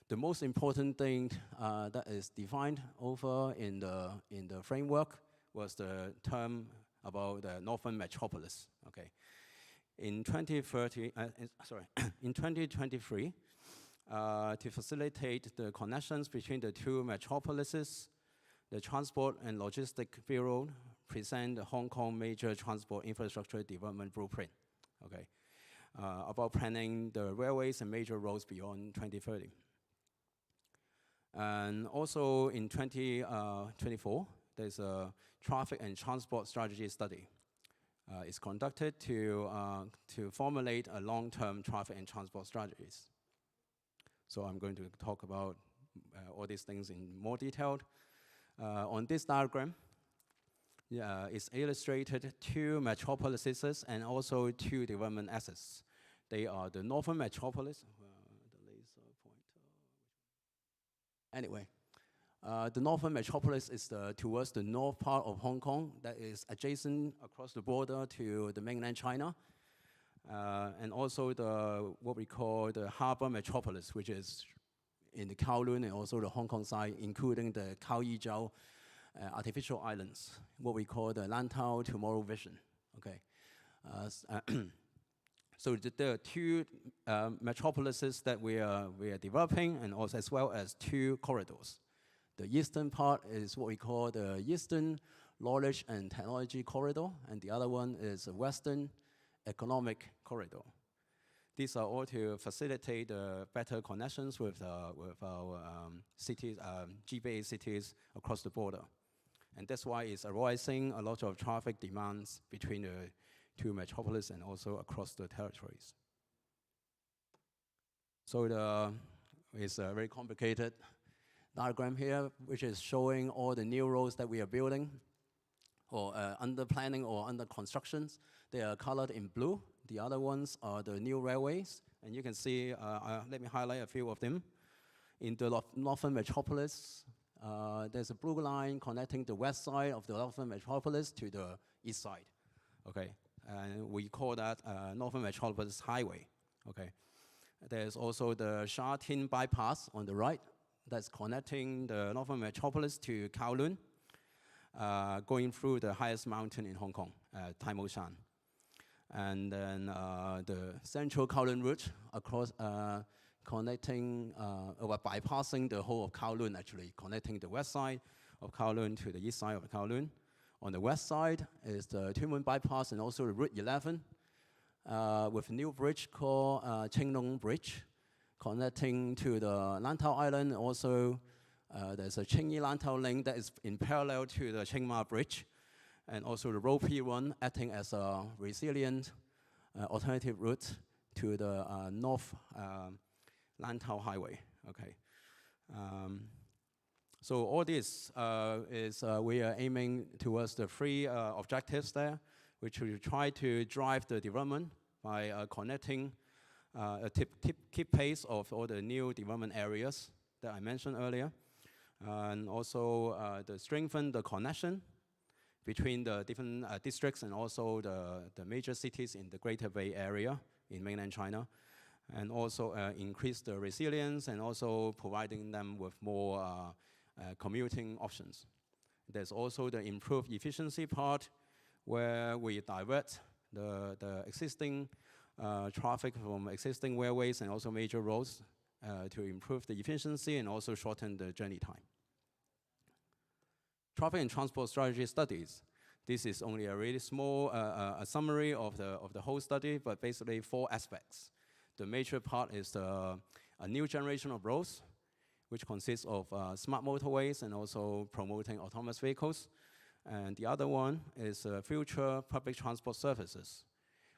The most important thing that is defined over in the framework was the term about the Northern Metropolis. Okay, in 2023, to facilitate the connections between the 2 metropolises, the Transport and Logistics Bureau present the Hong Kong Major Transport Infrastructure Development Blueprint. Okay, about planning the railways and major roads beyond 2030. And also in 2024, there's a traffic and transport strategy study. It's conducted to formulate a long-term traffic and transport strategies. So I'm going to talk about all these things in more detail. On this diagram, it's illustrated 2 metropolises and also 2 development assets. They are the Northern Metropolis, the laser point. Anyway, the northern metropolis is towards the north part of Hong Kong that is adjacent across the border to the mainland China. And also what we call the harbor metropolis, which is in the Kowloon and also the Hong Kong side, including the Khao Yi Jiao artificial islands, what we call the Lantau Tomorrow Vision. Okay. So there are two metropolises that we are developing, and also as well as two corridors. The eastern part is what we call the Eastern Knowledge and Technology Corridor, and the other one is the Western Economic Corridor. These are all to facilitate better connections with our cities, GBA cities across the border. And that's why it's arising a lot of traffic demands between the two metropolis and also across the territories. So it's a very complicated diagram here, which is showing all the new roads that we are building or under planning or under constructions. They are colored in blue. The other ones are the new railways. And you can see, let me highlight a few of them. In the northern metropolis, there's a blue line connecting the west side of the northern metropolis to the east side. Okay, and we call that Northern Metropolis Highway. Okay, there's also the Sha Tin bypass on the right that's connecting the Northern Metropolis to Kowloon, going through the highest mountain in Hong Kong, Tai Mo Shan. And then the central Kowloon route across, connecting, or bypassing the whole of Kowloon, actually, connecting the west side of Kowloon to the east side of Kowloon. On the west side is the Tuen Mun bypass and also the Route 11 with a new bridge called Ching Long Bridge, connecting to the Lantau Island. Also, there's a Ching Yi Lantau link that is in parallel to the Ching Ma Bridge, and also the Ropey one acting as a resilient alternative route to the North Lantau Highway. Okay. So all this is we are aiming towards the three objectives there, which we try to drive the development by connecting keep pace of all the new development areas that I mentioned earlier, and also to strengthen the connection between the different districts and also the major cities in the Greater Bay Area in mainland China, and also increase the resilience and also providing them with more commuting options. There's also the improved efficiency part where we divert the existing traffic from existing railways and also major roads to improve the efficiency and also shorten the journey time. Traffic and transport strategy studies. This is only a really small a summary of the whole study, but basically 4 aspects. The major part is a new generation of roads, which consists of smart motorways and also promoting autonomous vehicles. And the other one is future public transport services,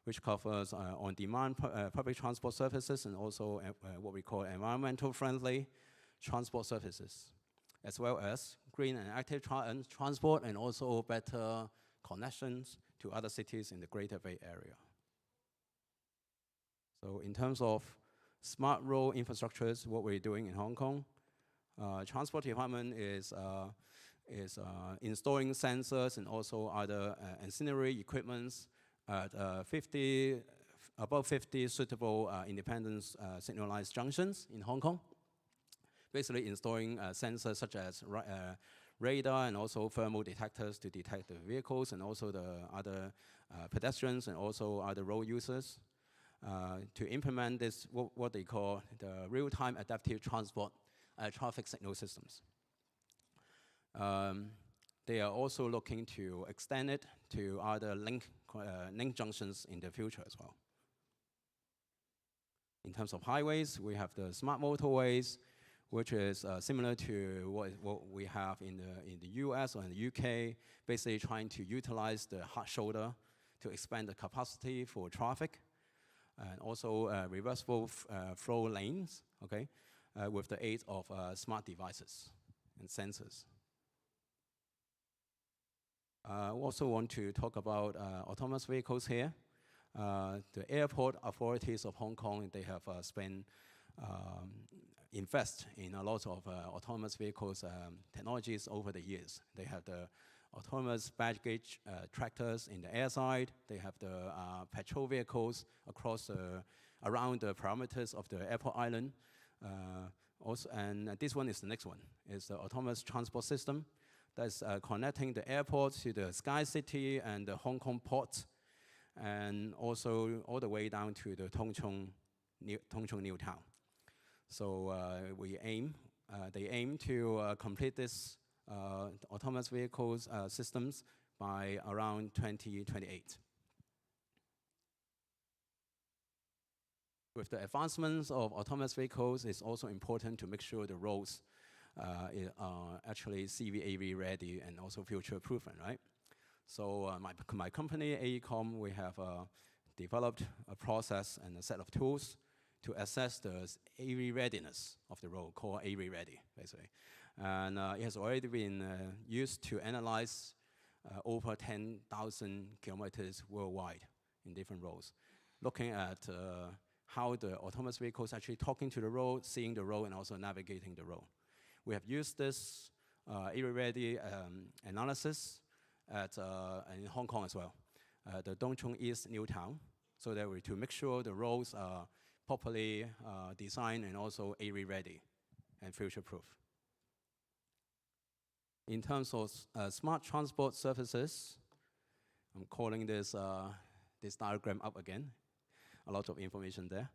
which covers on-demand public transport services and also what we call environmental friendly transport services, as well as green and active transport and also better connections to other cities in the Greater Bay Area. So in terms of smart road infrastructures, what we're doing in Hong Kong, Transport Department is installing sensors and also other ancillary equipments at above 50 suitable independent signalized junctions in Hong Kong. Basically installing sensors such as radar and also thermal detectors to detect the vehicles and also the other pedestrians and also other road users to implement this, what they call the real-time adaptive transport traffic signal systems. They are also looking to extend it to other link junctions in the future as well. In terms of highways, we have the smart motorways, which is similar to what we have in the US or in the UK, basically trying to utilize the hard shoulder to expand the capacity for traffic, and also reversible flow lanes, okay, with the aid of smart devices and sensors. I also want to talk about autonomous vehicles here. The airport authorities of Hong Kong, they have spent invest in a lot of autonomous vehicles technologies over the years. They have the autonomous baggage tractors in the air side. They have the patrol vehicles across around the perimeters of the airport island. Also, and this one is the next one. It's the autonomous transport system that's connecting the airport to the Sky City and the Hong Kong port, and also all the way down to the Tung Chung New Town. So they aim to complete this autonomous vehicles systems by around 2028. With the advancements of autonomous vehicles, it's also important to make sure the roads are actually CVAV ready and also future-proven, right? So my company, AECOM, we have developed a process and a set of tools to assess the AV readiness of the road, called AV Ready, basically. And it has already been used to analyze over 10,000 kilometers worldwide in different roads, looking at how the autonomous vehicles actually talking to the road, seeing the road, and also navigating the road. We have used this AV Ready analysis in Hong Kong as well, the Tung Chung East New Town, so that to make sure the roads are properly designed and also AV ready and future-proof. In terms of smart transport services, I'm calling this diagram up again. A lot of information there.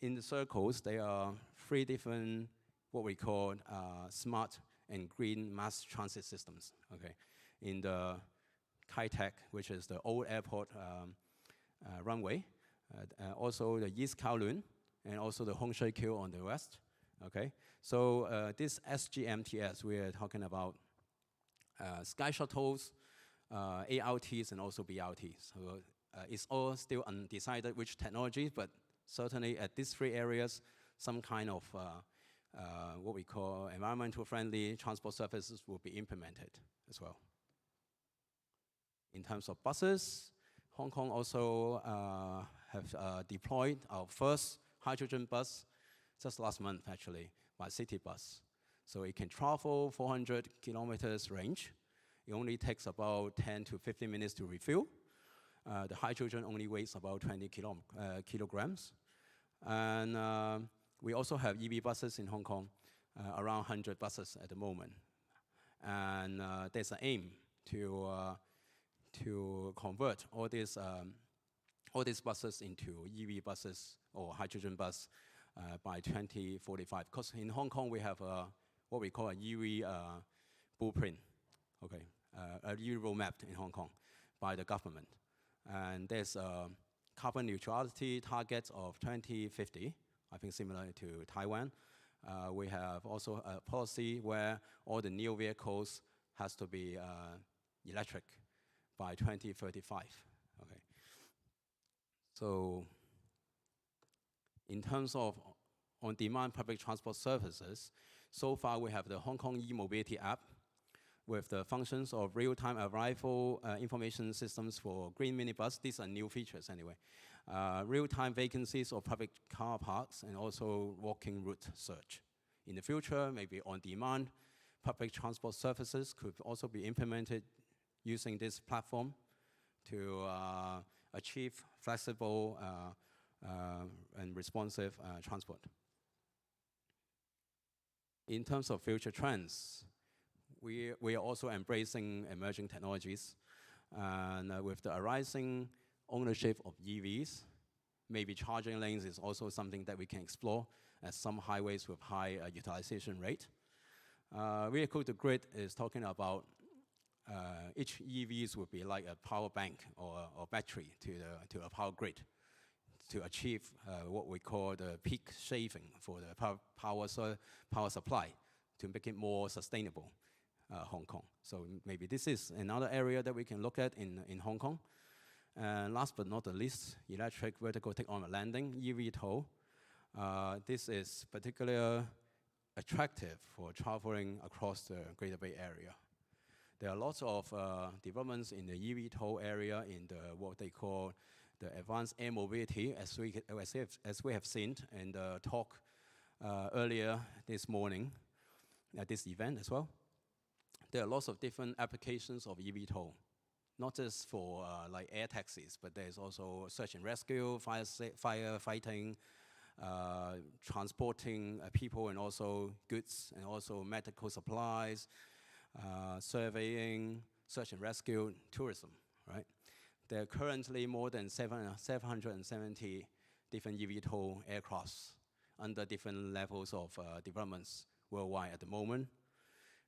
In the circles, there are 3 different what we call smart and green mass transit systems. Okay, in the Kai Tak, which is the old airport runway, also the East Kowloon, and also the Hong Shui Kiu on the west. Okay, so this SGMTS, we are talking about sky shuttles, ARTs, and also BRTs. So it's all still undecided which technology, but certainly at these 3 areas, some kind of what we call environmental friendly transport services will be implemented as well. In terms of buses, Hong Kong also have deployed our first hydrogen bus just last month, actually, by City Bus. So it can travel 400 kilometers range. It only takes about 10 to 15 minutes to refuel. The hydrogen only weighs about 20 kilograms. And we also have EV buses in Hong Kong, around 100 buses at the moment. And there's an aim to convert all these buses into EV buses or hydrogen bus by 2045. Because in Hong Kong, we have what we call a EV blueprint, okay, a EV roadmap in Hong Kong by the government. And there's a carbon neutrality target of 2050, I think similar to Taiwan. We have also a policy where all the new vehicles has to be electric by 2035. Okay. So in terms of on-demand public transport services, so far we have the Hong Kong e-mobility app with the functions of real-time arrival information systems for green minibus. These are new features anyway. Real-time vacancies of public car parks and also walking route search. In the future, maybe on-demand public transport services could also be implemented using this platform to achieve flexible and responsive transport. In terms of future trends, we are also embracing emerging technologies. And with the rising ownership of EVs, maybe charging lanes is also something that we can explore as some highways with high utilization rate. Vehicle to grid is talking about each EVs would be like a power bank or battery to a power grid to achieve what we call the peak shaving for the power supply to make it more sustainable, Hong Kong. So maybe this is another area that we can look at in Hong Kong. And last but not the least, electric vertical take-on landing, eVTOL. This is particularly attractive for traveling across the Greater Bay Area. There are lots of developments in the eVTOL area in what they call the advanced air mobility, as we have seen in the talk earlier this morning at this event as well. There are lots of different applications of eVTOL, not just for like air taxis, but there's also search and rescue, firefighting, transporting people and also goods, and also medical supplies, surveying, search and rescue, tourism, right? There are currently more than 770 different eVTOL aircrafts under different levels of developments worldwide at the moment.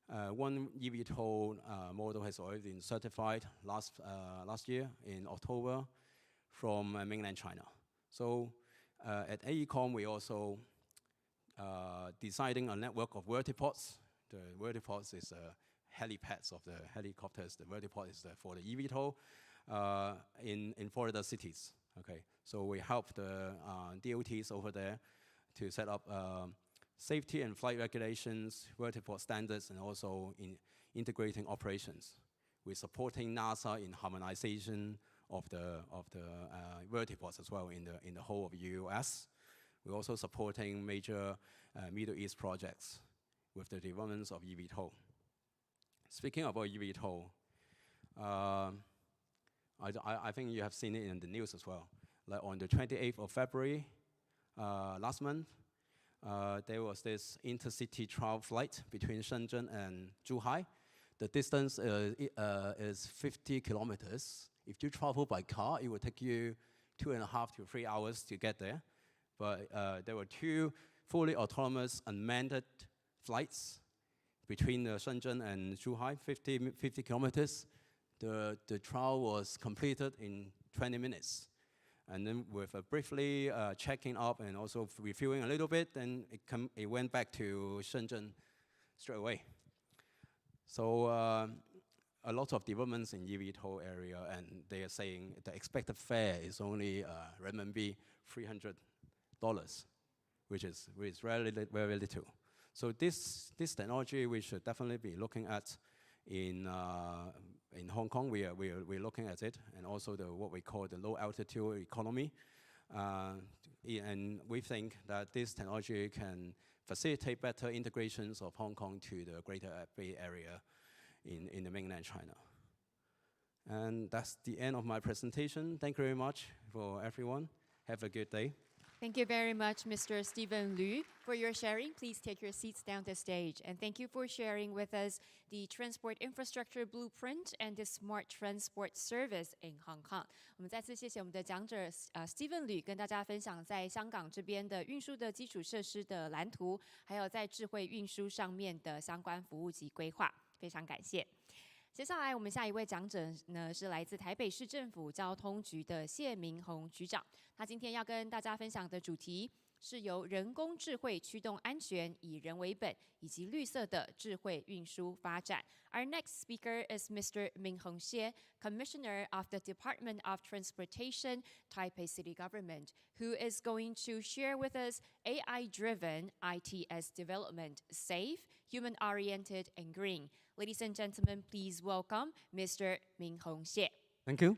One eVTOL model has already been certified last year in October from mainland China. So at AECOM, we also deciding a network of vertiports. The vertiports is helipads of the helicopters. The vertiport is for the eVTOL in Florida cities. Okay, so we help the DOTs over there to set up safety and flight regulations, vertiport standards, and also in integrating operations. We're supporting NASA in harmonization of the vertiports as well in the whole of the US. We're also supporting major Middle East projects with the developments of eVTOL. Speaking about eVTOL, I think you have seen it in the news as well. Like on the 28th of February last month, there was this intercity trial flight between Shenzhen and Zhuhai. The distance is 50 kilometers. If you travel by car, it would take you 2.5 to 3 hours to get there. But there were two fully autonomous unmanned flights between Shenzhen and Zhuhai, 50 kilometers. The trial was completed in 20 minutes. And then with briefly checking up and also refueling a little bit, then it went back to Shenzhen straight away. So a lot of developments in eVTOL area, and they are saying the expected fare is only renminbi $300, which is very little. So this technology we should definitely be looking at in Hong Kong. We're looking at it, and also what we call the low altitude economy. And we think that this technology can facilitate better integrations of Hong Kong to the Greater Bay Area in the mainland China. And that's the end of my presentation. Thank you very much for everyone. Have a good day. Thank you very much, Mr. Stephen Liu, for your sharing. Please take your seats down the stage. And thank you for sharing with us the transport infrastructure blueprint and the smart transport service in Hong Kong. 我们再次谢谢我们的讲者Stephen Liu 跟大家分享在香港这边的运输的基础设施的蓝图，还有在智慧运输上面的相关服务及规划。非常感谢。接下来，我们下一位讲者呢是来自台北市政府交通局的谢明宏局长。他今天要跟大家分享的主题是由人工智慧驱动安全、以人为本以及绿色的智慧运输发展。Our next speaker is Mr. Minhong Xie, Commissioner of the Department of Transportation, Taipei City Government, who is going to share with us AI-driven ITS development, safe, human-oriented, and green. Ladies and gentlemen, please welcome Mr. Minhong Xie. Thank you.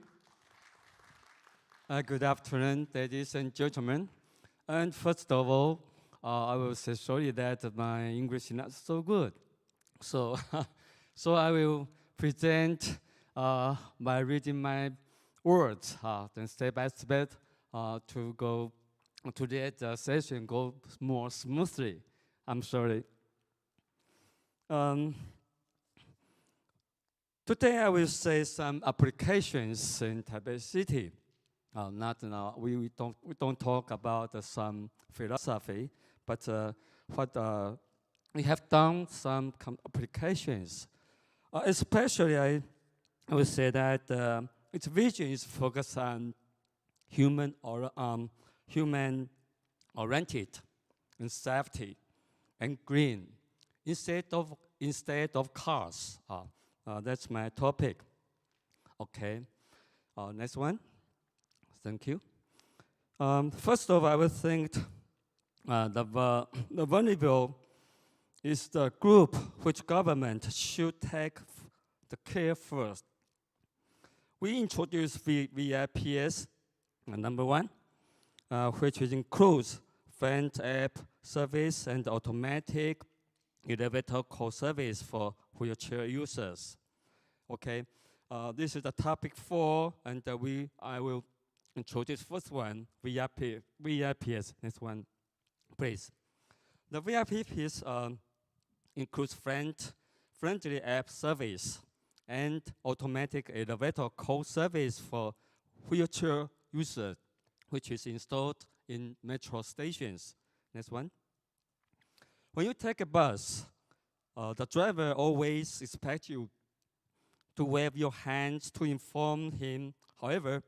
Good afternoon, ladies and gentlemen. And first of all, I will say sorry that my English is not so good. So, so I will present by reading my words, then step by step to go to that session go more smoothly. I'm sorry. Today I will say some applications in Taipei City. Not now. We don't talk about some philosophy, but what we have done some applications. Especially, I would say that its vision is focused on human-oriented and safety and green instead of cars. That's my topic. Okay. Next one. Thank you. First of all, I would think the vulnerable is the group which government should take the care first. We introduced VIPS, number one, which includes friend app, service and automatic elevator call service for wheelchair users. Okay, this is the topic 4, and I will introduce first one, VIPs. Next one, please. The VIP piece includes friendly app service and automatic elevator call service for wheelchair users, which is installed in metro stations. Next one. When you take a bus, the driver always expects you to wave your hands to inform him. However,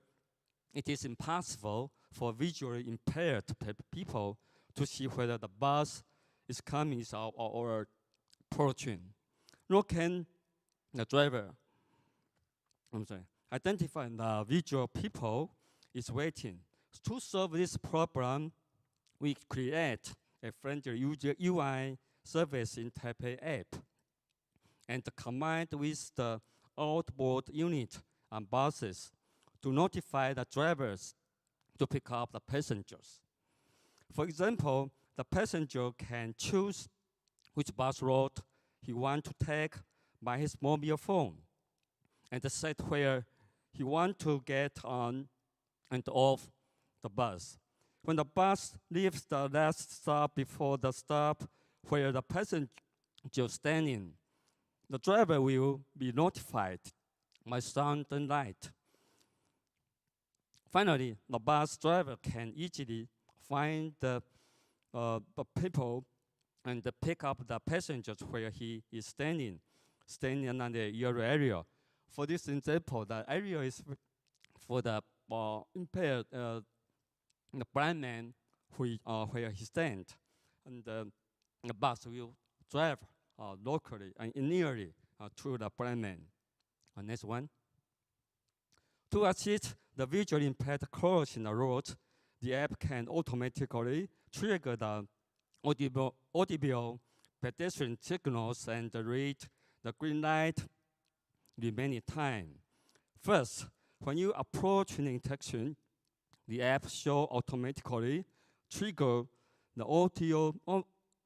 it is impossible for visually impaired people to see whether the bus is coming or approaching. Nor can the driver identify the visual people is waiting. To solve this problem, we create a friendly user UI service in Taipei app, and combined with the outboard unit on buses to notify the drivers to pick up the passengers. For example, the passenger can choose which bus route he wants to take by his mobile phone and set where he wants to get on and off the bus. When the bus leaves the last stop before the stop where the passenger is standing, the driver will be notified by sound and light. Finally, the bus driver can easily find the people and pick up the passengers where he is standing on the yellow area. For this example, the area is for the impaired, the blind man where he stands, and the bus will drive locally and nearly to the blind man. Next one. To assist the visually impaired crossing the road, the app can automatically trigger the audible pedestrian signals and read the green light remaining time. First, when you approach an intersection, the app shall automatically trigger the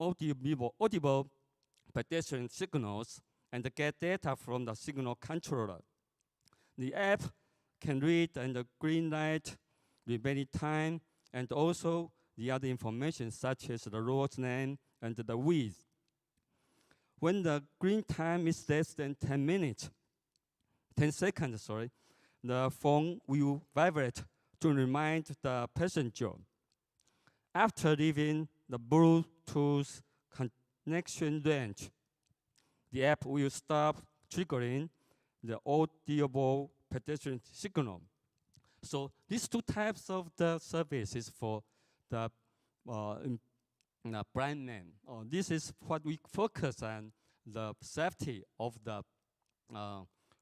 audible pedestrian signals and get data from the signal controller. The app can read the green light remaining time and also the other information such as the road name and the width. When the green time is less than 10 seconds, the phone will vibrate to remind the passenger. After leaving the Bluetooth connection range, the app will stop triggering the audible pedestrian signal. So these two types of the services for the blind man. This is what we focus on, the safety of the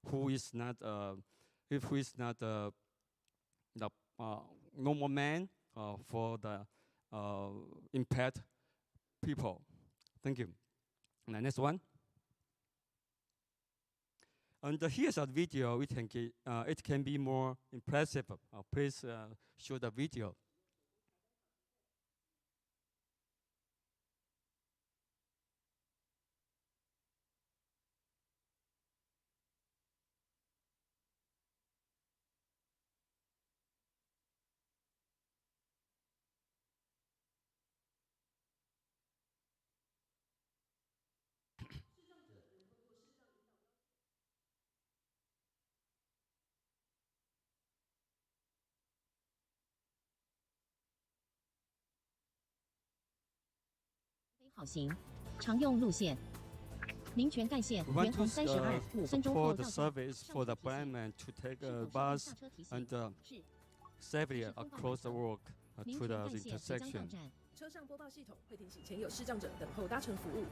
who is not the normal man for the impaired people. Thank you. And the next one. And here's a video. It can be more impressive. Please show the video. We want to support the service for the blind man to take a bus and safely across the walk to the intersection. 车上播报系统会提醒前有视障者等候搭乘服务，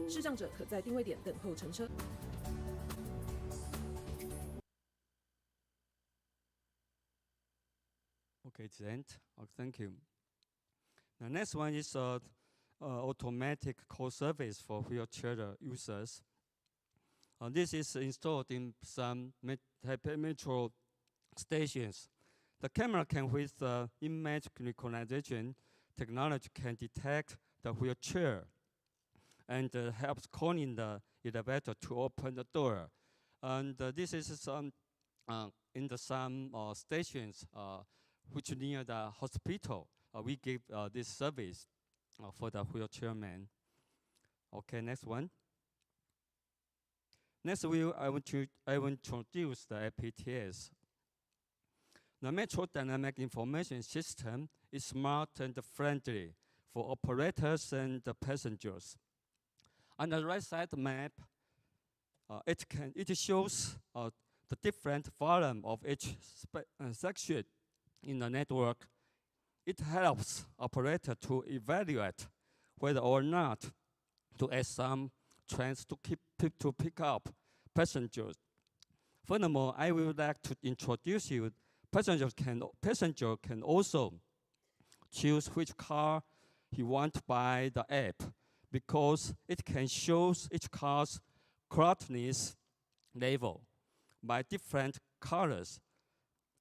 视障者可在定位点等候乘车。Okay, it's the end. Thank you. The next one is automatic call service for wheelchair users. This is installed in some Taipei metro stations. The camera can, with image recognition technology, can detect the wheelchair and helps calling the elevator to open the door. And this is some in the some stations which near the hospital. We give this service for the wheelchair man. Okay, next one. Next, I want to introduce the APTS. The Metro Dynamic Information System is smart and friendly for operators and the passengers. On the right side map, it shows the different volume of each section in the network. It helps operator to evaluate whether or not to add some trains to pick up passengers. Furthermore, I would like to introduce you. Passenger can also choose which car he wants by the app, because it can show each car's crowdedness level by different colors.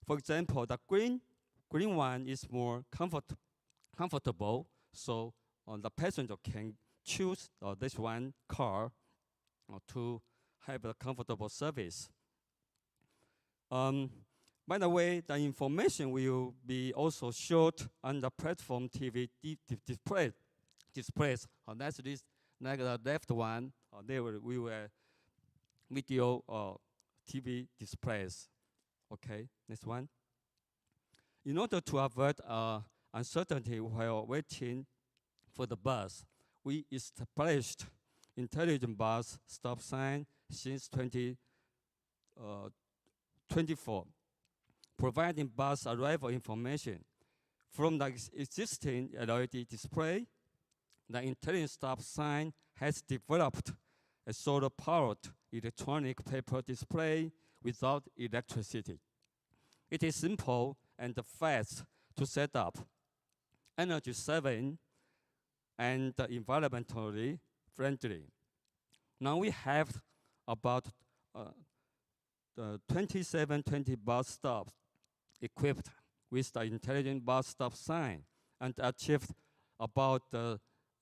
For example, the green one is more comfortable, so the passenger can choose this one car to have a comfortable service. By the way, the information will be also showed on the platform TV displays. That's this, like the left one. We were video TV displays. Okay, next one. In order to avoid uncertainty while waiting for the bus, we established intelligent bus stop sign since 2024, providing bus arrival information. From the existing LED display, the intelligent stop sign has developed a solar-powered electronic paper display without electricity. It is simple and fast to set up, energy-saving, and environmentally friendly. Now we have about 2720 bus stops equipped with the intelligent bus stop sign and achieved about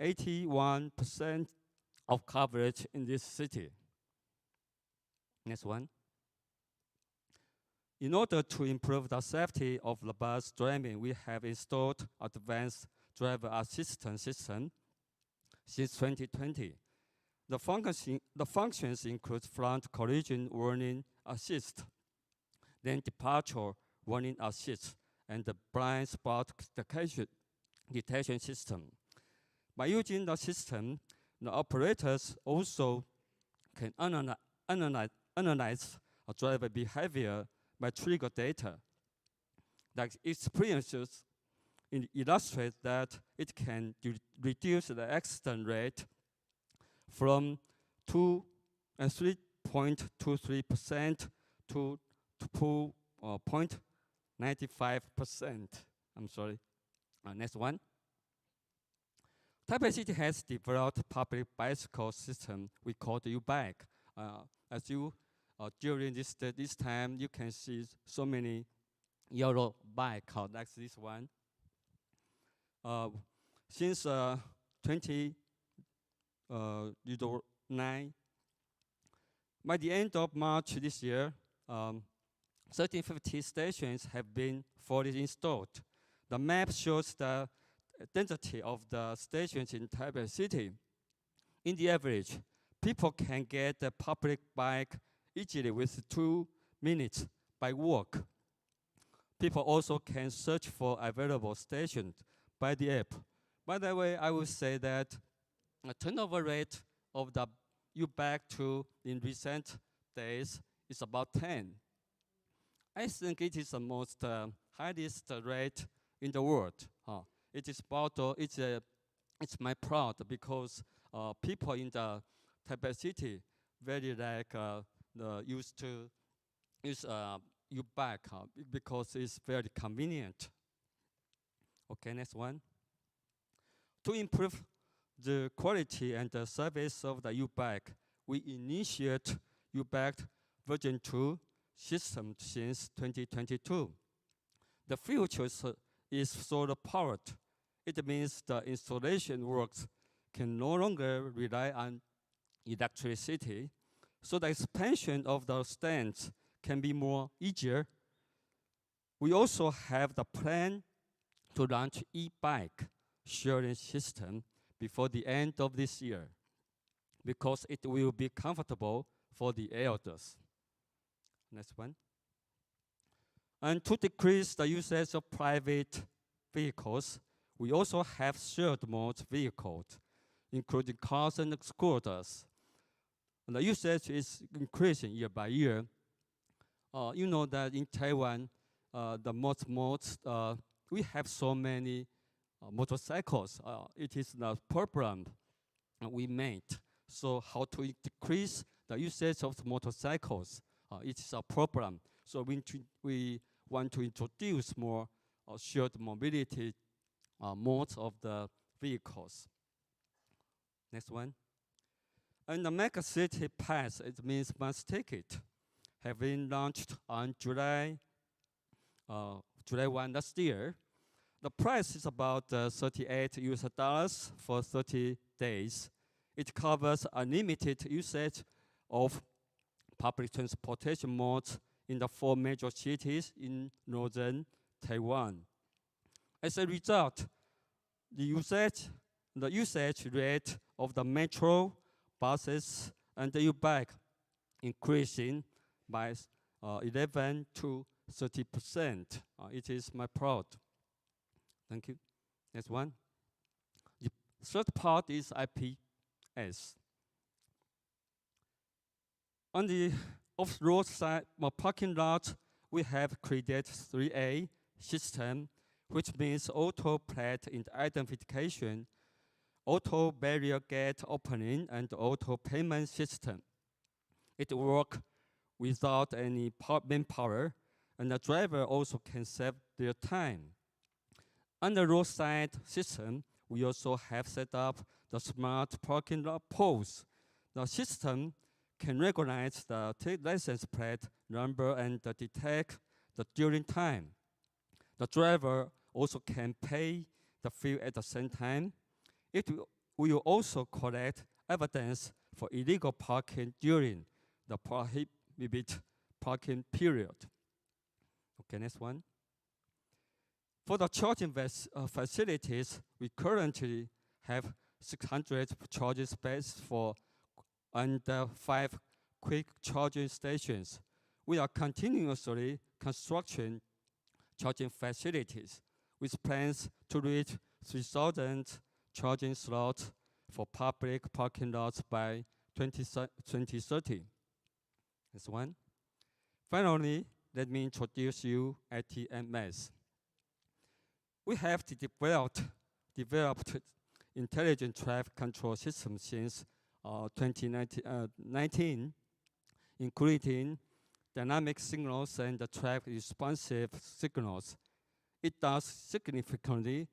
81% of coverage in this city. Next one. In order to improve the safety of the bus driving, we have installed advanced driver assistance system since 2020. The functions include front collision warning assist, then departure warning assist, and the blind spot detection system. By using the system, the operators also can analyze a driver behavior by trigger data. The experiences illustrate that it can reduce the accident rate from 3.23% to 2.95%. I'm sorry. Next one. Taipei City has developed public bicycle system we call the U-Bike. As you during this time, you can see so many yellow bike like this one. Since 2009, by the end of March this year, 1350 stations have been fully installed. The map shows the density of the stations in Taipei City. In the average, people can get a public bike easily with 2 minutes by walk. People also can search for available stations by the app. By the way, I would say that the turnover rate of the U-Bike in recent days is about 10. I think it is the most highest rate in the world. It is about, it's my proud because people in the Taipei City very used to use U-Bike because it's very convenient. Okay, next one. To improve the quality and the service of the U-Bike, we initiate U-Bike version 2 system since 2022. The future is solar powered. It means the installation works can no longer rely on electricity, so the expansion of the stands can be more easier. We also have the plan to launch e-bike sharing system before the end of this year, because it will be comfortable for the elders. Next one. And to decrease the usage of private vehicles, we also have shared mode vehicles, including cars and scooters. And the usage is increasing year by year. You know that in Taiwan, we have so many motorcycles. It is the problem we made. So how to decrease the usage of motorcycles? It is a problem. So we want to introduce more shared mobility modes of the vehicles. Next one. And the Mega City Pass, it means bus ticket, have been launched on July 1 last year. The price is about $38 for 30 days. It covers unlimited usage of public transportation modes in the 4 major cities in northern Taiwan. As a result, the usage rate of the metro, buses, and the U-bike increasing by 11 to 30%. It is my proud. Thank you. Next one. The third part is IPS. On the off-road side parking lot, we have created 3A system, which means auto plate identification, auto barrier gate opening, and auto payment system. It works without any manpower, and the driver also can save their time. On the roadside system, we also have set up the smart parking lot poles. The system can recognize the license plate number and detect the dwelling time. The driver also can pay the fee at the same time. It will also collect evidence for illegal parking during the prohibited parking period. Okay, next one. For the charging facilities, we currently have 600 charging spaces and 5 quick charging stations. We are continuously constructing charging facilities with plans to reach 3,000 charging slots for public parking lots by 2030. Next one. Finally, let me introduce you ATMS. We have developed intelligent traffic control system since 2019, including dynamic signals and traffic responsive signals. It does significantly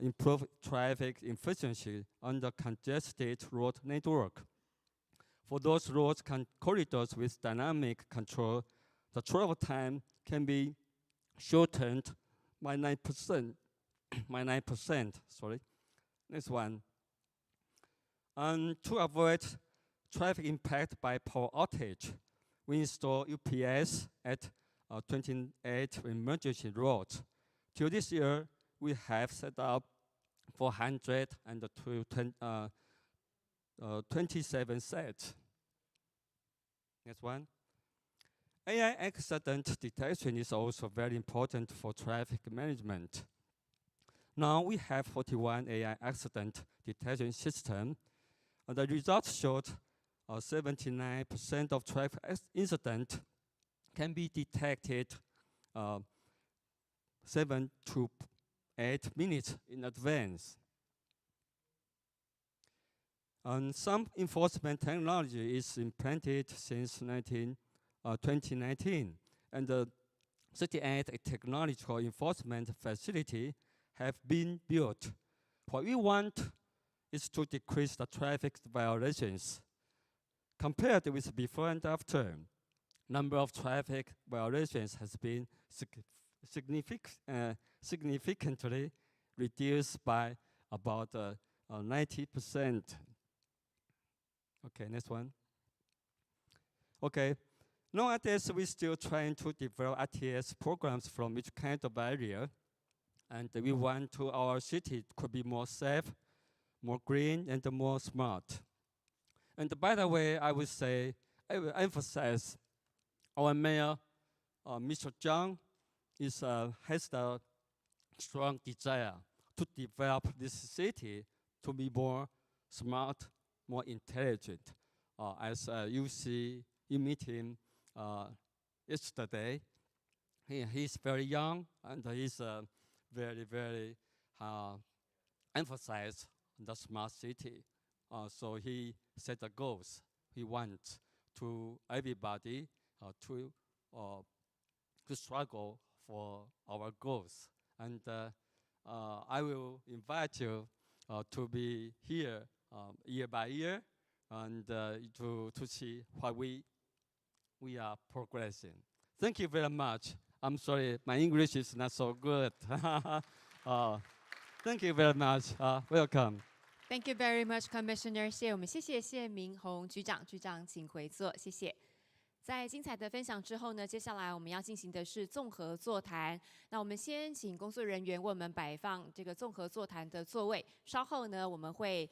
improve traffic efficiency on the congested road network. For those road corridors with dynamic control, the travel time can be shortened by 9%. Sorry. Next one. And to avoid traffic impact by power outage, we install UPS at 28 emergency roads. Till this year, we have set up 427 sets. Next one. AI accident detection is also very important for traffic management. Now we have 41 AI accident detection systems. The results showed 79% of traffic incidents can be detected 7 to 8 minutes in advance. And some enforcement technology is implanted since 2019, and the 38 technological enforcement facility have been built. What we want is to decrease the traffic violations. Compared with before and after, number of traffic violations has been significantly reduced by about 90%. Okay, next one. Okay, nowadays we're still trying to develop ITS programs from each kind of area, and we want to our city could be more safe, more green, and more smart. And by the way, I would say, I will emphasize our mayor, Mr. Zhang, has the strong desire to develop this city to be more smart, more intelligent. As you meet him yesterday, he's very young and he's very, very emphasized the smart city. So he set the goals. He wants to everybody to struggle for our goals. And I will invite you to be here year by year and to see how we are progressing. Thank you very much. I'm sorry, my English is not so good. Thank you very much. Welcome. Thank you very much, Commissioner. 谢明宏局长，局长请回座，谢谢。在精彩的分享之后呢，接下来我们要进行的是综合座谈。那我们先请工作人员为我们摆放这个综合座谈的座位。稍后呢，我们会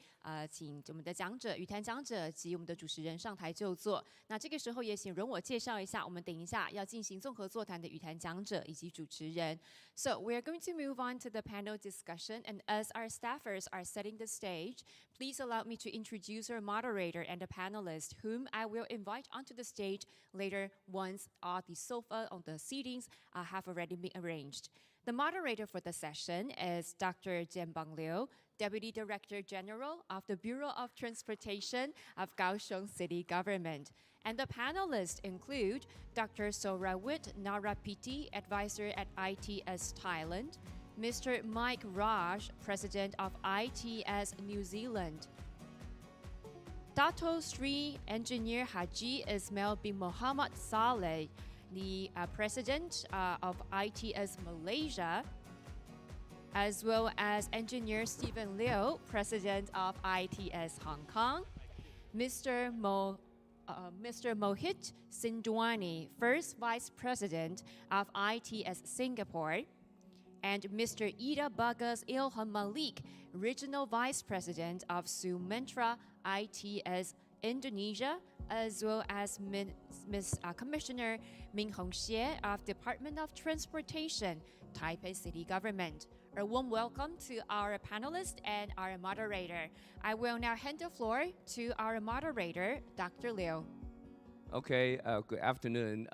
请我们的讲者、语坛讲者及我们的主持人上台就座。那这个时候也请容我介绍一下，我们等一下要进行综合座谈的语坛讲者以及主持人。So we are going to move on to the panel discussion, and as our staffers are setting the stage, please allow me to introduce our moderator and the panelists, whom I will invite onto the stage later once the sofa on the seatings have already been arranged. The moderator for the session is Dr. Jianbang Liu, Deputy Director General of the Bureau of Transportation of Kaohsiung City Government. And the panelists include Dr. Sorawit Narapiti, Advisor at ITS Thailand, Mr. Mike Raj, President of ITS New Zealand, Dato Sri Engineer Haji Ismail bin Muhammad Saleh, the President of ITS Malaysia, as well as Engineer Stephen Liu, President of ITS Hong Kong, Mr. Mohit Sindwani, First Vice President of ITS Singapore, and Mr. Ida Bagas Ilham Malik, Regional Vice President of Sumatra ITS Indonesia, as well as Ms. Commissioner Ming Hong Xie of Department of Transportation, Taipei City Government. A warm welcome to our panelists and our moderator. I will now hand the floor to our moderator, Dr. Liu. Okay, good afternoon,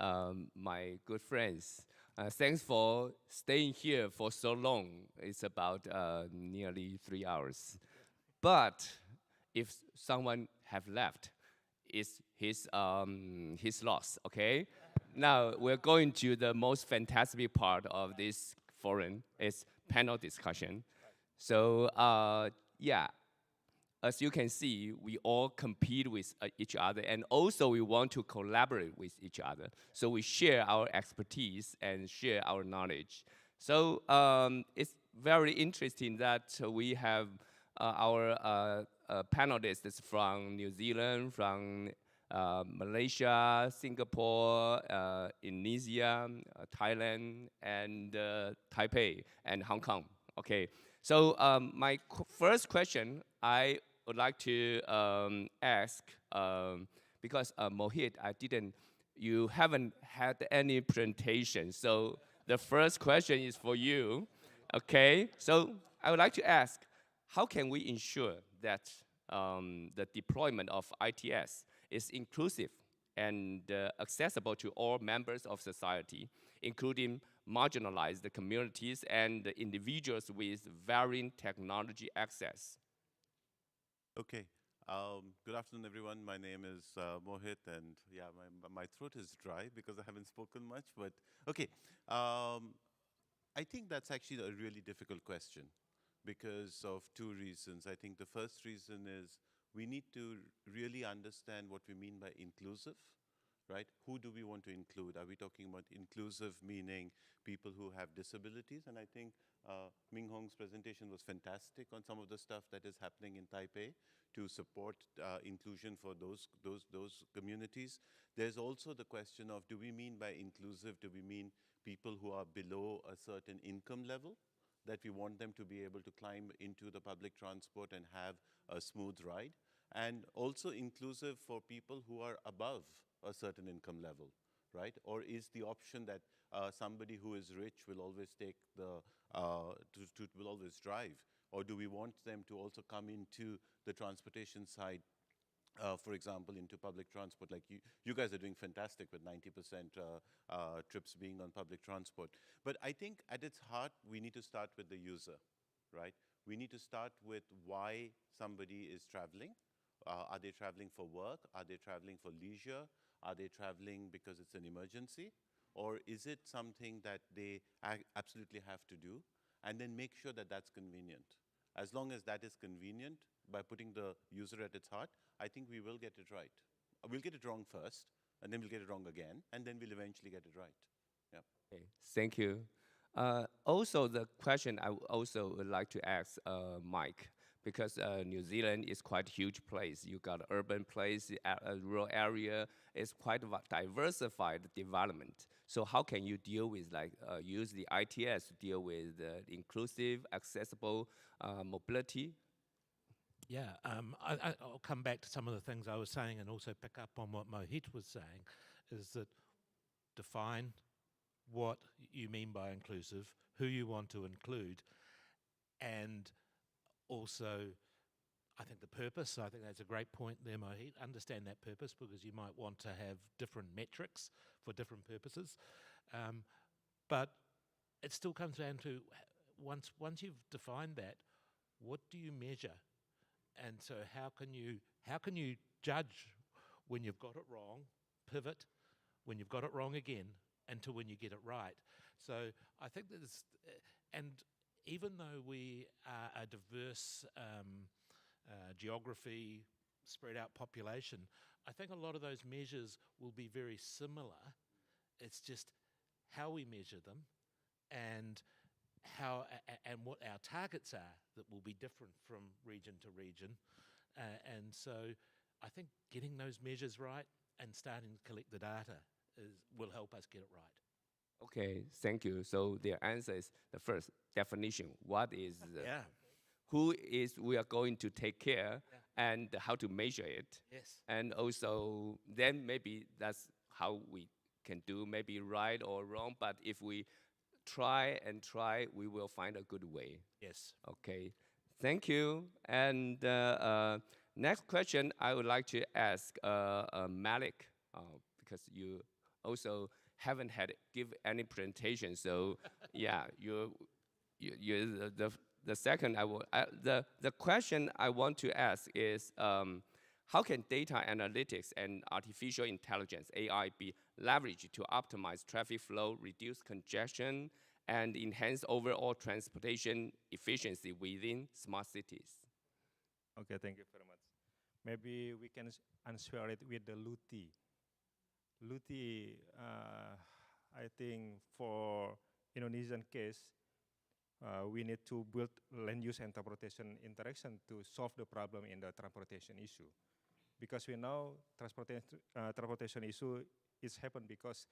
my good friends. Thanks for staying here for so long. It's about nearly 3 hours. But if someone have left, it's his loss, okay? Now, we're going to the most fantastic part of this forum. It's panel discussion. So, yeah. As you can see, we all compete with each other, and also we want to collaborate with each other. So we share our expertise and share our knowledge. So it's very interesting that we have our panelists from New Zealand, from Malaysia, Singapore, Indonesia, Thailand, and Taipei, and Hong Kong. Okay, so my first question, I would like to ask, because Mohit, you haven't had any presentation, so the first question is for you, okay? So I would like to ask, how can we ensure that the deployment of ITS is inclusive and accessible to all members of society, including marginalized communities and individuals with varying technology access? Okay. Good afternoon, everyone. My name is Mohit, and yeah, my throat is dry because I haven't spoken much, but okay. I think that's actually a really difficult question because of two reasons. I think the first reason is we need to really understand what we mean by inclusive right? Who do we want to include? Are we talking about inclusive, meaning people who have disabilities? And I think Ming Hong's presentation was fantastic on some of the stuff that is happening in Taipei to support inclusion for those communities. There's also the question of, do we mean by inclusive, do we mean people who are below a certain income level, that we want them to be able to climb into the public transport and have a smooth ride? And also inclusive for people who are above a certain income level, right? Or is the option that somebody who is rich will always take the, will always drive? Or do we want them to also come into the transportation side, for example, into public transport? Like you guys are doing fantastic with 90% trips being on public transport. But I think at its heart, we need to start with the user, right? We need to start with why somebody is traveling. Are they traveling for work? Are they traveling for leisure? Are they traveling because it's an emergency? Or is it something that they absolutely have to do? And then make sure that that's convenient. As long as that is convenient, by putting the user at its heart, I think we will get it right. We'll get it wrong first, and then we'll get it wrong again, and then we'll eventually get it right. Yeah. Okay, thank you. Also, the question I also would like to ask Mike, because New Zealand is quite a huge place. You got urban place, a rural area. It's quite a diversified development. So how can you deal with, like, use the ITS to deal with inclusive, accessible mobility? Yeah, I'll come back to some of the things I was saying and also pick up on what Mohit was saying, is that define what you mean by inclusive, who you want to include, and also, I think the purpose. I think that's a great point there, Mohit. Understand that purpose, because you might want to have different metrics for different purposes. But it still comes down to, once you've defined that, what do you measure? And so how can you judge when you've got it wrong, pivot, when you've got it wrong again, until when you get it right? So I think that this, and even though we are a diverse geography, spread out population, I think a lot of those measures will be very similar. It's just how we measure them and how and what our targets are that will be different from region to region. And so I think getting those measures right and starting to collect the data will help us get it right. Okay, thank you. So the answer is the first definition. What is Yeah. who is we are going to take care, and how to measure it. Yes. And also then maybe that's how we can do, maybe right or wrong, but if we try and try, we will find a good way. Yes. Okay, thank you. And next question I would like to ask Malik, because you also haven't give any presentation. So yeah, the second the question I want to ask is, how can data analytics and artificial intelligence, AI, be leveraged to optimize traffic flow, reduce congestion, and enhance overall transportation efficiency within smart cities? Okay, thank you very much. Maybe we can answer it with the LUTI. LUTI, I think for Indonesian case, we need to build land use and transportation interaction to solve the problem in the transportation issue. Because we know transportation issue is happen because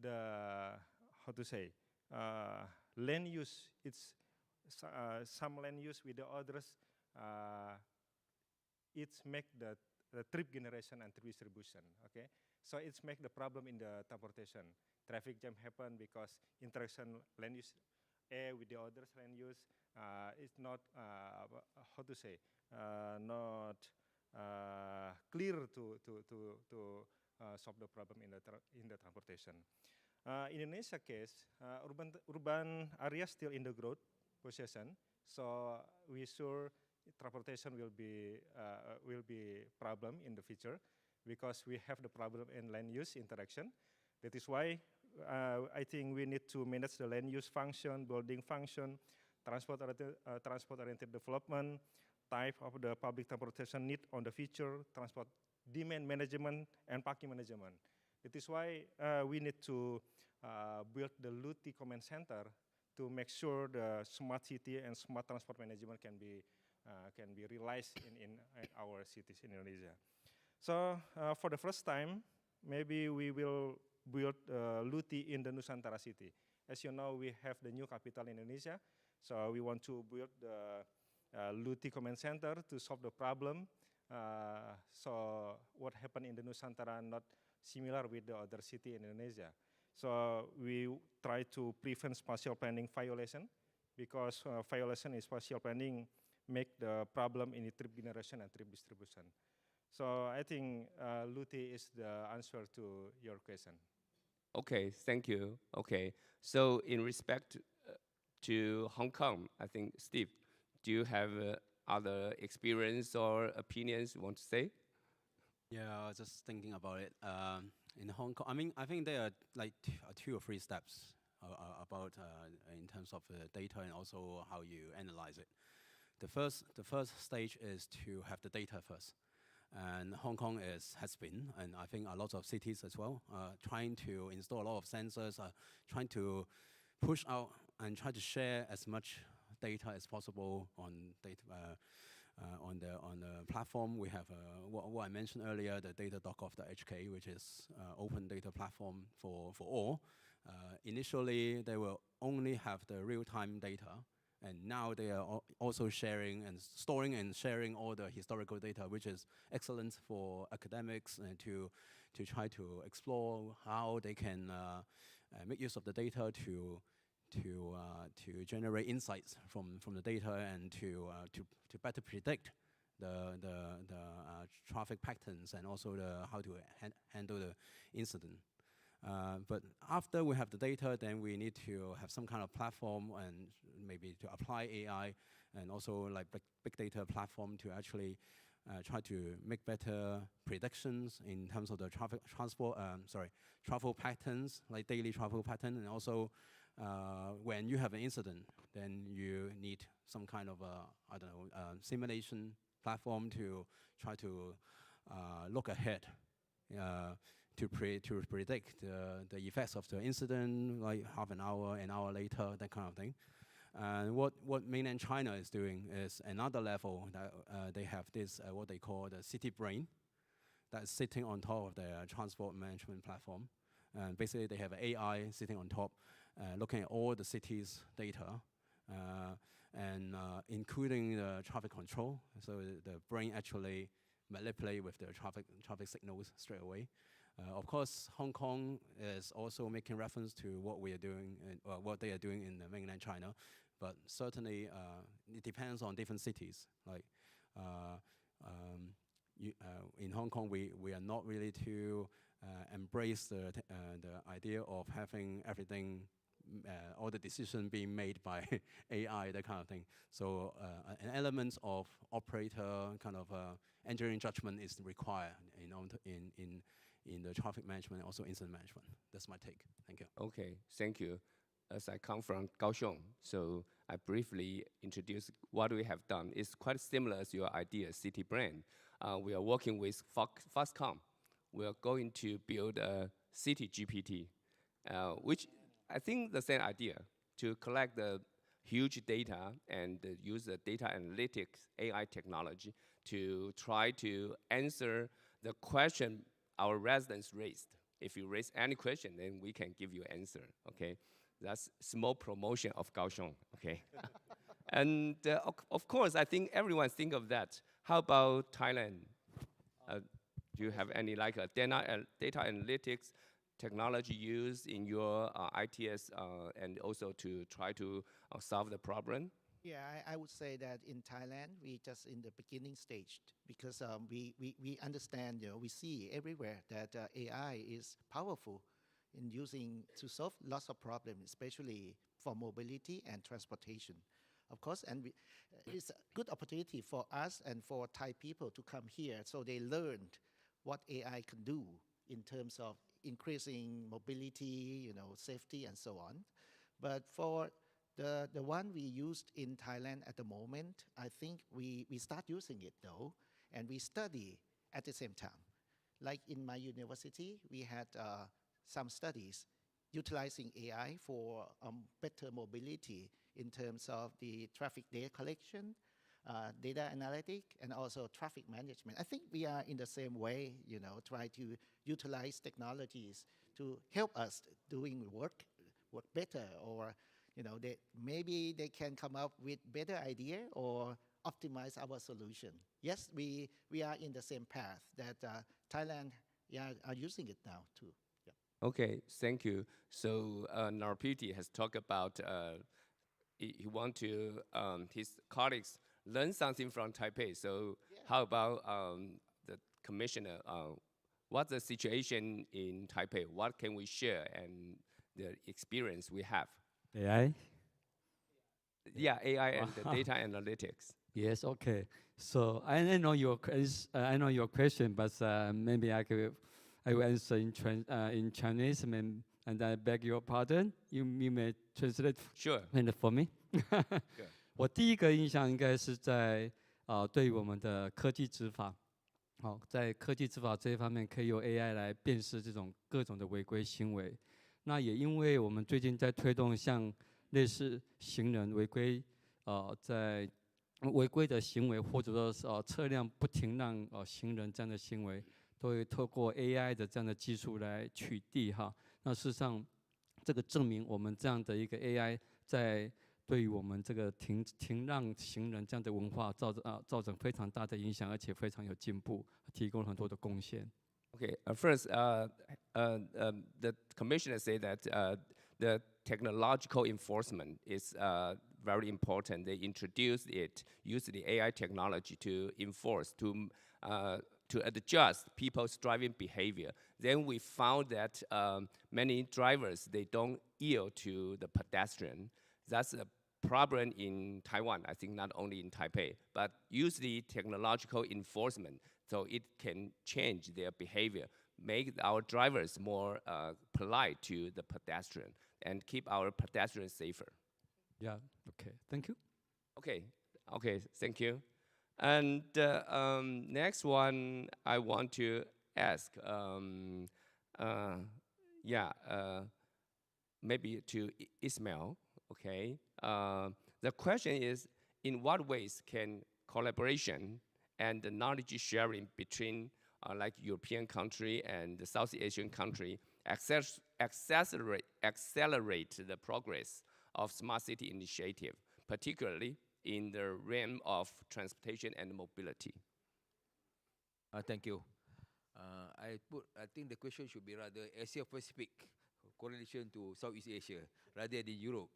the, how to say, land use, it's some land use with the others, it's make the trip generation and trip distribution, okay? So it's make the problem in the transportation. Traffic jam happen because interaction land use A with the others land use is not, how to say, not clear to solve the problem in the transportation. In Indonesia case, urban areas still in the growth position, so we sure transportation will be problem in the future because we have the problem in land use interaction. That is why I think we need to manage the land use function, building function, transport-oriented development, type of the public transportation need on the future, transport demand management, and parking management. It is why we need to build the LUTI Command Center to make sure the smart city and smart transport management can be realized in our cities in Indonesia. So for the first time, maybe we will build LUTI in the Nusantara city. As you know, we have the new capital in Indonesia, so we want to build the LUTI Command Center to solve the problem. So what happened in the Nusantara not similar with the other city in Indonesia. So we try to prevent spatial planning violation, because violation in spatial planning make the problem in the trip generation and trip distribution. So I think LUTI is the answer to your question. Okay, thank you. Okay, so in respect to Hong Kong, I think, Steve, do you have other experience or opinions you want to say? Yeah, I was just thinking about it. In Hong Kong, I think there are like two or three steps about in terms of the data and also how you analyze it. The first stage is to have the data first. And Hong Kong has been, and I think a lot of cities as well, trying to install a lot of sensors, trying to push out and try to share as much data as possible on data on the platform. We have what I mentioned earlier, the data.gov.hk, which is open data platform for all. Initially, they will only have the real-time data. And now they are also sharing and storing and sharing all the historical data, which is excellent for academics and to try to explore how they can make use of the data to generate insights from the data and to better predict the traffic patterns and also how to handle the incident. But after we have the data, then we need to have some kind of platform and maybe to apply AI and also like big data platform to actually try to make better predictions in terms of the travel patterns, like daily travel pattern, and also when you have an incident, then you need some kind of simulation platform to try to look ahead. To predict the effects of the incident, like half an hour later, that kind of thing. And what mainland China is doing is another level that they have this, what they call the city brain, that's sitting on top of their transport management platform. And basically they have AI sitting on top, looking at all the city's data, and including the traffic control. So the brain actually manipulate with the traffic signals straight away. Of course, Hong Kong is also making reference to what we are doing, what they are doing in mainland China, but certainly it depends on different cities. Like in Hong Kong, we are not really to embrace the idea of having everything, all the decisions being made by AI, that kind of thing. So an element of operator kind of engineering judgment is required in the traffic management and also incident management. That's my take. Thank you. Okay, thank you. As I come from Kaohsiung, so I briefly introduce what we have done. It's quite similar as your idea, city brand. We are working with Fastcom. We are going to build a city GPT, which I think the same idea, to collect the huge data and use the data analytics AI technology to try to answer the question our residents raised. If you raise any question, then we can give you an answer, okay? That's small promotion of Kaohsiung, okay? And of course, I think everyone think of that. How about Thailand? Do you have any like data analytics technology used in your ITS and also to try to solve the problem? Yeah, I would say that in Thailand, we just in the beginning stage because we understand, we see everywhere that AI is powerful in using to solve lots of problems, especially for mobility and transportation. Of course, and it's a good opportunity for us and for Thai people to come here so they learned what AI can do in terms of increasing mobility, safety and so on. But for the one we used in Thailand at the moment, I think we start using it though, and we study at the same time. Like in my university, we had some studies utilizing AI for better mobility in terms of the traffic data collection, data analytic, and also traffic management. I think we are in the same way, try to utilize technologies to help us doing work better, or maybe they can come up with better idea or optimize our solution. Yes, we are in the same path that Thailand are using it now too. Yeah. Okay, thank you. So Narpiti has talked about he want to his colleagues learn something from Taipei. So how about the commissioner? What's the situation in Taipei? What can we share and the experience we have? AI? Yeah, AI and the data analytics. Yes, okay. So I know your question, but maybe I will answer in Chinese, and I beg your pardon. You may translate Sure. for me. 我第一个印象应该是在对于我们的科技执法，在科技执法这一方面，可以用 AI 来辨识这种各种的违规行为。那也因为我们最近在推动像类似行人违规，在违规的行为，或者说是车辆不停让行人这样的行为，都会透过 AI 的这样的技术来取缔哈。那事实上，这个证明我们这样的一个 AI 在对于我们这个停让行人这样的文化造成非常大的影响，而且非常有进步，提供了很多的贡献。Okay, first, the commissioner said that the technological enforcement is very important. They introduced it, used the AI technology to enforce, to adjust people's driving behavior. Then we found that many drivers, they don't yield to the pedestrian. That's a problem in Taiwan, I think not only in Taipei, but use the technological enforcement so it can change their behavior, make our drivers more polite to the pedestrian, and keep our pedestrians safer. Yeah, okay, thank you. Okay, thank you. And next one I want to ask, maybe to Ismail, okay? The question is, in what ways can collaboration and the knowledge sharing between like European country and the South Asian country accelerate the progress of smart city initiative, particularly in the realm of transportation and mobility? Thank you. I think the question should be rather Asia Pacific correlation to Southeast Asia rather than Europe.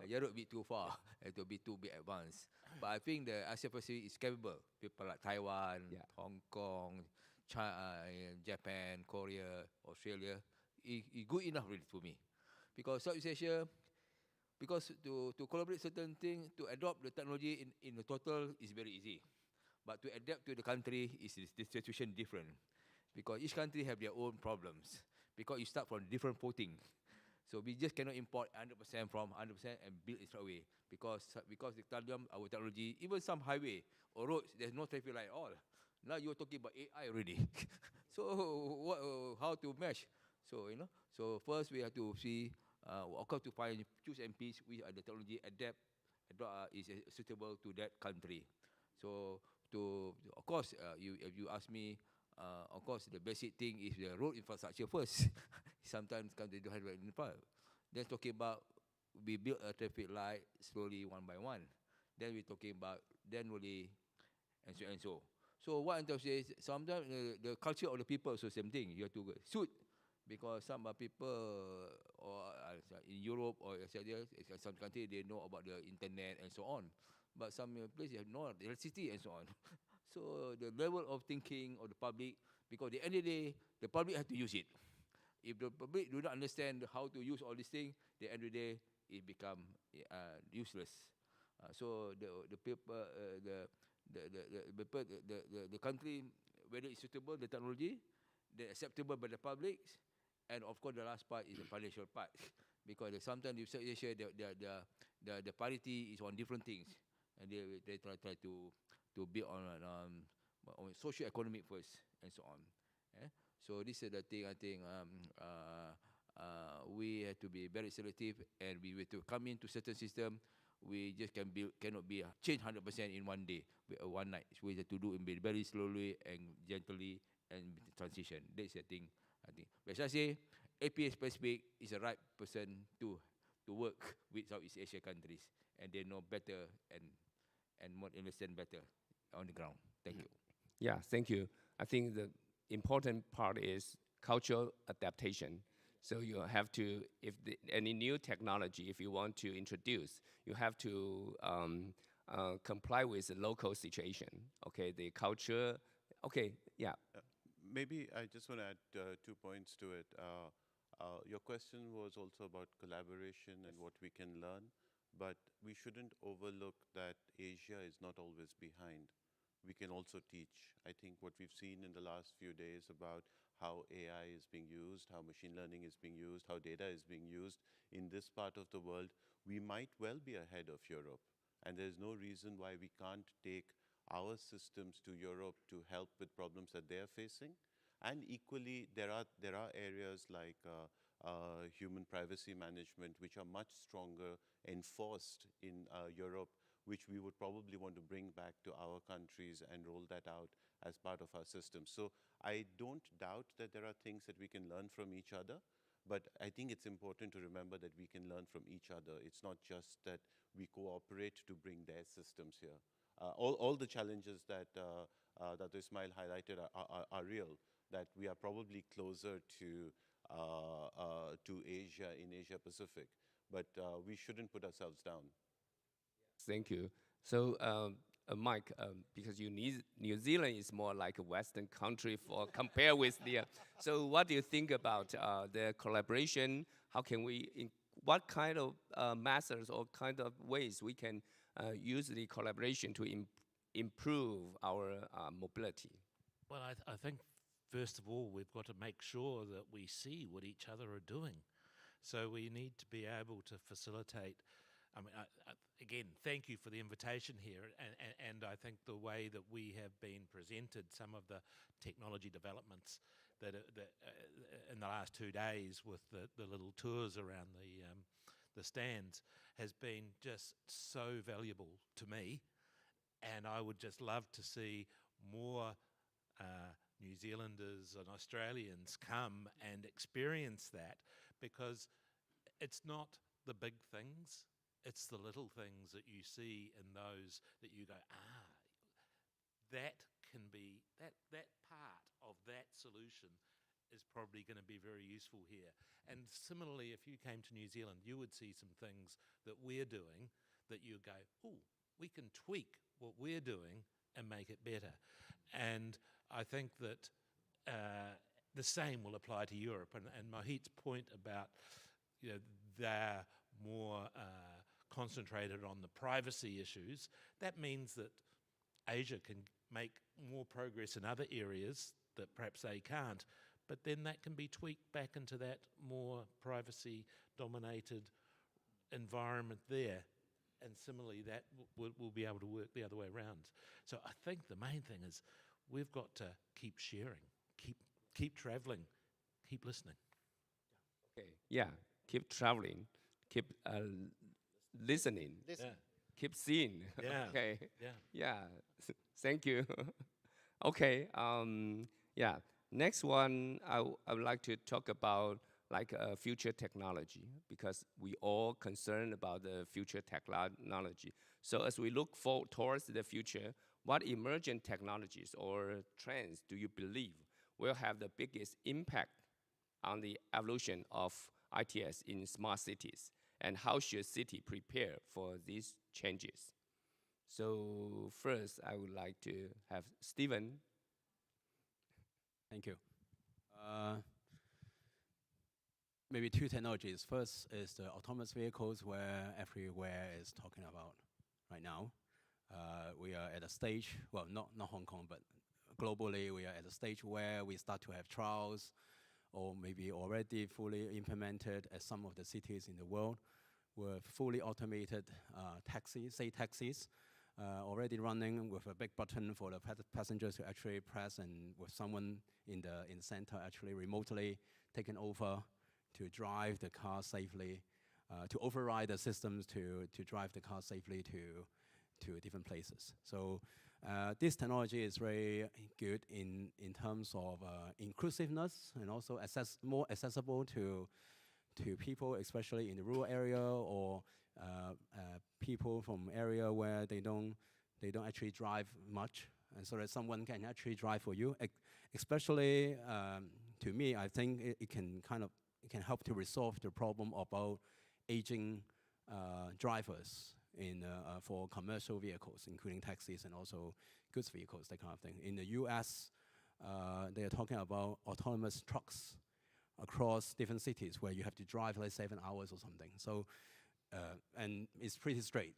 Europe a bit too far and to be too bit advanced. But I think the Asia Pacific is capable. People like Taiwan, Hong Kong, China, Japan, Korea, Australia, is good enough really for me. Because Southeast Asia, because to collaborate certain things, to adopt the technology in the total is very easy. But to adapt to the country is the situation different. Because each country have their own problems. Because you start from different footing. So we just cannot import 100% from 100% and build it straight away. Because our technology, even some highway or roads, there's no traffic light at all. Now you're talking about AI already. So how to mesh? So, so first we have to see, of course, to choose MPs which are the technology is suitable to that country. So of course, if you ask me, of course, the basic thing is the road infrastructure first. Sometimes countries don't have the infrastructure. Then talking about, we build a traffic light slowly one by one. Then we're talking about, then really, and so. So what I'm trying to say is, sometimes the culture of the people is the same thing. You have to suit, because some people or in Europe or some country, they know about the internet and so on. But some places have no electricity and so on. So the level of thinking of the public, because at the end of the day, the public have to use it. If the public do not understand how to use all these things, at the end of the day, it become useless. So the people, the country, whether it's suitable, the technology, the acceptable by the public, and of course the last part is the financial part. Because sometimes you say the parity is on different things, and they try to build on social economic first and so on. So this is the thing I think we have to be very selective, and we have to come into certain system. We just cannot be change 100% in one day, one night. So we have to do it very slowly and gently and transition. That's the thing I think. But as I say, APS Pacific is the right person to work with Southeast Asia countries, and they know better and more understand better on the ground. Thank you. Yeah, thank you. I think the important part is cultural adaptation. So you have to, any new technology, if you want to introduce, you have to comply with the local situation. Okay, the culture. Okay, yeah. Maybe I just want to add 2 points to it. Your question was also about collaboration and what we can learn, but we shouldn't overlook that Asia is not always behind. We can also teach. I think what we've seen in the last few days about how AI is being used, how machine learning is being used, how data is being used in this part of the world, we might well be ahead of Europe. And there's no reason why we can't take our systems to Europe to help with problems that they're facing. And equally, there are areas like human privacy management, which are much stronger enforced in Europe, which we would probably want to bring back to our countries and roll that out as part of our system. So I don't doubt that there are things that we can learn from each other, but I think it's important to remember that we can learn from each other. It's not just that we cooperate to bring their systems here. All the challenges that Ismail highlighted are real, that we are probably closer to Asia, in Asia Pacific, but we shouldn't put ourselves down. Thank you. So, Mike, because New Zealand is more like a Western country for compare with the. So, what do you think about the collaboration? How can we? What kind of methods or kind of ways we can use the collaboration to improve our mobility? Well, I think first of all we've got to make sure that we see what each other are doing. So we need to be able to facilitate. I mean, again, thank you for the invitation here, and I think the way that we have been presented some of the technology developments that in the last 2 days with the little tours around the stands has been just so valuable to me, and I would just love to see more New Zealanders and Australians come and experience that, because it's not the big things. It's the little things that you see in those that you go, that can be, that part of that solution is probably going to be very useful here. And similarly, if you came to New Zealand, you would see some things that we're doing that you go, oh, we can tweak what we're doing and make it better. And I think that the same will apply to Europe. And Mohit's point about, they're more concentrated on the privacy issues, that means that Asia can make more progress in other areas that perhaps they can't, but then that can be tweaked back into that more privacy-dominated environment there. And similarly, that will be able to work the other way around. So I think the main thing is we've got to keep sharing, keep traveling, keep listening. Okay, yeah, keep traveling, keep listening, keep seeing. Yeah. Okay. Yeah. Yeah. Thank you. Okay. Yeah. Next one, I would like to talk about like future technology, because we all concerned about the future technology. So as we look forward towards the future, what emerging technologies or trends do you believe will have the biggest impact on the evolution of ITS in smart cities? And how should city prepare for these changes? So first, I would like to have Stephen. Thank you. Maybe 2 technologies. First is the autonomous vehicles, where everywhere is talking about right now. We are at a stage, well, not Hong Kong, but globally, we are at a stage where we start to have trials, or maybe already fully implemented at some of the cities in the world, with fully automated taxis, already running with a big button for the passengers to actually press, and with someone in the center actually remotely taking over to drive the car safely, to override the systems to drive the car safely to different places. So this technology is very good in terms of inclusiveness and also more accessible to people, especially in the rural area or people from area where they don't actually drive much, and so that someone can actually drive for you. Especially to me, I think it can help to resolve the problem about aging drivers for commercial vehicles, including taxis and also goods vehicles, that kind of thing. In the US, they are talking about autonomous trucks across different cities where you have to drive like 7 hours or something. So, and it's pretty straight.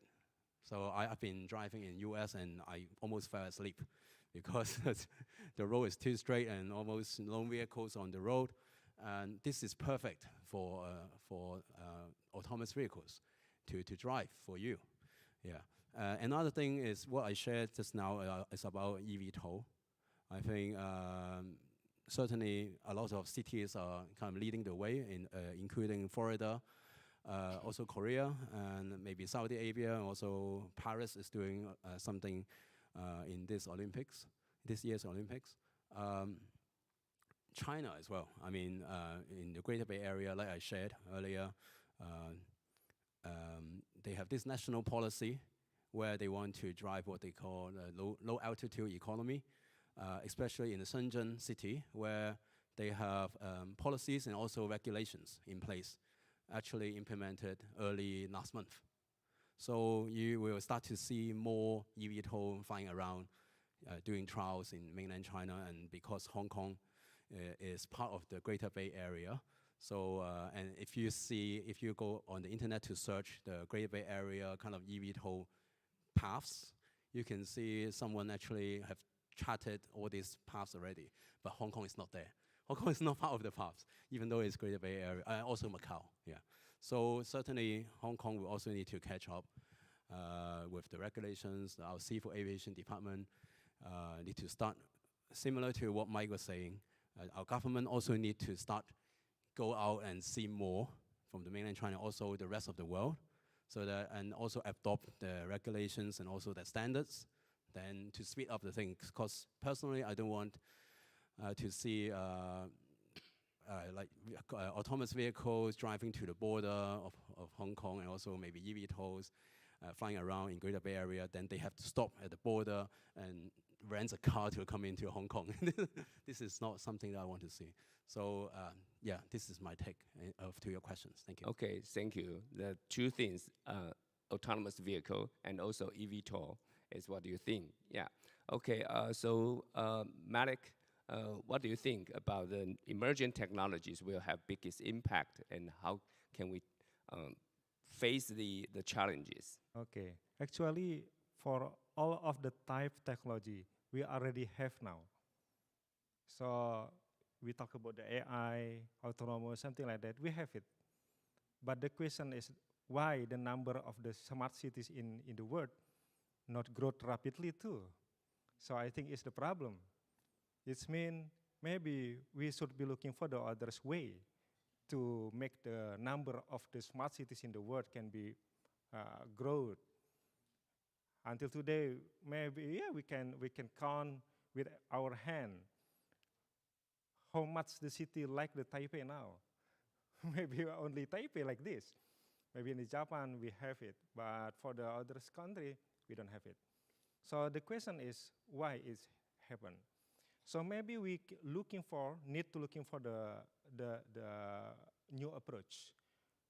So I've been driving in US and I almost fell asleep because the road is too straight and almost no vehicles on the road. And this is perfect for autonomous vehicles to drive for you. Yeah. Another thing is what I shared just now is about eVTOL. I think certainly a lot of cities are kind of leading the way, including Florida, also Korea, and maybe Saudi Arabia, and also Paris is doing something in this year's Olympics. China as well. I mean, in the Greater Bay Area, like I shared earlier, they have this national policy where they want to drive what they call low altitude economy, especially in the Shenzhen city, where they have policies and also regulations in place, actually implemented early last month. So you will start to see more eVTOL flying around, doing trials in mainland China, and because Hong Kong is part of the Greater Bay Area. So, and if you go on the internet to search the Greater Bay Area kind of eVTOL paths, you can see someone actually have charted all these paths already, but Hong Kong is not there. Hong Kong is not part of the paths, even though it's Greater Bay Area, also Macau, yeah. So certainly Hong Kong will also need to catch up with the regulations. Our Civil Aviation Department need to start, similar to what Mike was saying, our government also need to start go out and see more from the mainland China, also the rest of the world, so that, and also adopt the regulations and also the standards, then to speed up the things. Because personally, I don't want to see like autonomous vehicles driving to the border of Hong Kong, and also maybe eVTOLs flying around in Greater Bay Area. Then they have to stop at the border and rent a car to come into Hong Kong. This is not something that I want to see. So yeah, this is my take to your questions. Thank you. Okay, thank you. The two things, autonomous vehicle and also eVTOL, is what you think. Yeah. Okay. So Malik, what do you think about the emerging technologies will have biggest impact, and how can we face the challenges? Okay, actually, for all of the type technology we already have now. So we talk about the AI, autonomous, something like that, we have it. But the question is why the number of the smart cities in the world not grow rapidly too? So I think it's the problem. It means maybe we should be looking for the other way to make the number of the smart cities in the world can be grow. Until today, maybe yeah, we can count with our hand how much the city like the Taipei now. Maybe only Taipei like this. Maybe in Japan we have it, but for the other country we don't have it. So the question is why it's happened. So maybe we need to looking for the new approach.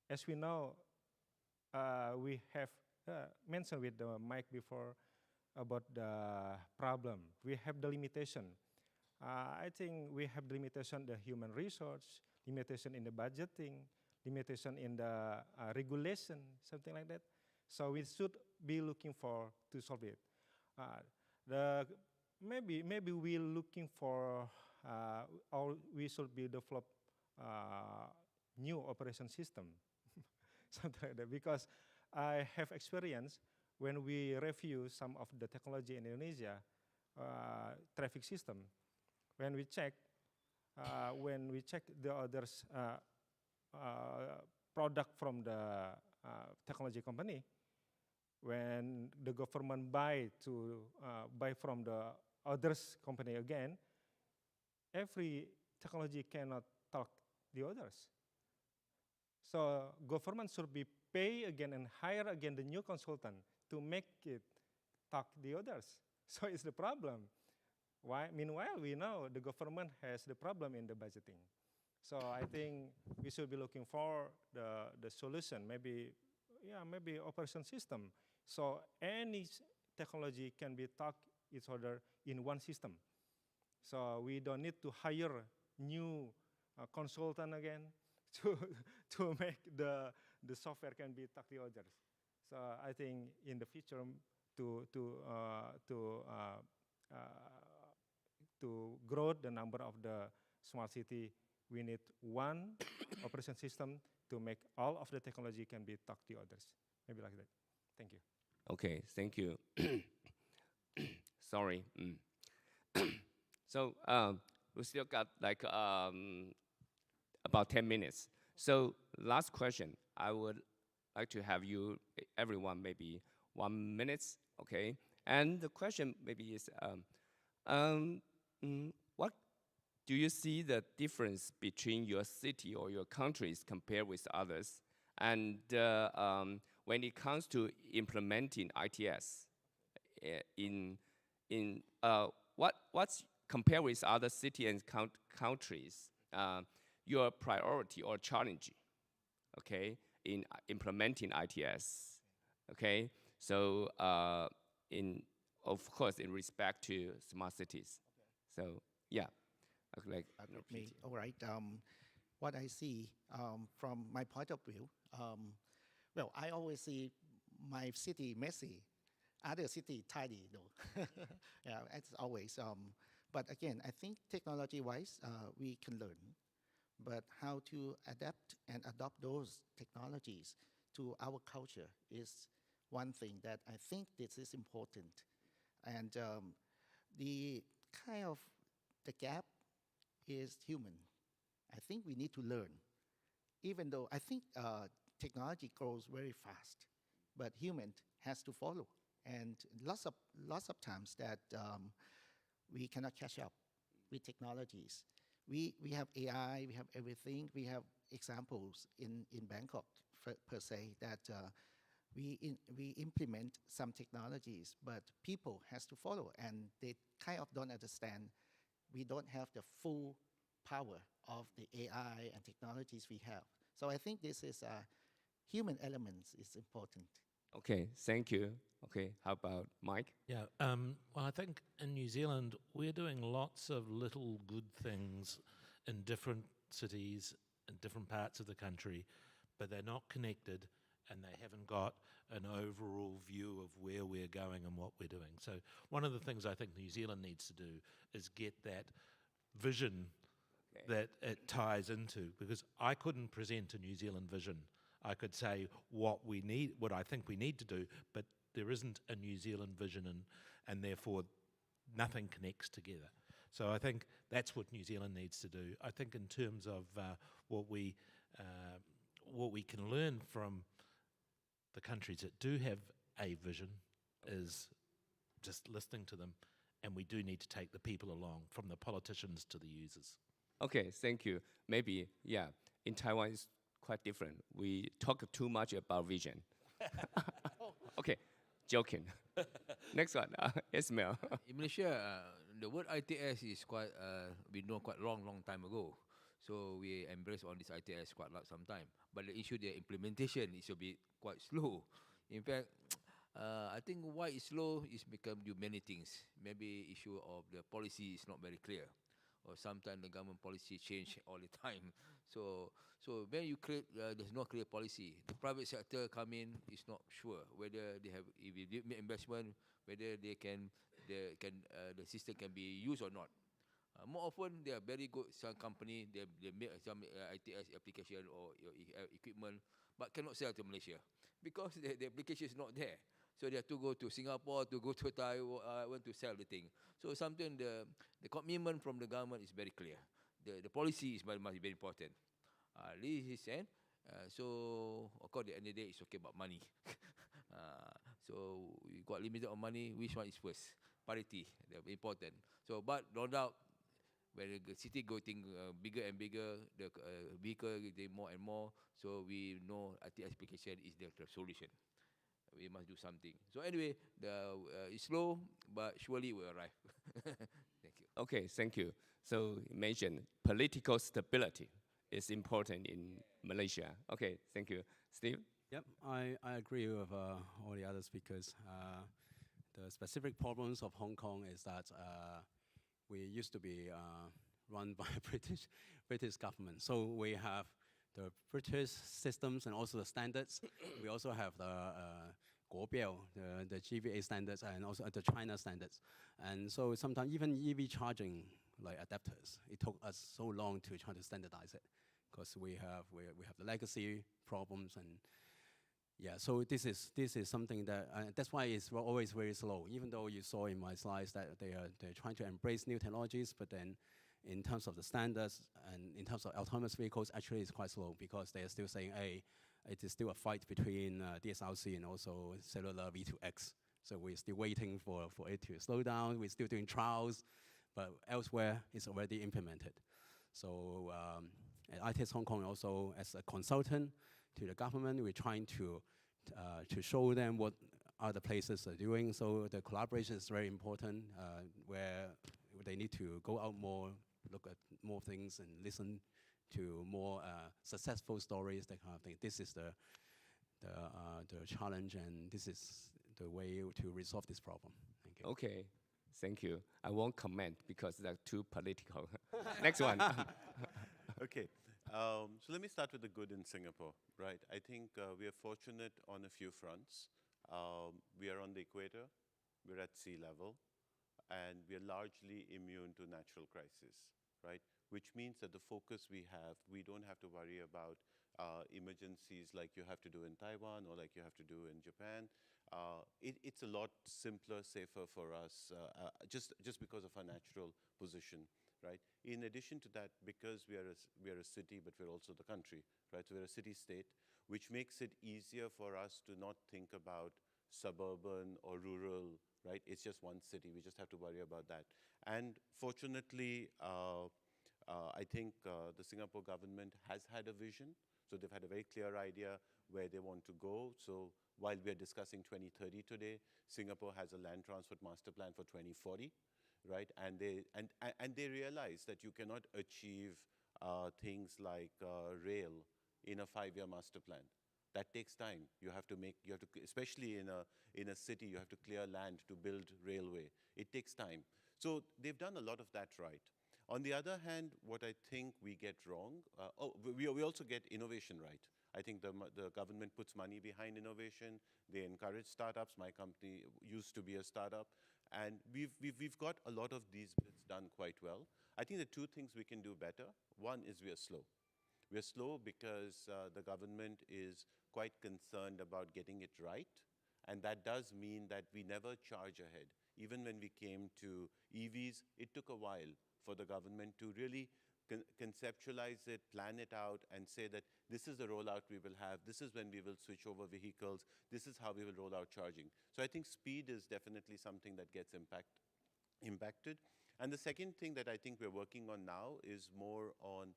As we know, we have mentioned with the mic before about the problem. We have the limitation. I think we have the limitation the human resource, limitation in the budgeting, limitation in the regulation, something like that. So we should be looking for to solve it. Maybe we're looking for, or we should be develop new operation system, something like that. Because I have experience when we review some of the technology in Indonesia, traffic system, when we check the others product from the technology company, when the government buy from the others company again, every technology cannot talk the others. So government should be pay again and hire again the new consultant to make it talk the others. So it's the problem. Why? Meanwhile, we know the government has the problem in the budgeting. So I think we should be looking for the solution, maybe operation system. So any technology can be talk each other in one system. So we don't need to hire new consultant again to make the software can be talk the others. So I think in the future to grow the number of the smart city, we need one operation system to make all of the technology can be talk to others. Maybe like that. Thank you. Okay, thank you. Sorry. So we still got like about 10 minutes. So last question, I would like to have you, everyone, maybe 1 minute, okay? And the question maybe is, what do you see the difference between your city or your countries compared with others? And when it comes to implementing ITS, what's compared with other cities and countries, your priority or challenge, okay, in implementing ITS, okay? So of course, in respect to smart cities. Okay. So yeah, like me. All right. What I see from my point of view, well, I always see my city messy, other city tidy though. Yeah, it's always. But again, I think technology-wise, we can learn. But how to adapt and adopt those technologies to our culture is one thing that I think this is important. And the kind of the gap is human. I think we need to learn. Even though I think technology grows very fast, but human has to follow. And lots of times that we cannot catch up with technologies. We have AI, we have everything. We have examples in Bangkok per se that we implement some technologies, but people has to follow, and they kind of don't understand. We don't have the full power of the AI and technologies we have. So I think this is human elements is important. Okay, thank you. Okay, how about Mike? Yeah, well, I think in New Zealand, we're doing lots of little good things in different cities and different parts of the country, but they're not connected and they haven't got an overall view of where we're going and what we're doing. So one of the things I think New Zealand needs to do is get that vision that it ties into, because I couldn't present a New Zealand vision. I could say what we need, what I think we need to do, but there isn't a New Zealand vision, and therefore nothing connects together. So I think that's what New Zealand needs to do. I think in terms of what we can learn from the countries that do have a vision is just listening to them, and we do need to take the people along, from the politicians to the users. Okay, thank you. Maybe, yeah, in Taiwan it's quite different. We talk too much about vision. Okay, joking. Next one, Ismail. In Malaysia, the word ITS is quite, we know quite long time ago. So we embrace on this ITS quite some time. But the issue, the implementation is a bit quite slow. In fact, I think why it's slow is because due many things. Maybe issue of the policy is not very clear, or sometimes the government policy change all the time. So when you create, there's no clear policy. The private sector come in is not sure whether they have, if they make investment, whether the system can be used or not. More often, they are very good. Some company they make some ITS application or equipment, but cannot sell to Malaysia because the application is not there. So they have to go to Singapore, to go to Taiwan to sell the thing. So sometimes the commitment from the government is very clear. The policy is must be very important. This is said. So of course, at the end of the day, it's okay about money. So we got limited on money. Which one is first? Parity, they're important. So, but no doubt, when the city getting bigger and bigger, the vehicle getting more and more. So we know IT application is the solution. We must do something. So anyway, it's slow, but surely it will arrive. Thank you. Okay, thank you. So you mentioned political stability is important in Malaysia. Okay, thank you. Steve? Yep, I agree with all the other speakers. The specific problems of Hong Kong is that we used to be run by British government. So we have the British systems and also the standards. We also have the the GVA standards and also the China standards. And so sometimes even EV charging like adapters, it took us so long to try to standardize it because we have the legacy problems and yeah, so this is something that that's why it's always very slow. Even though you saw in my slides that they're trying to embrace new technologies, but then in terms of the standards and in terms of autonomous vehicles, actually it's quite slow because they are still saying, hey, it is still a fight between DSRC and also cellular V2X. So we're still waiting for it to slow down. We're still doing trials, but elsewhere it's already implemented. So at ITS Hong Kong also as a consultant to the government, we're trying to show them what other places are doing. So the collaboration is very important, where they need to go out more, look at more things, and listen to more successful stories, that kind of thing. This is the challenge, and this is the way to resolve this problem. Thank you. Okay, thank you. I won't comment because they're too political. Next one. Okay. So let me start with the good in Singapore, right? I think we are fortunate on a few fronts. We are on the equator, we're at sea level, and we are largely immune to natural crisis, right? Which means that the focus we have, we don't have to worry about emergencies like you have to do in Taiwan or like you have to do in Japan. It's a lot simpler, safer for us, just because of our natural position. Right. In addition to that, because we are a city, but we're also the country, right? So we're a city-state, which makes it easier for us to not think about suburban or rural, right? It's just one city. We just have to worry about that. And fortunately, I think the Singapore government has had a vision. So they've had a very clear idea where they want to go. So while we're discussing 2030 today, Singapore has a land transport master plan for 2040. Right, and they realize that you cannot achieve things like rail in a 5-year master plan. That takes time. You have to, especially in a city, you have to clear land to build railway. It takes time. So they've done a lot of that right. On the other hand, what I think we get wrong, we also get innovation right. I think the government puts money behind innovation. They encourage startups. My company used to be a startup. And we've got a lot of these bits done quite well. I think the two things we can do better. One is we are slow. We're slow because the government is quite concerned about getting it right. And that does mean that we never charge ahead. Even when we came to EVs, it took a while for the government to really conceptualize it, plan it out, and say that this is the rollout we will have, this is when we will switch over vehicles, this is how we will roll out charging. So I think speed is definitely something that gets impacted. And the second thing that I think we're working on now is more on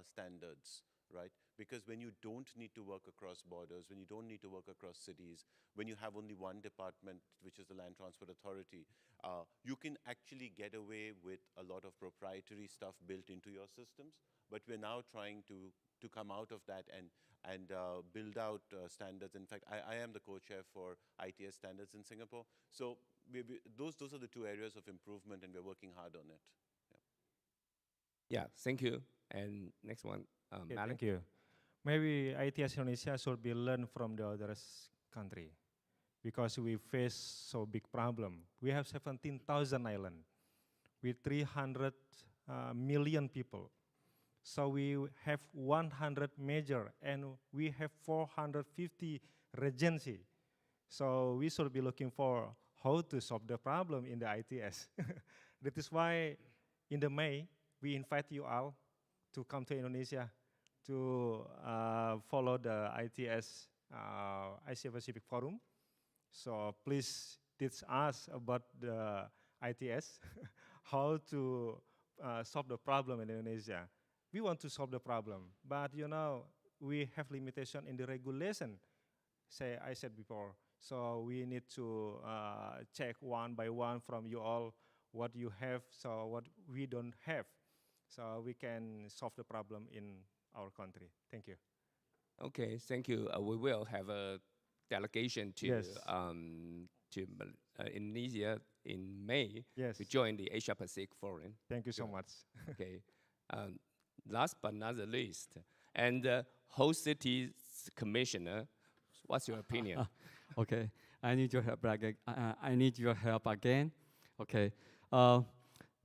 standards, right? Because when you don't need to work across borders, when you don't need to work across cities, when you have only one department, which is the Land Transport Authority, you can actually get away with a lot of proprietary stuff built into your systems. But we're now trying to come out of that and build out standards. In fact, I am the co-chair for ITS standards in Singapore. So those are the two areas of improvement, and we're working hard on it. Yeah, thank you. And next one, Okay, Malik. thank you. Maybe ITS Indonesia should be learned from the other country because we face so big problem. We have 17,000 islands with 300 million people. So we have 100 major and we have 450 regency. So we should be looking for how to solve the problem in the ITS. That is why in the May, we invite you all to come to Indonesia to follow the ITS Asia Pacific Forum. So please teach us about the ITS, how to solve the problem in Indonesia. We want to solve the problem, but you know, we have limitation in the regulation, I said before. So we need to check one by one from you all what you have, so what we don't have, so we can solve the problem in our country. Thank you. Okay, thank you. We will have a delegation to Yes. Indonesia in May Yes. to join the Asia Pacific Forum. Thank you so Good. much. Okay. Last but not the least, and the whole city's commissioner, what's your opinion? Okay, I need your help again. I need your help again. OK，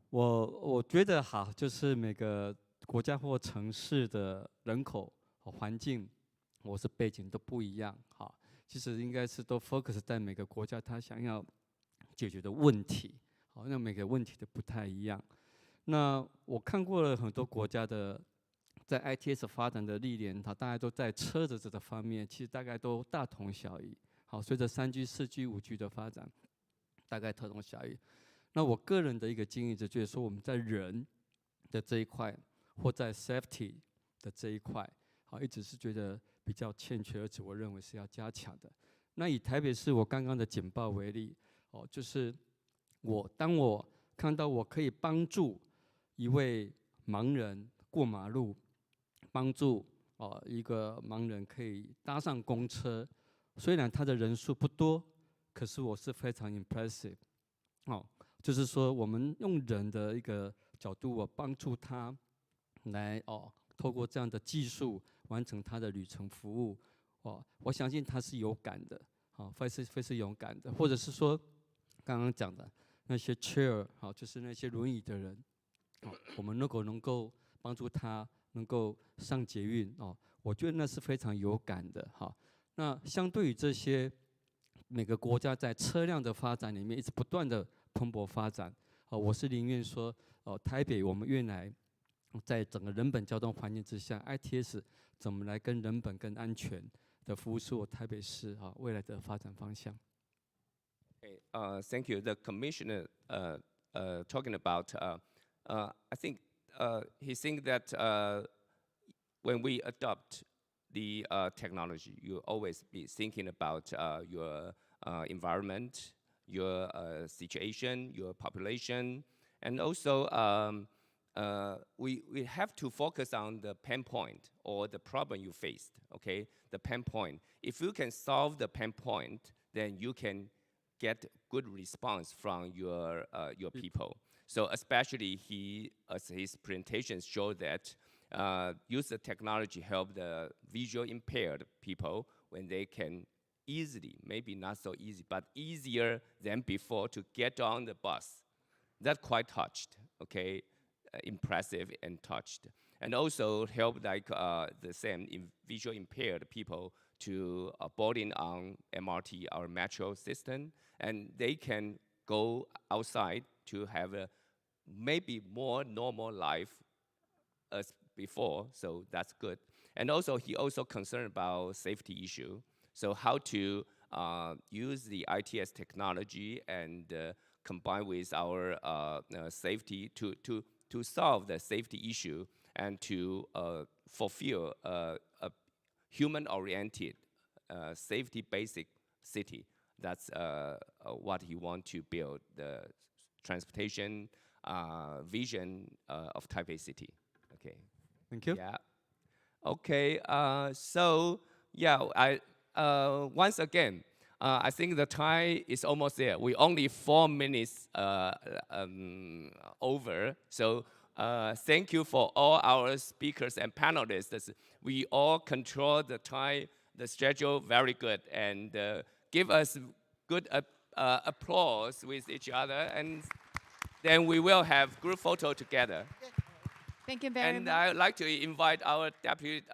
我觉得好，就是每个国家或城市的人口和环境，或是背景都不一样。好，其实应该是都 focus 在每个国家他想要解决的问题。好，那每个问题都不太一样。那我看过了很多国家的在 ITS 发展的历练，它大概都在车子这个方面，其实大概都大同小异。好，随着3G、4G、5G 的发展，大概大同小异。那我个人的一个经验就觉得说，我们在人的这一块，或在 safety 的这一块，好，一直是觉得比较欠缺，而且我认为是要加强的。那以台北市我刚刚的简报为例，就是当我看到我可以帮助一位盲人过马路，帮助一个盲人可以搭上公车，虽然他的人数不多，可是我是非常 impressive。就是说我们用人的一个角度，我帮助他来透过这样的技术完成他的旅程服务。我相信他是有感的，非是勇敢的，或者是说刚刚讲的那些 chair， 就是那些轮椅的人，我们如果能够帮助他能够上捷运，我觉得那是非常有感的。那相对于这些每个国家在车辆的发展里面一直不断的蓬勃发展，我是宁愿说，台北我们原来在整个人本交通环境之下 ，ITS 怎么来跟人本更安全的服务，是我台北市未来的发展方向。Okay, thank you. The commissioner talking about, I think he think that when we adopt the technology, you always be thinking about your environment, your situation, your population, and also we have to focus on the pain point or the problem you faced. Okay, the pain point. If you can solve the pain point, then you can get good response from your people. So especially as his presentations show that use the technology help the visual impaired people when they can easily, maybe not so easy, but easier than before to get on the bus. That's quite touched, okay, impressive and touched. And also help like the same visual impaired people to boarding on MRT or metro system, and they can go outside to have a maybe more normal life as before, so that's good. And also he also concerned about safety issue. So how to use the ITS technology and combine with our safety to solve the safety issue and to fulfill a human-oriented, safety-basic city. That's what he wants to build, the transportation vision of Taipei City. Okay. Thank you. Yeah. Okay. So yeah, once again, I think the time is almost there. We only 4 minutes over. So thank you for all our speakers and panelists. We all control the time, the schedule very good, and give us good applause with each other, and then we will have group photo together. Thank you very much. And I would like to invite our Deputy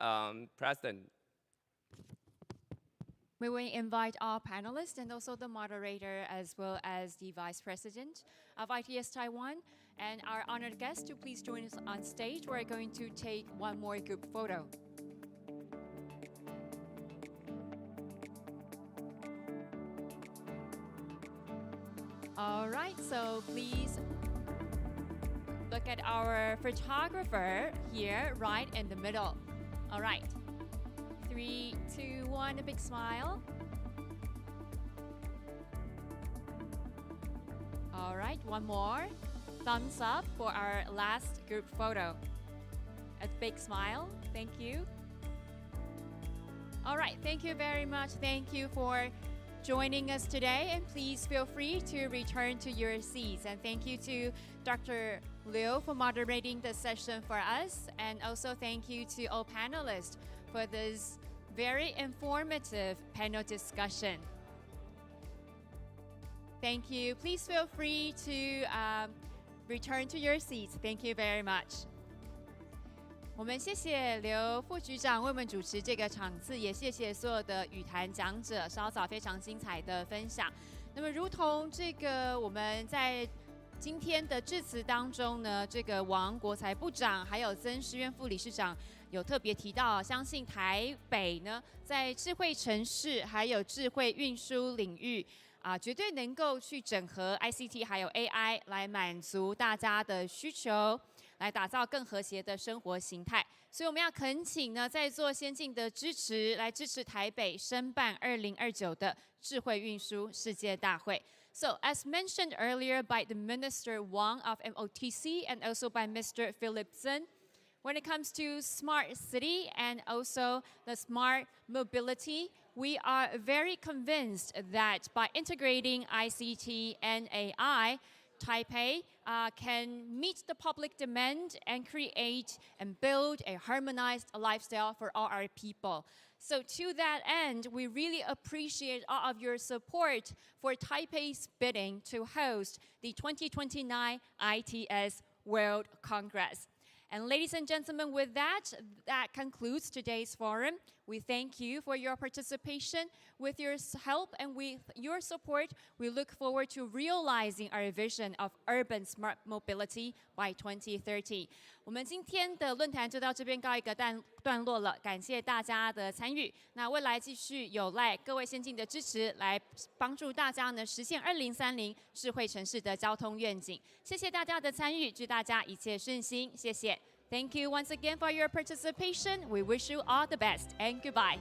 President. We will invite our panelists and also the moderator as well as the Vice President of ITS Taiwan and our honored guest to please join us on stage. We're going to take one more group photo. All right, so please look at our photographer here, right in the middle. All right. 3, 2, 1, a big smile. All right, one more. Thumbs up for our last group photo. A big smile, thank you. All right, thank you very much. Thank you for joining us today, and please feel free to return to your seats. And thank you to Dr. Liu for moderating the session for us, and also thank you to all panelists for this very informative panel discussion. Thank you. Please feel free to return to your seats. Thank you very much. 我们谢谢刘副局长为我们主持这个场次，也谢谢所有的语坛讲者稍早非常精彩的分享。那么，如同这个我们在今天的致辞当中呢，这个王国财部长还有曾诗渊副理事长有特别提到，相信台北呢在智慧城市还有智慧运输领域绝对能够去整合 ICT 还有 AI 来满足大家的需求，来打造更和谐的生活形态。所以我们要恳请呢，在做先进的支持，来支持台北申办2029的智慧运输世界大会。So, as mentioned earlier by the Minister Wang of MOTC and also by Mr. Philipson, when it comes to smart city and also the smart mobility, we are very convinced that by integrating ICT and AI, Taipei can meet the public demand and create and build a harmonized lifestyle for all our people. So to that end, we really appreciate all of your support for Taipei's bidding to host the 2029 ITS World Congress. And ladies and gentlemen, with that concludes today's forum. We thank you for your participation. With your help and with your support, we look forward to realizing our vision of urban smart mobility by 2030. 我们今天的论坛就到这边告一个段落了，感谢大家的参与。那未来继续有赖各位先进的支持，来帮助大家呢实现2030智慧城市的交通愿景。谢谢大家的参与，祝大家一切顺心，谢谢。Thank you once again for your participation. We wish you all the best and goodbye.